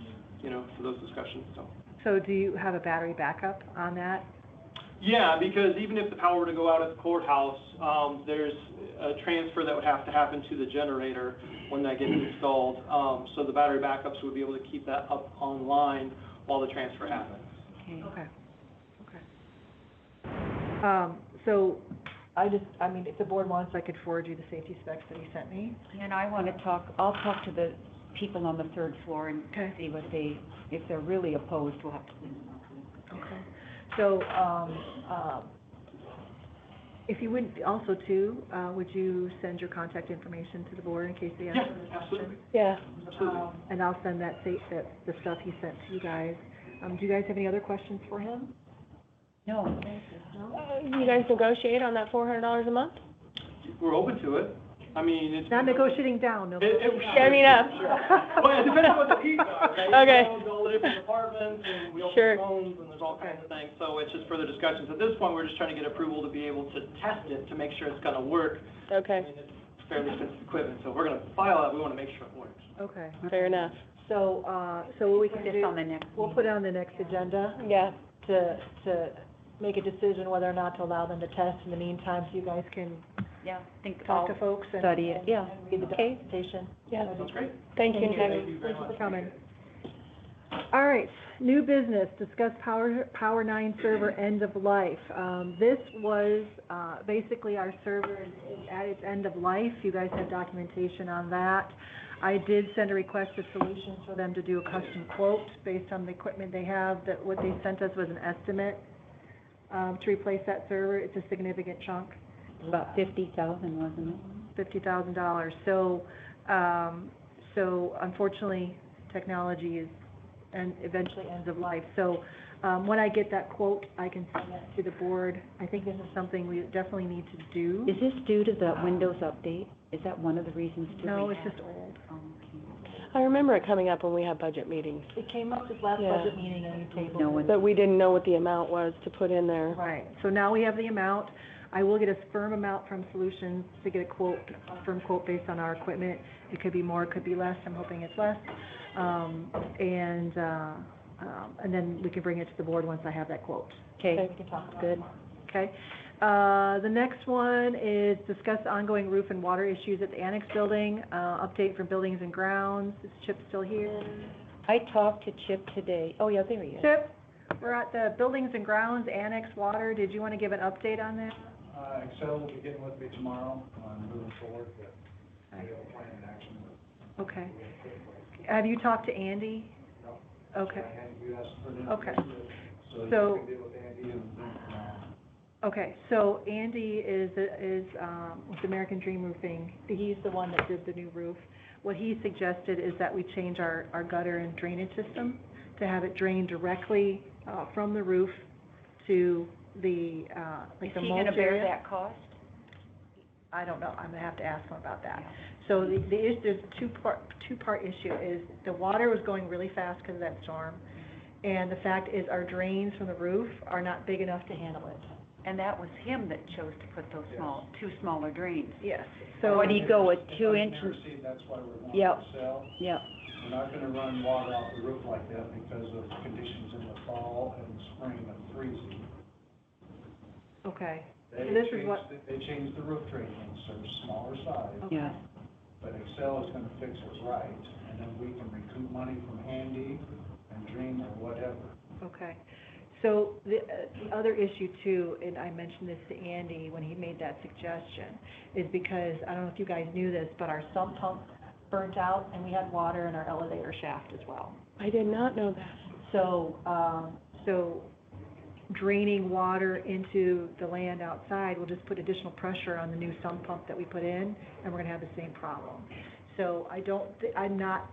for those discussions. So do you have a battery backup on that? Yeah, because even if the power were to go out at the courthouse, there's a transfer that would have to happen to the generator when that gets installed. So the battery backups would be able to keep that up online while the transfer happens. Okay. So if the board wants, I could forward you the safety specs that he sent me. And I'll talk to the people on the third floor and see what if they're really opposed, we'll have to clean them up. Okay. So, if you would also too, would you send your contact information to the board in case they have any questions? Yeah. And I'll send the stuff he sent to you guys. Do you guys have any other questions for him? No. You guys negotiate on that $400 a month? We're open to it. I mean, it's. Not negotiating down, no. Standing up. Well, it depends on what the needs are, right? Okay. You know, all the different departments, and we open Sure. phones, and there's all kinds of things, so it's just further discussions. At this point, we're just trying to get approval to be able to test it, to make sure it's gonna work. Okay, I mean, it's fairly expensive equipment, so if we're gonna file that, we wanna make sure it works. Okay. fair enough. So, so what we can Put do. this on the next We'll put it on the next agenda Yeah, to make a decision whether or not to allow them to test in the meantime, so you guys can Yeah, think talk to I'll folks and. study it, yeah. and read the Okay. documentation. yeah. Sounds great. Thank you, Thank Nick. Thank you very Thank you much. for coming. All right, new business, discuss Power 9 server end of life. This was, basically our server is at its end of life. You guys have documentation on that. I did send a request of solutions for them to do a custom quote based on the equipment they have, that what they sent us was an estimate, to replace that server. It's a significant chunk. About 50,000, wasn't it? $50,000. So, so unfortunately, technology is, and eventually ends of life. So, when I get that quote, I can send that to the board. I think this is something we definitely need to do. Is this due to the Windows update? Is that one of the reasons to No, rehab? it's just old. Oh, okay. I remember it coming up when we had budget meetings, It came up this last Yeah. budget meeting and we tabled No it. one- but we didn't know what the amount was to put in there. Right, so now we have the amount. I will get a firm amount from Solutions to get a quote, a firm quote based on our equipment. It could be more, it could be less, I'm hoping it's less. And then we can bring it to the board once I have that quote. Okay. We can talk about Good. it more. Okay. The next one is discuss ongoing roof and water issues at the Annex building, update from Buildings and Grounds. Is Chip still here? I talked to Chip today. Oh, yeah, there he is. Chip, we're at the Buildings and Grounds, Annex Water. Did you want to give an update on that? Excel will be getting with me tomorrow on moving forward, but we have a plan in action. Okay. Have you talked to Andy? No. Okay. You asked for an Okay. so you So- can deal with Andy and then from now on. Okay, so Andy is with American Dream Roofing. He's the one that did the new roof. What he suggested is that we change our gutter and drainage system to have it drain directly from the roof to the, like the Is he mulch gonna bear area. that cost? I don't know, I'm gonna have to ask him about that. So there's a two-part issue, is the water was going really fast because of that storm, and the fact is our drains from the roof are not big enough to handle it. And that was him that chose to put those two smaller drains. Yes. So what do you go with, If 2 I inches? can receive, that's why we're going Yep. to sell. Yep. We're not gonna run water off the roof like that because of conditions in the fall and spring of freezing. Okay. They So this is changed what- They changed the roof drains, so they're smaller size. Yeah. But Excel is gonna fix it right, and then we can recoup money from Handy and Dream or whatever. Okay. So the other issue too, and I mentioned this to Andy when he made that suggestion, is because, I don't know if you guys knew this, but our sump pump burnt out and we had water in our elevator shaft as well. I did not know that. So, so draining water into the land outside will just put additional pressure on the new sump pump that we put in, and we're gonna have the same problem. So I'm not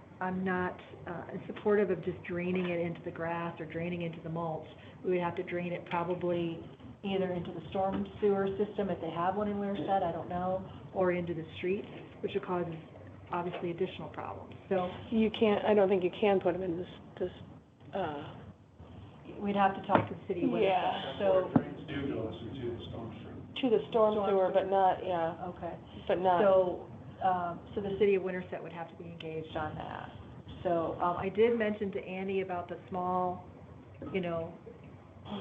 supportive of just draining it into the grass or draining into the mulch. We would have to drain it probably either into the storm sewer system if they have one in Winterset, I don't know, or into the street, which would cause obviously additional problems. So You can't, I don't think you can put them in this, we'd have to talk to the city of Winterset. Yeah. So, Drains do go into the storm sewer. to the storm sewer, but not, yeah, okay. but not. So, so the city of Winterset would have to be engaged on that. So, I did mention to Andy about the small,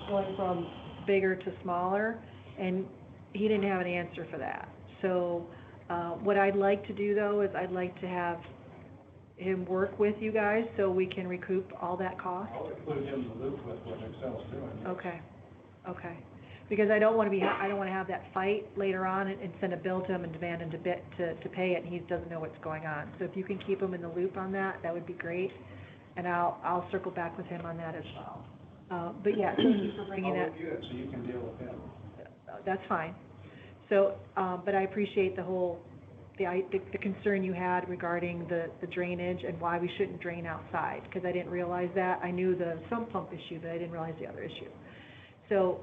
going from bigger to smaller, and he didn't have an answer for that. So, what I'd like to do though is I'd like to have him work with you guys so we can recoup all that cost. I'll include him in the loop with what Excel's doing. Okay, okay. Because I don't want to have that fight later on and send a bill to him and demand him to pay it, and he doesn't know what's going on. So if you can keep him in the loop on that, that would be great, and I'll circle back with him on that as well. But yeah, thank you for bringing that. I'll review it so you can deal with him. That's fine. So, but I appreciate the concern you had regarding the drainage and why we shouldn't drain outside, because I didn't realize that. I knew the sump pump issue, but I didn't realize the other issue. So,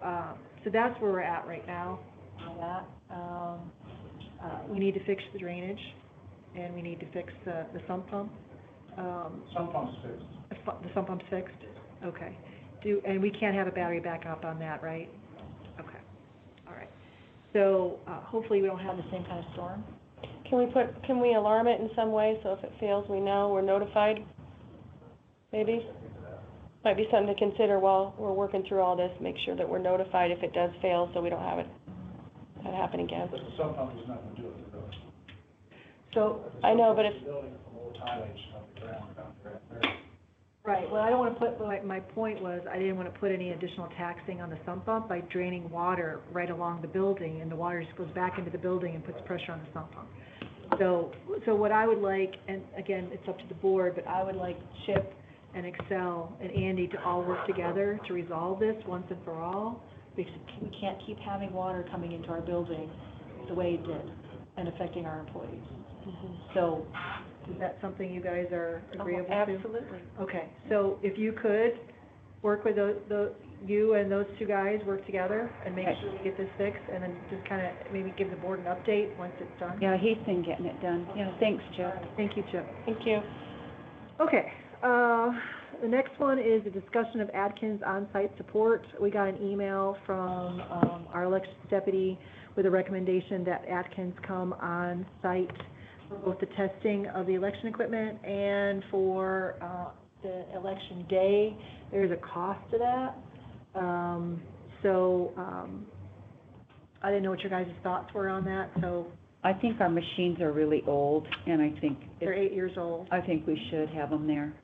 so that's where we're at right now on that. we need to fix the drainage, and we need to fix the sump pump. Sump pump's fixed. The sump pump's fixed? Okay. And we can't have a battery backup on that, right? Okay, all right. So, hopefully we don't have the same kind of storm. Can we alarm it in some way, so if it fails, we know, we're notified? Maybe? Might be something to consider while we're working through all this, make sure that we're notified if it does fail, so we don't have that happen again. But the sump pump is not gonna do it, really. So, I know, but if, The building from old tonnage on the ground down there. right, well, I don't wanna put, my point was, I didn't wanna put any additional taxing on the sump pump by draining water right along the building, and the water just goes back into the building and puts pressure on the sump pump. So what I would like, and again, it's up to the board, but I would like Chip and Excel and Andy to all work together to resolve this once and for all, because we can't keep having water coming into our building the way it did and affecting our employees. So, is that something you guys are agreeable to? Absolutely. Okay, so if you could work with you and those two guys, work together and make sure we get this fixed, and then just kind of maybe give the board an update once it's done. Yeah, he's been getting it done. Yeah, thanks, Chip. Thank you, Chip. thank you. Okay, the next one is a discussion of Atkins on-site support. We got an email from our elections deputy with a recommendation that Atkins come on-site for both the testing of the election equipment and for the election day. There's a cost to that. I didn't know what your guys' thoughts were on that, so. I think our machines are really old, and I think They're 8 years old. I think we should have them there.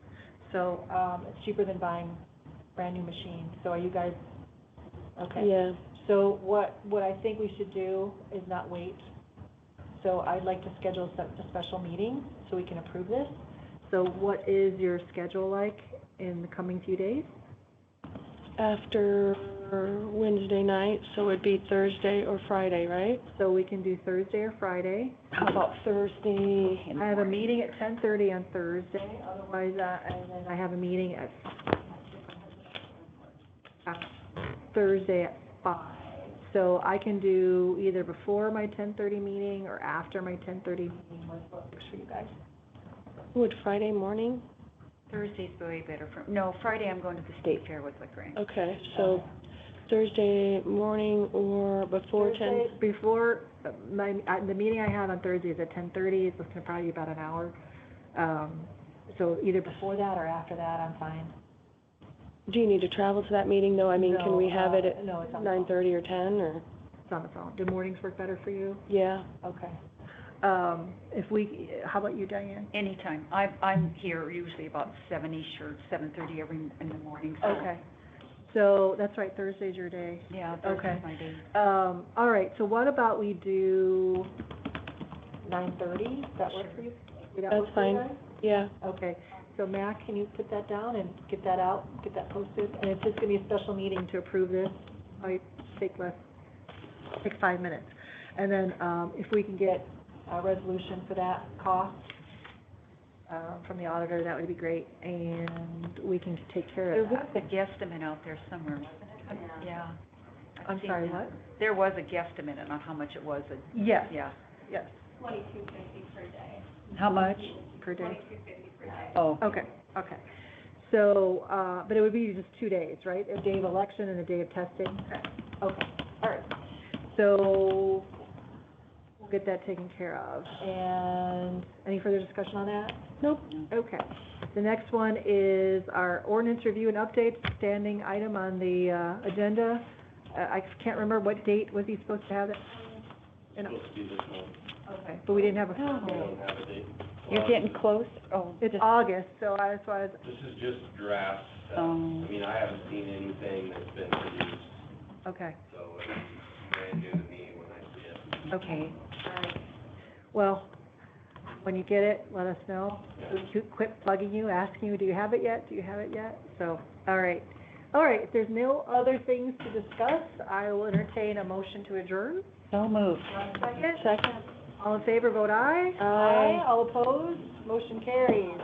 So, it's cheaper than buying brand new machines. So are you guys, okay? Yeah. So what I think we should do is not wait. So I'd like to schedule a special meeting so we can approve this. So what is your schedule like in the coming few days? After Wednesday night, so it'd be Thursday or Friday, right? So we can do Thursday or Friday. How about Thursday? I have a meeting at 10:30 on Thursday, otherwise, and then I have a meeting at Thursday at 5. So I can do either before my 10:30 meeting or after my 10:30 meeting, what works for you guys? Would Friday morning? Thursday's way better for, no, Friday I'm going to the state fair with my friend. Okay, so Thursday morning or before 10? Thursday before, the meeting I have on Thursday is at 10:30, it's gonna probably be about an hour. So either before that or after that, I'm fine. Do you need to travel to that meeting, though? I mean, can we have it at no, it's on 9:30 or 10, or? It's on the phone. Do mornings work better for you? Yeah. Okay. How about you, Diane? Anytime. I'm here usually about 7-ish or 7:30 in the morning. So. Okay. So, that's right, Thursday's your day. Yeah, Thursday's my day. All right, so what about we do 9:30? Does that work for you? Would that work That's for you fine. guys? Yeah. Okay, so Mac, can you put that down and get that out, get that posted? And it's just gonna be a special meeting to approve this. Might take 5 minutes. And then, if we can get a resolution for that cost, from the auditor, that would be great, and we can take care There of was that. a guesstimate out there somewhere, wasn't it? Yeah. I'm sorry, what? There was a guesstimate on how much it was. Yes. Yeah. Yes. $22.50 per day. How much? Per day? $22.50 per day. Oh. Okay, okay. So, but it would be just 2 days, right? A day of election and a day of testing? Okay, all right. So, we'll get that taken care of. And any further discussion on that? Nope. Okay. The next one is our ordinance review and update, standing item on the agenda. I can't remember what date was he supposed to have that? Supposed to be this month. Okay, but we didn't have a. We don't have a date. You're getting close? Oh. It's August, so that's why I was. This is just draft. I mean, I haven't seen anything that's been produced, Okay, so it's brand new to me when I see it. okay. All right. Well, when you get it, let us know. We quit bugging you, asking you, do you have it yet? Do you have it yet? So, all right. All right, if there's no other things to discuss, I will entertain a motion to adjourn. So moved. Second? Second. All in favor, vote aye. Aye. All opposed? Motion carries.